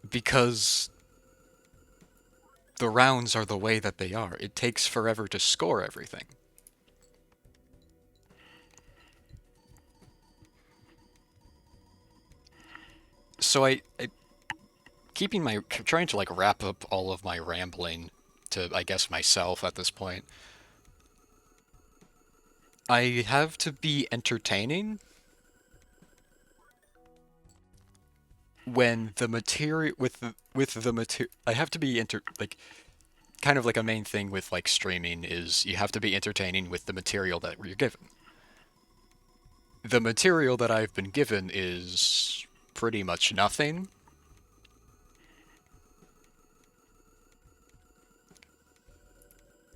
Because the rounds are the way that they are. It takes forever to score everything. So I keeping my trying to like wrap up all of my rambling to I guess myself at this point. I have to be entertaining when the material with the material I have to be like kind of like a main thing with like streaming is you have to be entertaining with the material that you're given. The material that I've been given is pretty much nothing.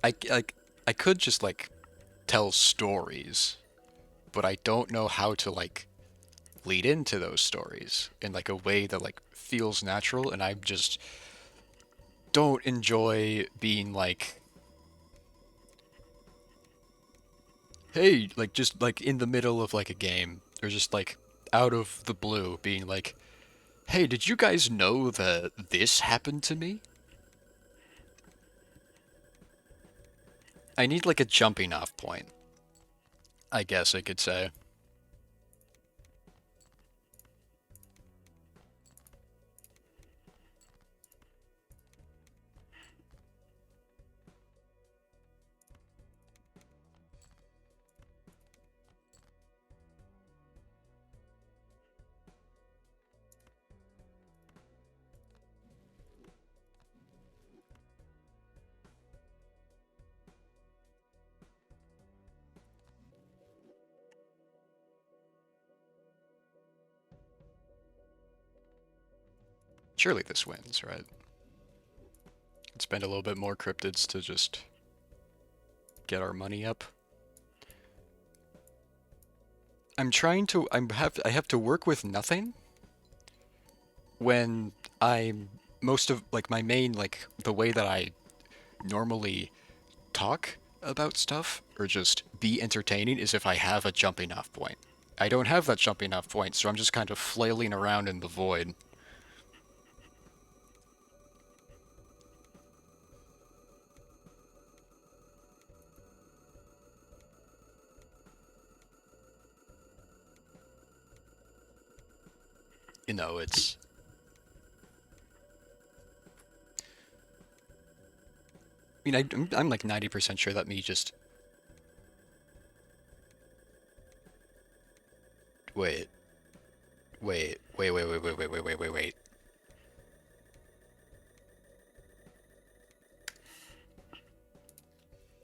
Like I could just like tell stories, but I don't know how to like lead into those stories in like a way that like feels natural, and I just don't enjoy being like, hey, like just like in the middle of like a game or just like out of the blue being like, hey, did you guys know that this happened to me? I need like a jumping off point, I guess I could say. Surely this wins, right? Spend a little bit more cryptids to just get our money up. I have to work with nothing when I'm most of like my main like the way that I normally talk about stuff or just be entertaining is if I have a jumping off point. I don't have that jumping off point, so I'm just kind of flailing around in the void. You know, it's I mean I'm like 90% sure that me just wait, wait.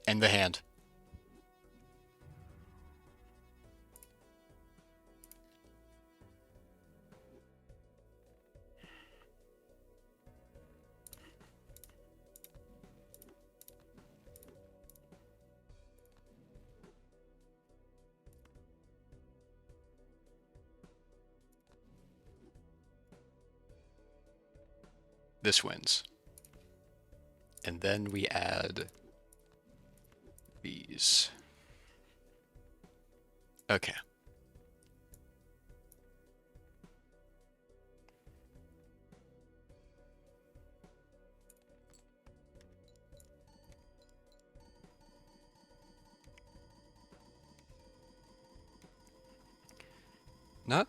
End the hand. This wins. And then we add these. Okay. Not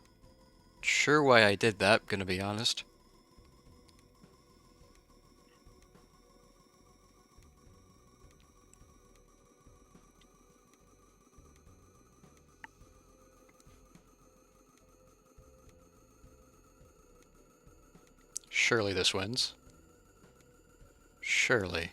sure why I did that, gonna be honest. Surely this wins. Surely.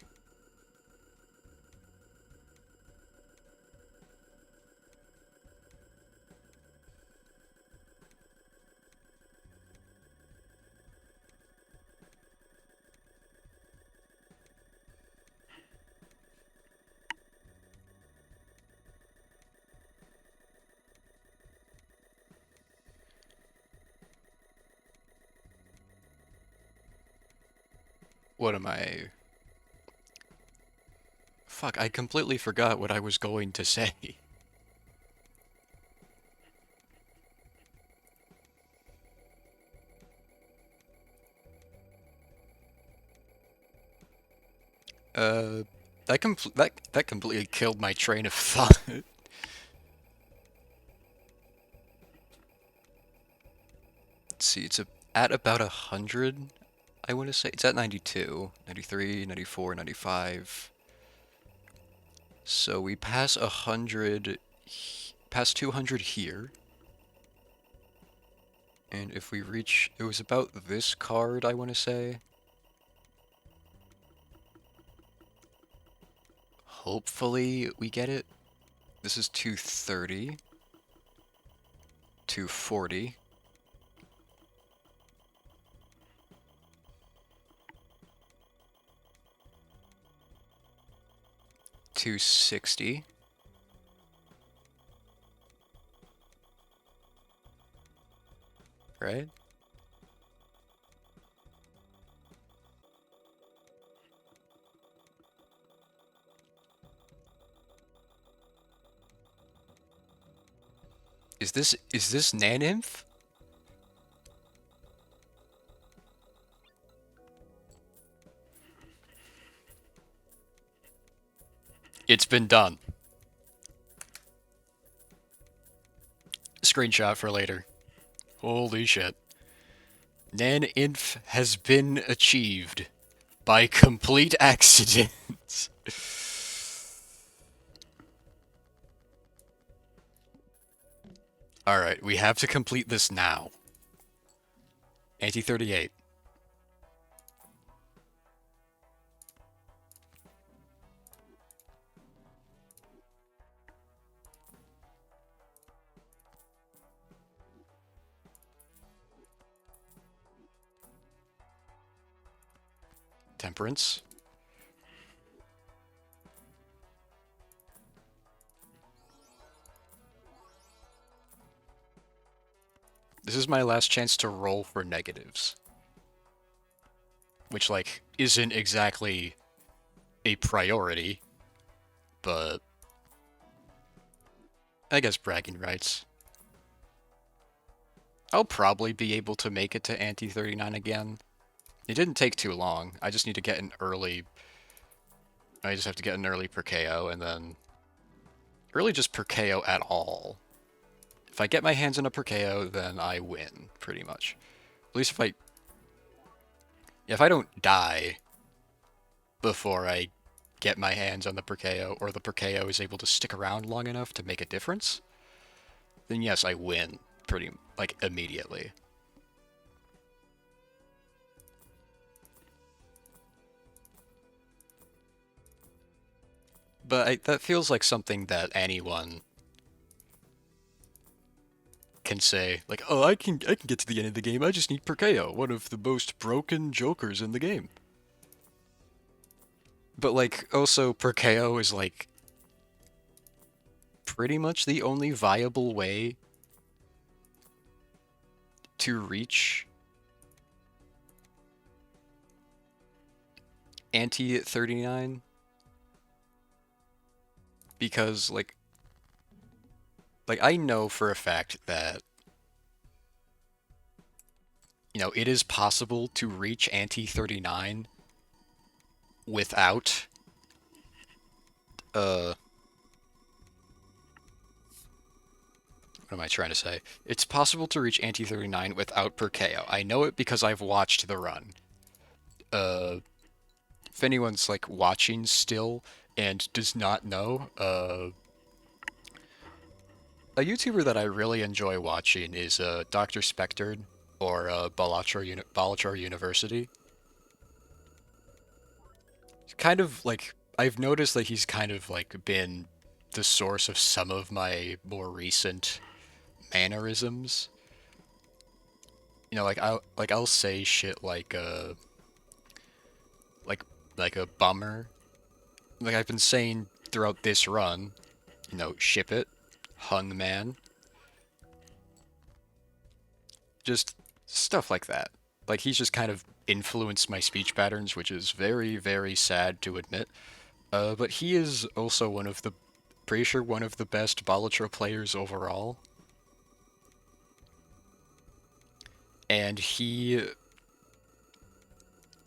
What am I? Fuck, I completely forgot what I was going to say. Uh, that completely killed my train of thought. Let's see, at about 100, I want to say. It's at 92, 93, 94, 95. So we pass 100, past 200 here. And if we reach, it was about this card, I want to say. Hopefully we get it. This is 230, 240. 260. Right? Is this Naninth? It's been done. Screenshot for later. Holy shit. Naninth has been achieved by complete accident. Alright, we have to complete this now. Ante 38. Temperance. This is my last chance to roll for negatives. Which, like, isn't exactly a priority, but I guess bragging rights. I'll probably be able to make it to Ante 39 again. It didn't take too long. I just need to get an early... I just have to get an early per KO, and then... Really just per KO at all. If I get my hands on a per KO, then I win, pretty much. At least if I... If I don't die before I get my hands on the per KO, or the per KO is able to stick around long enough to make a difference, then yes, I win pretty, like, immediately. But that feels like something that anyone can say, like, oh, I can get to the end of the game, I just need per KO, one of the most broken jokers in the game. But, like, also, per KO is, like, pretty much the only viable way to reach Ante 39. Because, like, like I know for a fact that it is possible to reach ante 39 without uh what am I trying to say? It's possible to reach ante 39 without per KO. I know it because I've watched the run. Uh if anyone's like watching still and does not know, a YouTuber that I really enjoy watching is Dr. Spectred or Balatro University. Kind of like I've noticed that he's kind of like been the source of some of my more recent mannerisms. I'll say shit like like a bummer. Like I've been saying throughout this run, ship it, hung man, just stuff like that. Like he's just kind of influenced my speech patterns, which is very, very sad to admit. But he is also pretty sure one of the best Balatro players overall. And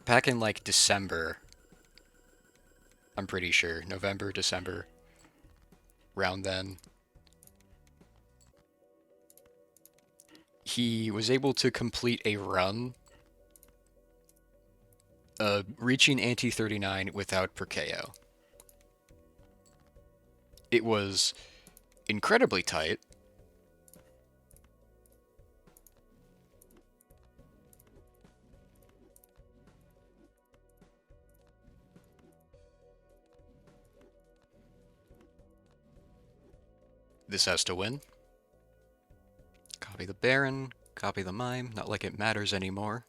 back in like December, I'm pretty sure, November, December, around then, he was able to complete a run, reaching ante 39 without per KO. It was incredibly tight. This has to win. Copy the Baron, copy the Mime, not like it matters anymore.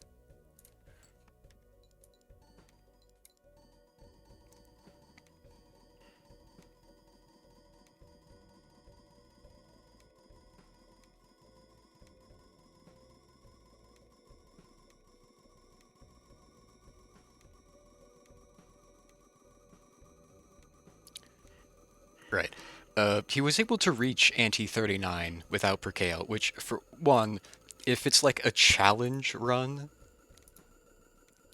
Right. He was able to reach ante 39 without per KO, which, for one, if it's like a challenge run,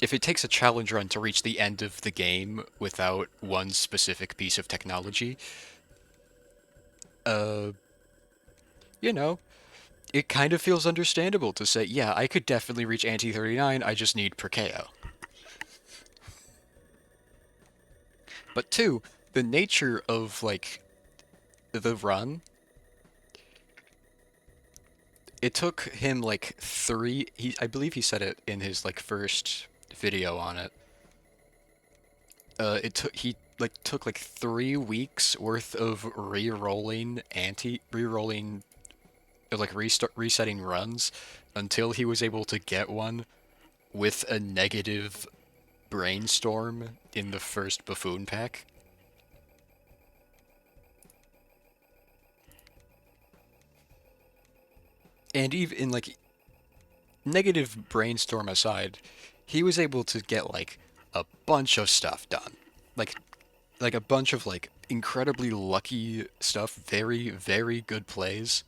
if it takes a challenge run to reach the end of the game without one specific piece of technology, uh, you know, it kind of feels understandable to say, yeah, I could definitely reach ante 39, I just need per KO. But two, the nature of, like, the run, it took him like I believe he said it in his like first video on it. He took like 3 weeks worth of re-rolling, like resetting runs until he was able to get one with a negative brainstorm in the first buffoon pack. And even in like negative brainstorm aside, he was able to get like a bunch of stuff done. Like a bunch of like incredibly lucky stuff, very, very good plays.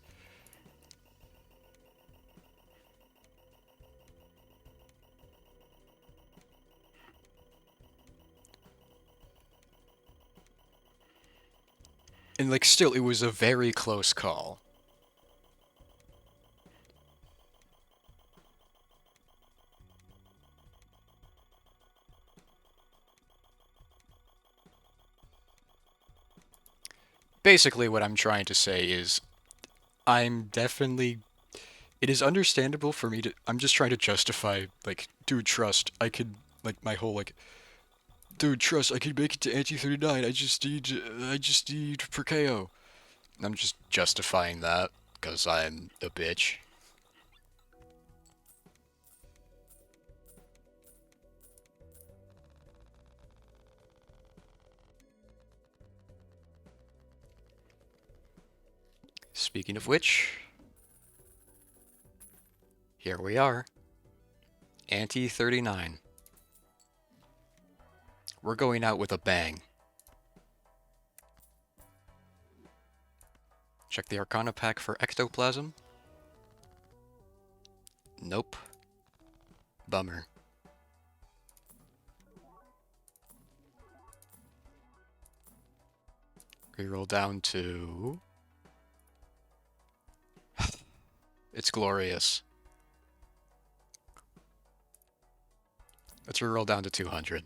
And like still it was a very close call. Basically what I'm trying to say is I'm definitely it is understandable for me to I'm just trying to justify like dude trust I could like my whole like dude trust I could make it to ante 39 I just need per KO. I'm just justifying that because I'm a bitch. Speaking of which, here we are. Ante 39. We're going out with a bang. Check the Arcana pack for Ectoplasm. Nope. Bummer. Reroll down to... It's glorious. Let's reroll down to 200.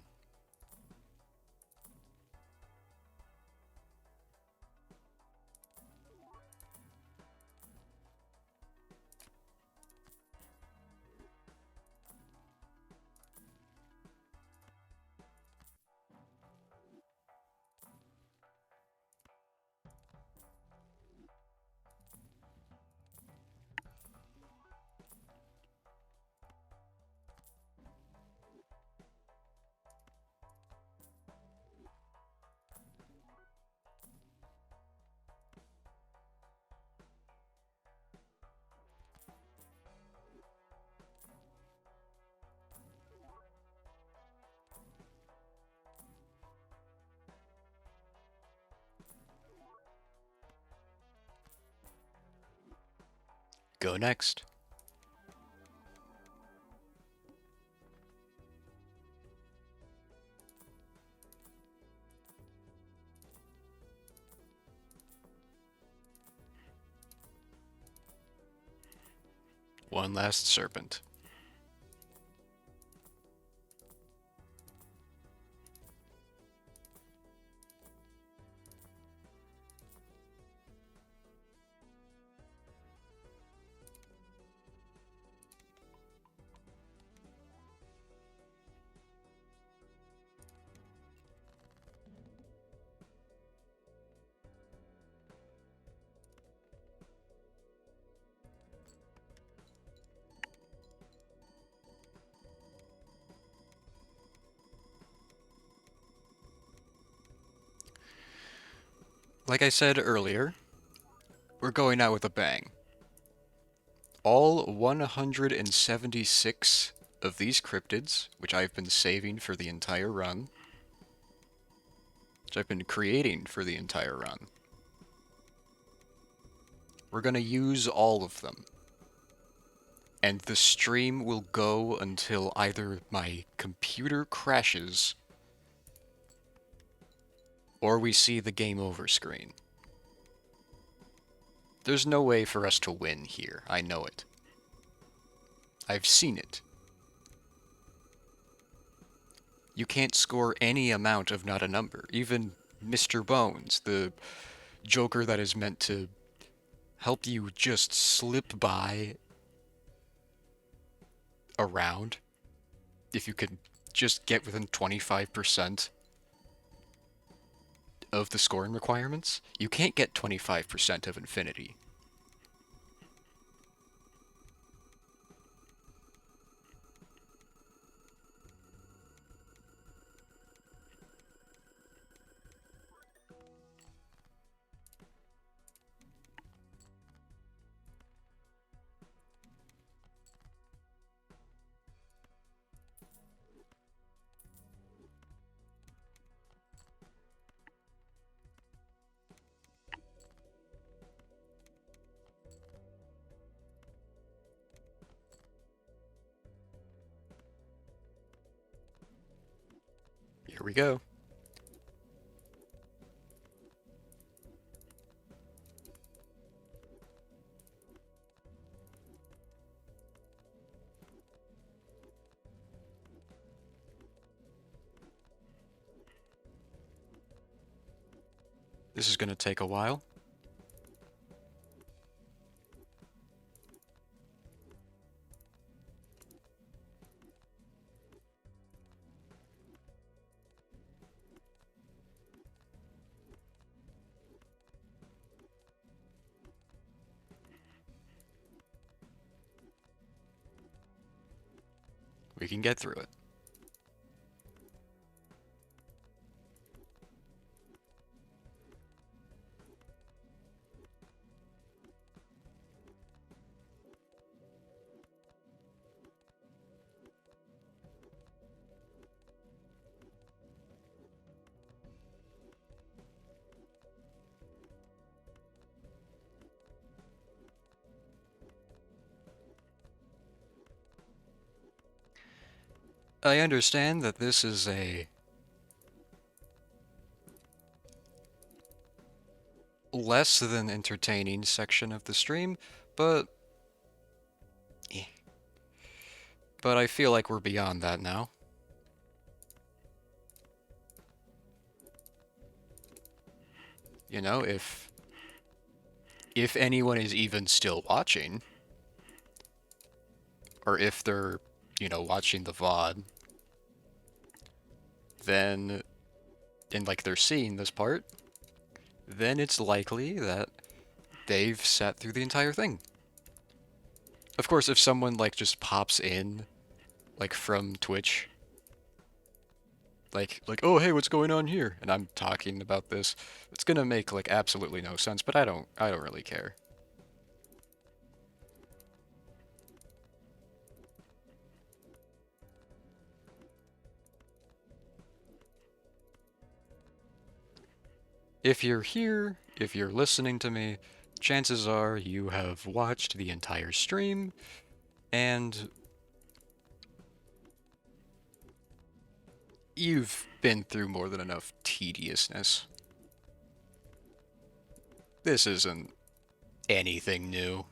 Go next. One last serpent. Like I said earlier, we're going out with a bang. All 176 of these cryptids, which I've been saving for the entire run, which I've been creating for the entire run, we're going to use all of them. And the stream will go until either my computer crashes or we see the game over screen. There's no way for us to win here, I know it. I've seen it. You can't score any amount of not a number. Even Mr. Bones, the Joker that is meant to help you just slip by around, if you can just get within 25% of the scoring requirements, you can't get 25% of infinity. Here we go. This is going to take a while. We can get through it. I understand that this is a less than entertaining section of the stream, but eh, but I feel like we're beyond that now. You know, if anyone is even still watching, or if they're, watching the VOD, then and like they're seeing this part, then it's likely that they've sat through the entire thing. Of course, if someone like just pops in like from Twitch, like oh hey, what's going on here? And I'm talking about this, it's gonna make like absolutely no sense, but I don't really care. If you're here, if you're listening to me, chances are you have watched the entire stream and you've been through more than enough tediousness. This isn't anything new.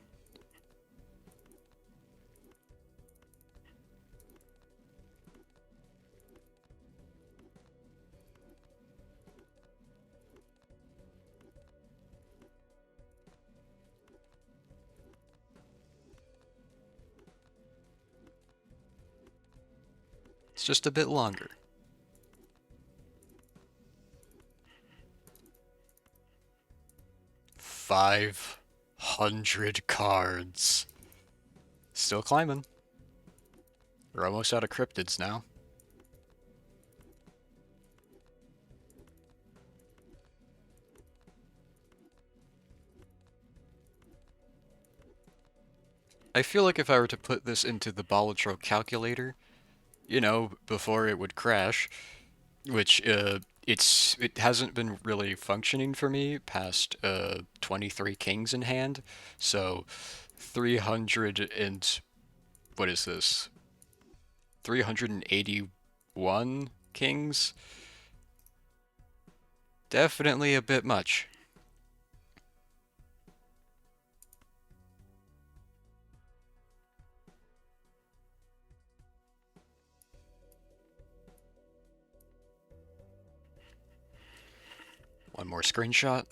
It's just a bit longer. 500 cards. Still climbing. We're almost out of cryptids now. I feel like if I were to put this into the balatro calculator, before it would crash, which it hasn't been really functioning for me past 23 kings in hand, so 300 and what is this? 381 kings? Definitely a bit much. One more screenshot.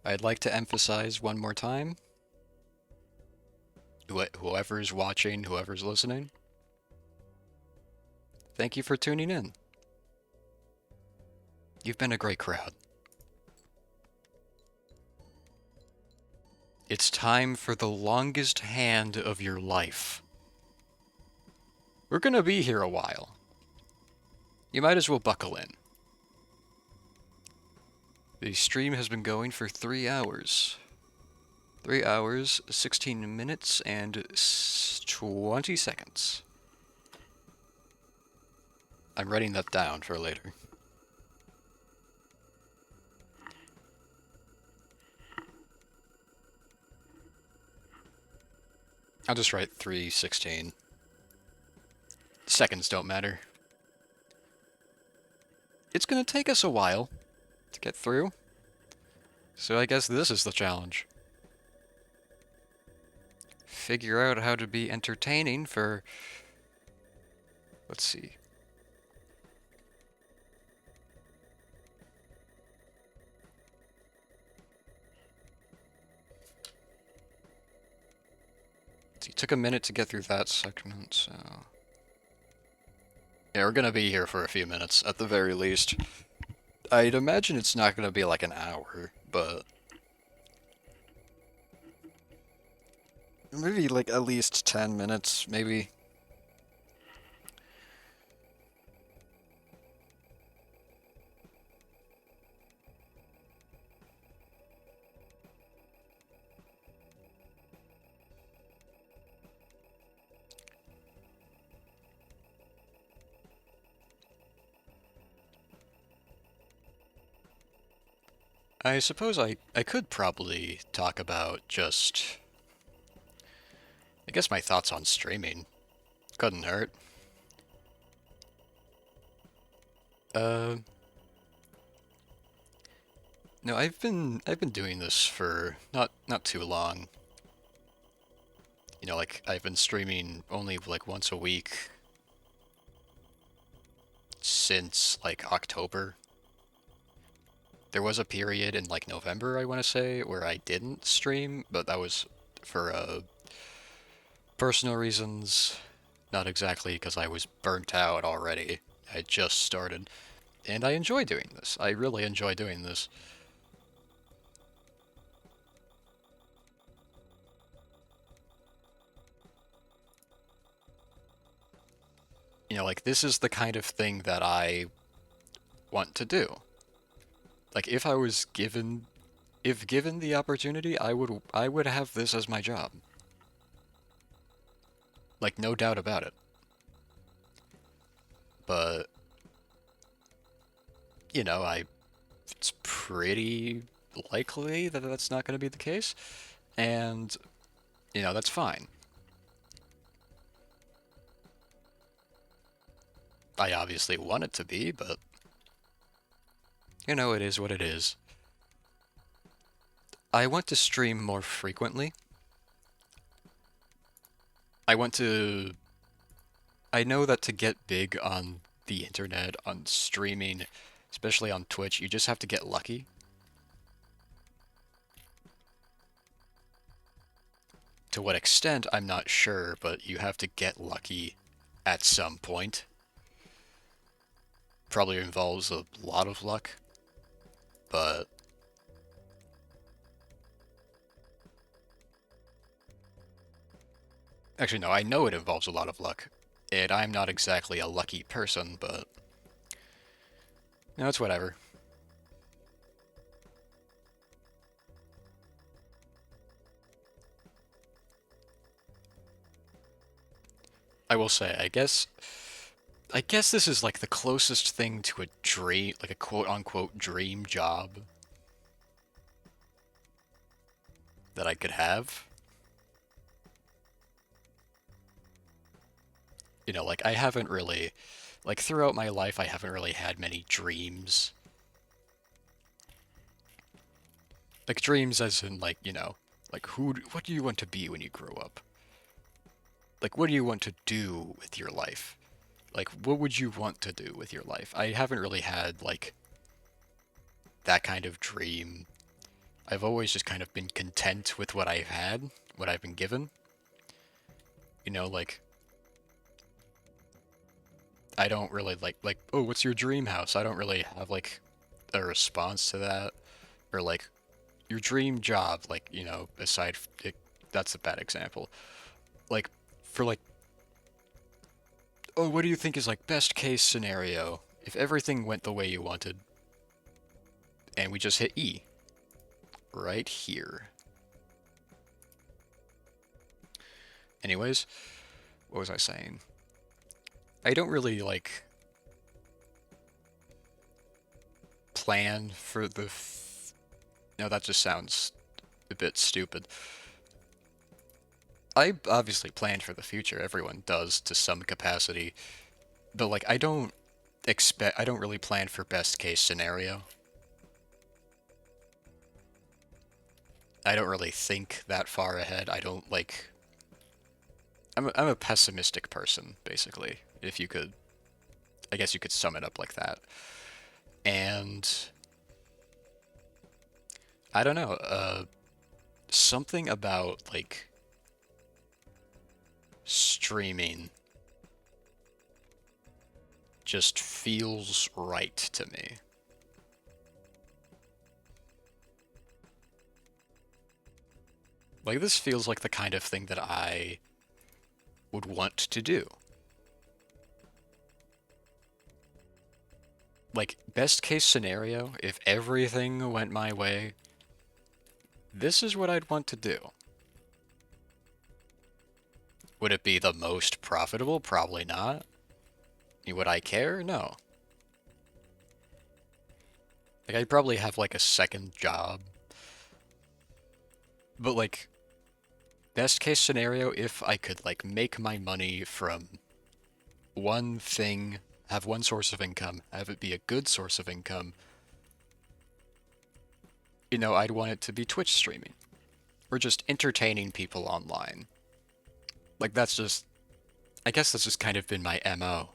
I'd like to emphasize one more time, whoever's watching, whoever's listening, thank you for tuning in. You've been a great crowd. It's time for the longest hand of your life. We're gonna be here a while. You might as well buckle in. The stream has been going for 3 hours. 3 hours, 16 minutes, and 20 seconds. I'm writing that down for later. I'll just write 3:16. Seconds don't matter. It's gonna take us a while to get through, so I guess this is the challenge. Figure out how to be entertaining for, let's see, it took a minute to get through that segment, so... Yeah, we're gonna be here for a few minutes, at the very least. I'd imagine it's not gonna be like an hour, but... maybe like at least 10 minutes, maybe. I suppose I could probably talk about just I guess my thoughts on streaming couldn't hurt. Uh, no, I've been doing this for not too long. Like I've been streaming only like once a week since like October. There was a period in like November, I want to say, where I didn't stream, but that was for personal reasons, not exactly because I was burnt out already. I just started, and I enjoy doing this. I really enjoy doing this. Like this is the kind of thing that I want to do. Like if given the opportunity, I would have this as my job. Like no doubt about it. But, I it's pretty likely that that's not going to be the case, and that's fine. I obviously want it to be, but it is what it is. I want to stream more frequently. I want to I know that to get big on the internet, on streaming, especially on Twitch, you just have to get lucky. To what extent, I'm not sure, but you have to get lucky at some point. Probably involves a lot of luck, but actually, no, I know it involves a lot of luck. And I'm not exactly a lucky person, but it's whatever. I will say, I guess this is like the closest thing to a dream, like a quote unquote dream job that I could have. Like I haven't really, like throughout my life, I haven't really had many dreams. Like dreams as in like, like what do you want to be when you grow up? Like what do you want to do with your life? Like what would you want to do with your life? I haven't really had like that kind of dream. I've always just kind of been content with what I've had, what I've been given. Like I don't really like oh, what's your dream house? I don't really have like a response to that, or like your dream job, like aside that's a bad example. Like for like, oh, what do you think is like best case scenario if everything went the way you wanted and we just hit E right here? Anyways, what was I saying? I don't really like plan for the no, that just sounds a bit stupid. I obviously plan for the future. Everyone does to some capacity. But like I don't really plan for best case scenario. I don't really think that far ahead. I don't like I'm a pessimistic person, basically. If you could I guess you could sum it up like that. And I don't know, something about like streaming just feels right to me. Like this feels like the kind of thing that I would want to do. Like best case scenario, if everything went my way, this is what I'd want to do. Would it be the most profitable? Probably not. Would I care? No. Like I'd probably have like a second job. But like best case scenario, if I could like make my money from one thing, have one source of income, have it be a good source of income, I'd want it to be Twitch streaming or just entertaining people online. Like that's just, I guess that's just kind of been my MO.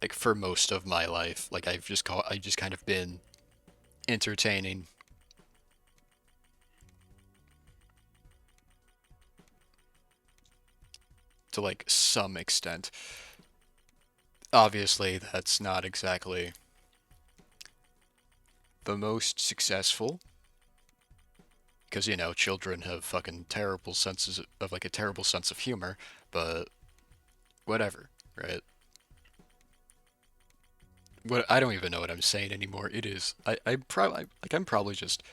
Like for most of my life, like I just kind of been entertaining. To like some extent. Obviously, that's not exactly the most successful because children have fucking terrible senses of like a terrible sense of humor, but whatever, right? What I don't even know what I'm saying anymore. It is I'm probably just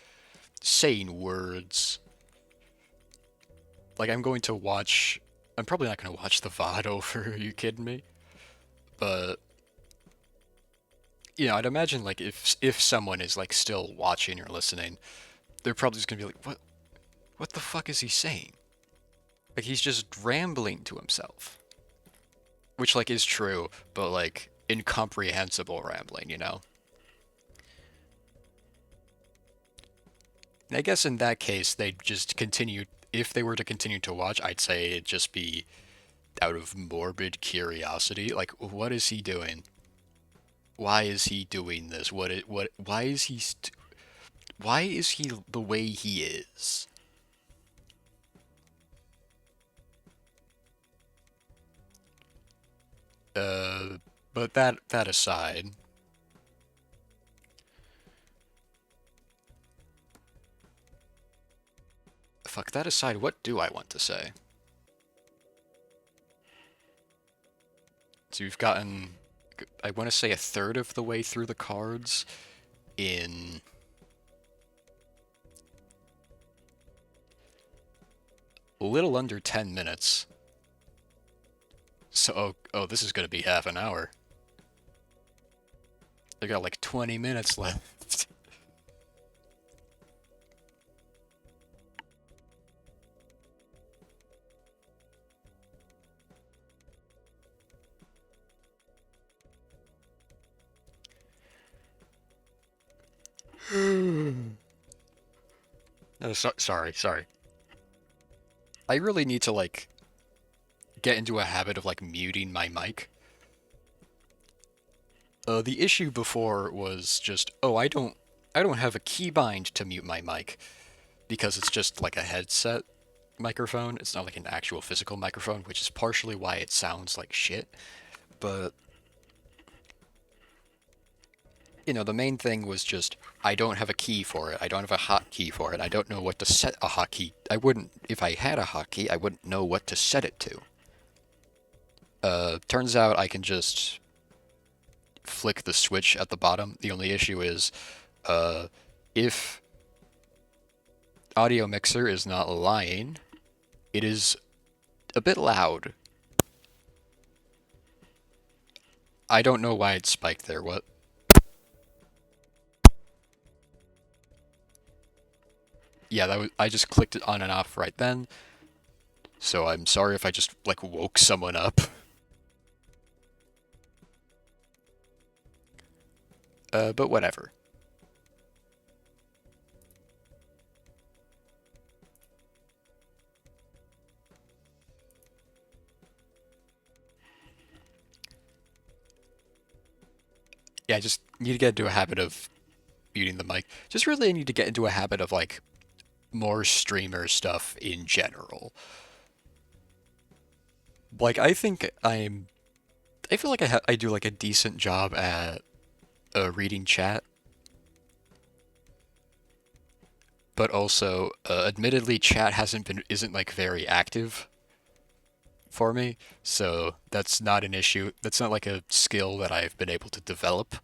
saying words. Like I'm going to watch. I'm probably not going to watch the VOD over. Are you kidding me? But I'd imagine like if someone is like still watching or listening, they're probably just gonna be like, what the fuck is he saying? Like he's just rambling to himself. Which like is true, but like incomprehensible rambling. And I guess in that case they'd just continue if they were to continue to watch, I'd say it'd just be out of morbid curiosity. Like, what is he doing? Why is he doing this? Why is he the way he is? Uh, but that aside, fuck that aside, what do I want to say? So we've gotten, I want to say a third of the way through the cards in a little under 10 minutes. So, oh, this is going to be half an hour. I got like 20 minutes left. No, sorry. I really need to like get into a habit of like muting my mic. The issue before was just, oh, I don't have a keybind to mute my mic because it's just like a headset microphone. It's not like an actual physical microphone, which is partially why it sounds like shit. But the main thing was just I don't have a key for it. I don't have a hotkey for it. I don't know what to set a hotkey. I wouldn't, if I had a hotkey, I wouldn't know what to set it to. Turns out I can just flick the switch at the bottom. The only issue is, if audio mixer is not lying, it is a bit loud. I don't know why it spiked there. What? Yeah, I just clicked it on and off right then. So I'm sorry if I just like woke someone up. But whatever. Yeah, I just need to get into a habit of muting the mic. Just really need to get into a habit of like more streamer stuff in general. Like I feel like I do like a decent job at reading chat, but also admittedly chat isn't like very active for me, so that's not an issue. That's not like a skill that I've been able to develop.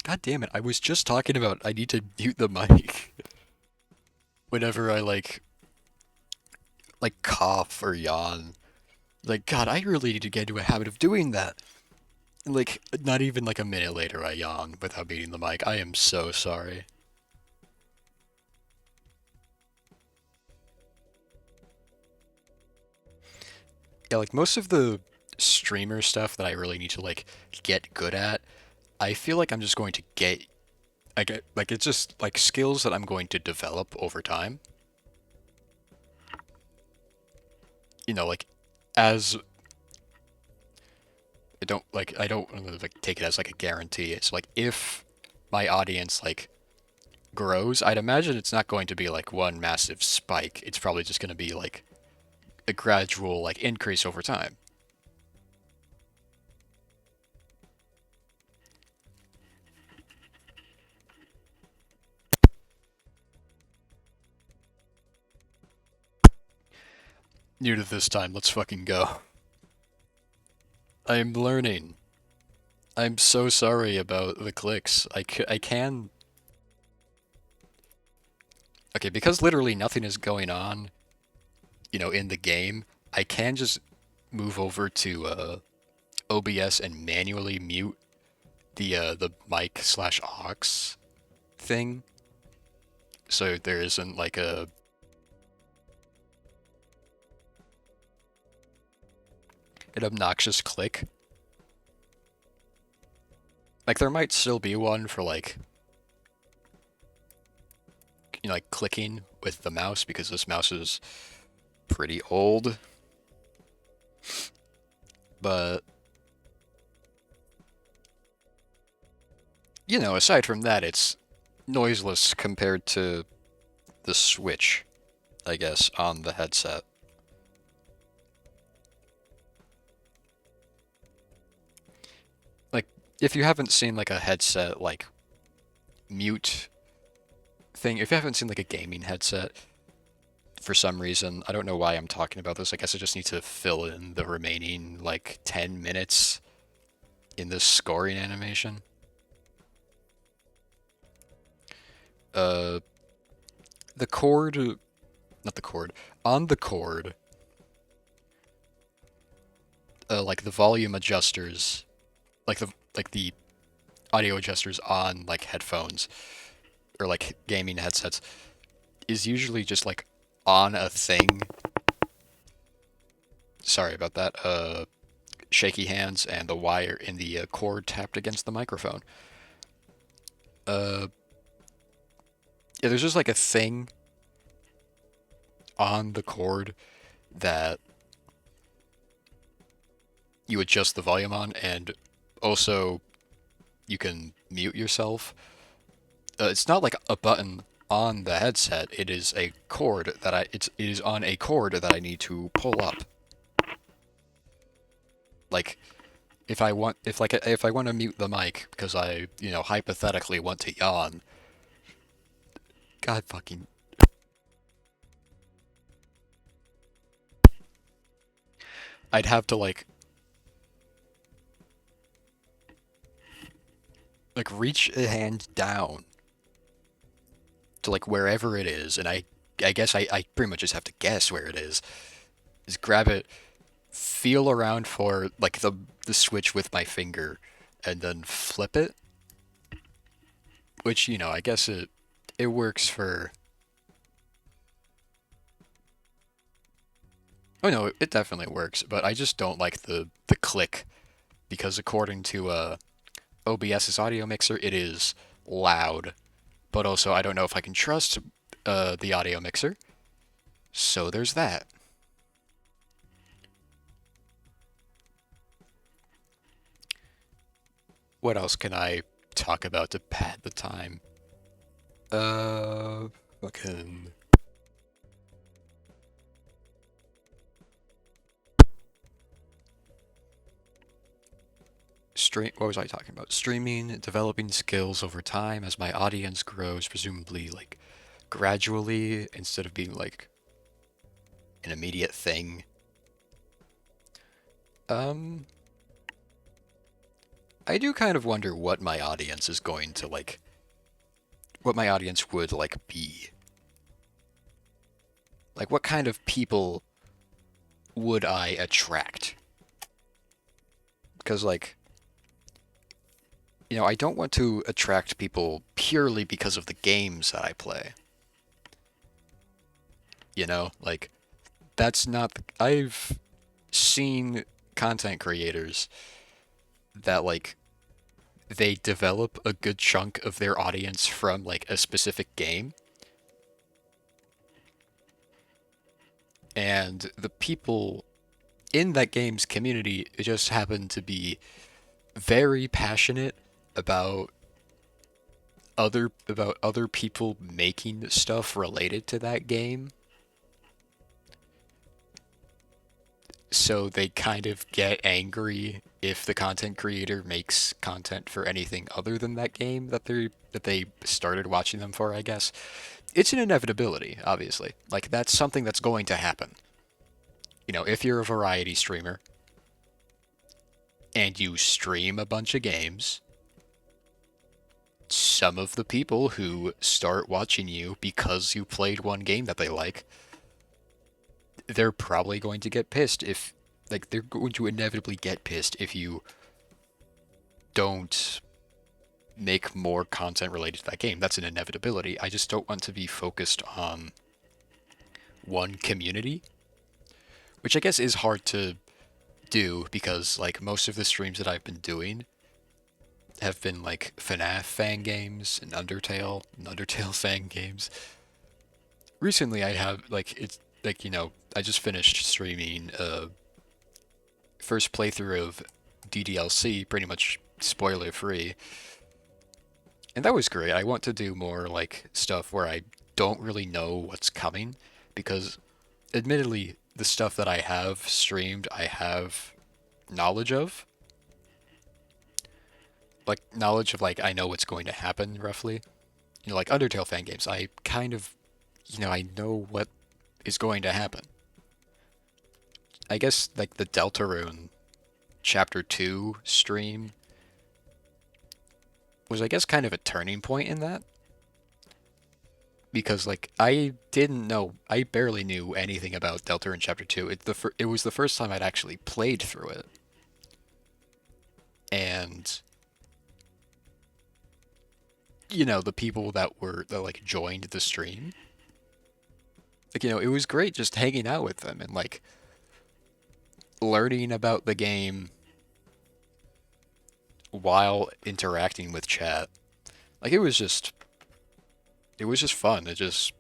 God damn it, I was just talking about I need to mute the mic whenever I like cough or yawn. Like, God, I really need to get into a habit of doing that. And like, not even like a minute later, I yawn without meeting the mic. I am so sorry. Yeah, like most of the streamer stuff that I really need to like get good at, I feel like I'm just going to get I get like it's just like skills that I'm going to develop over time. Like as I don't like take it as like a guarantee. It's like if my audience like grows, I'd imagine it's not going to be like one massive spike. It's probably just going to be like a gradual like increase over time. New to this time, let's fucking go. I'm learning. I'm so sorry about the clicks. I can. Okay, because literally nothing is going on, in the game, I can just move over to OBS and manually mute the mic slash aux thing, so there isn't like an obnoxious click. Like there might still be one for like like clicking with the mouse because this mouse is pretty old, but aside from that, it's noiseless compared to the Switch, I guess, on the headset. Like, if you haven't seen like a headset like mute thing, if you haven't seen like a gaming headset, for some reason, I don't know why I'm talking about this. I guess I just need to fill in the remaining like 10 minutes in this scoring animation. Uh, the cord, not the cord, on the cord, like the volume adjusters, like the audio adjusters on like headphones or like gaming headsets is usually just like on a thing. Sorry about that. Shaky hands and the wire in the cord tapped against the microphone. Uh, yeah, there's just like a thing on the cord that you adjust the volume on, and also you can mute yourself. It's not like a button on the headset. It is a cord that it is on a cord that I need to pull up. Like if I want to mute the mic because I hypothetically want to yawn. God fucking. I'd have to like reach a hand down to like wherever it is, and I guess I pretty much just have to guess where it is. Just grab it, feel around for like the switch with my finger, and then flip it. Which I guess it works for. Oh no, it definitely works, but I just don't like the click because according to OBS's audio mixer, it is loud. But also, I don't know if I can trust the audio mixer. So there's that. What else can I talk about to pad the time? Fucking. What was I talking about? Streaming, developing skills over time as my audience grows, presumably like gradually instead of being like an immediate thing. Um, I do kind of wonder what my audience is going to like, what my audience would like be. Like, what kind of people would I attract? Because, like, I don't want to attract people purely because of the games that I play. Like, that's not. I've seen content creators that, like, they develop a good chunk of their audience from, like, a specific game, and the people in that game's community just happen to be very passionate about other people making stuff related to that game, so they kind of get angry if the content creator makes content for anything other than that game that they started watching them for, I guess. It's an inevitability, obviously. Like, that's something that's going to happen. If you're a variety streamer and you stream a bunch of games, some of the people who start watching you because you played one game that they like, they're probably going to get pissed if, like, they're going to inevitably get pissed if you don't make more content related to that game. That's an inevitability. I just don't want to be focused on one community, which I guess is hard to do because, like, most of the streams that I've been doing have been like FNAF fan games and Undertale fan games. Recently, I have, like, it's like, I just finished streaming first playthrough of DDLC, pretty much spoiler free, and that was great. I want to do more, like, stuff where I don't really know what's coming, because admittedly, the stuff that I have streamed, I have knowledge of, like, knowledge of, like, I know what's going to happen roughly. Like Undertale fan games, I kind of, I know what is going to happen. I guess, like, the Deltarune Chapter 2 stream was, I guess, kind of a turning point in that. Because, like, I barely knew anything about Deltarune Chapter 2. It was the first time I'd actually played through it. And, the people that like, joined the stream, like, it was great just hanging out with them and, like, learning about the game while interacting with chat. Like, it was just fun. It just,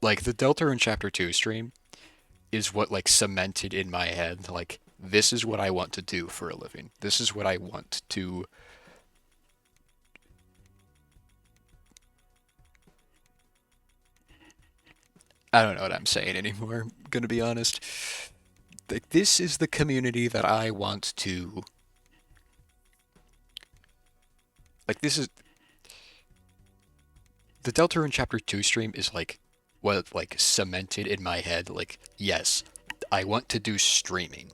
like, the Deltarune Chapter 2 stream is what, like, cemented in my head, like, this is what I want to do for a living. This is what I want to. I don't know what I'm saying anymore, I'm gonna be honest. Like, this is the community that I want to. Like, this is. The Deltarune Chapter 2 stream is, like, what, like, cemented in my head. Like, yes, I want to do streaming.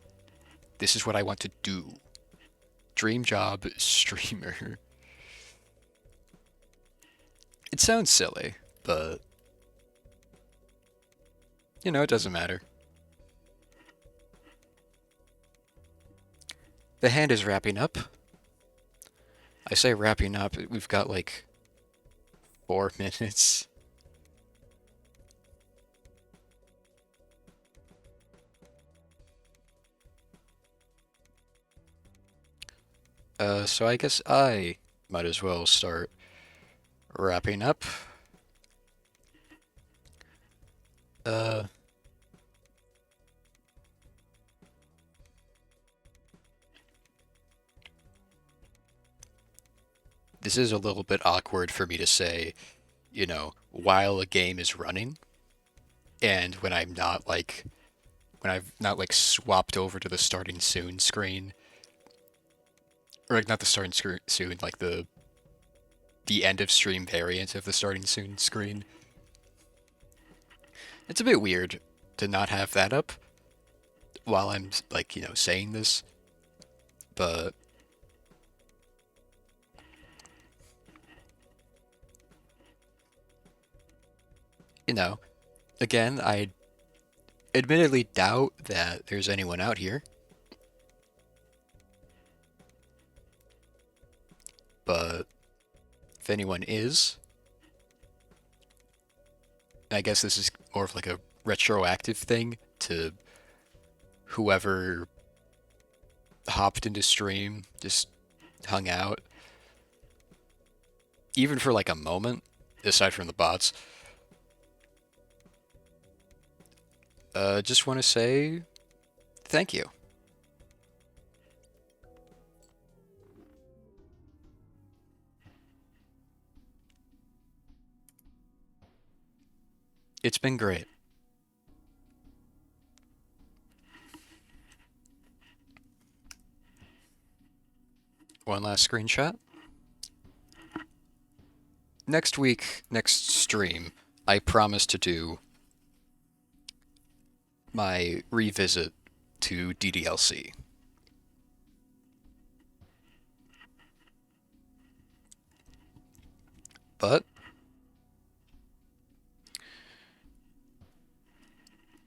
This is what I want to do. Dream job, streamer. It sounds silly, but, it doesn't matter. The hand is wrapping up. I say wrapping up, we've got, like, 4 minutes. So I guess I might as well start wrapping up. Uh, this is a little bit awkward for me to say, while a game is running, and when I've not, like, swapped over to the starting soon screen, or, like, not the starting soon, like, the end of stream variant of the starting soon screen. It's a bit weird to not have that up while I'm, like, saying this, but you know, again, I admittedly doubt that there's anyone out here, but if anyone is, I guess this is more of like a retroactive thing to whoever hopped into stream, just hung out, even for like a moment, aside from the bots. Just want to say thank you. It's been great. One last screenshot. Next week, next stream, I promise to do my revisit to DDLC. But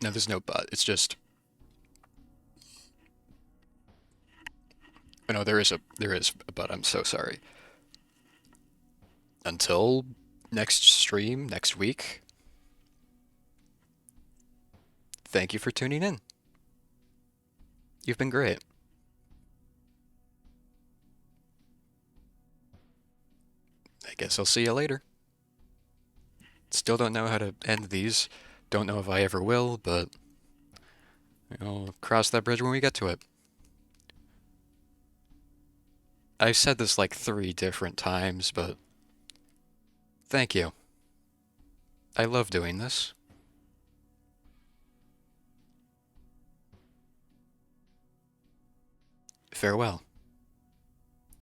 no, there's no but. It's just no. There is a but. I'm so sorry. Until next stream next week. Thank you for tuning in. You've been great. I guess I'll see you later. Still don't know how to end these. Don't know if I ever will, but I'll cross that bridge when we get to it. I've said this like 3 different times, but thank you. I love doing this. Farewell.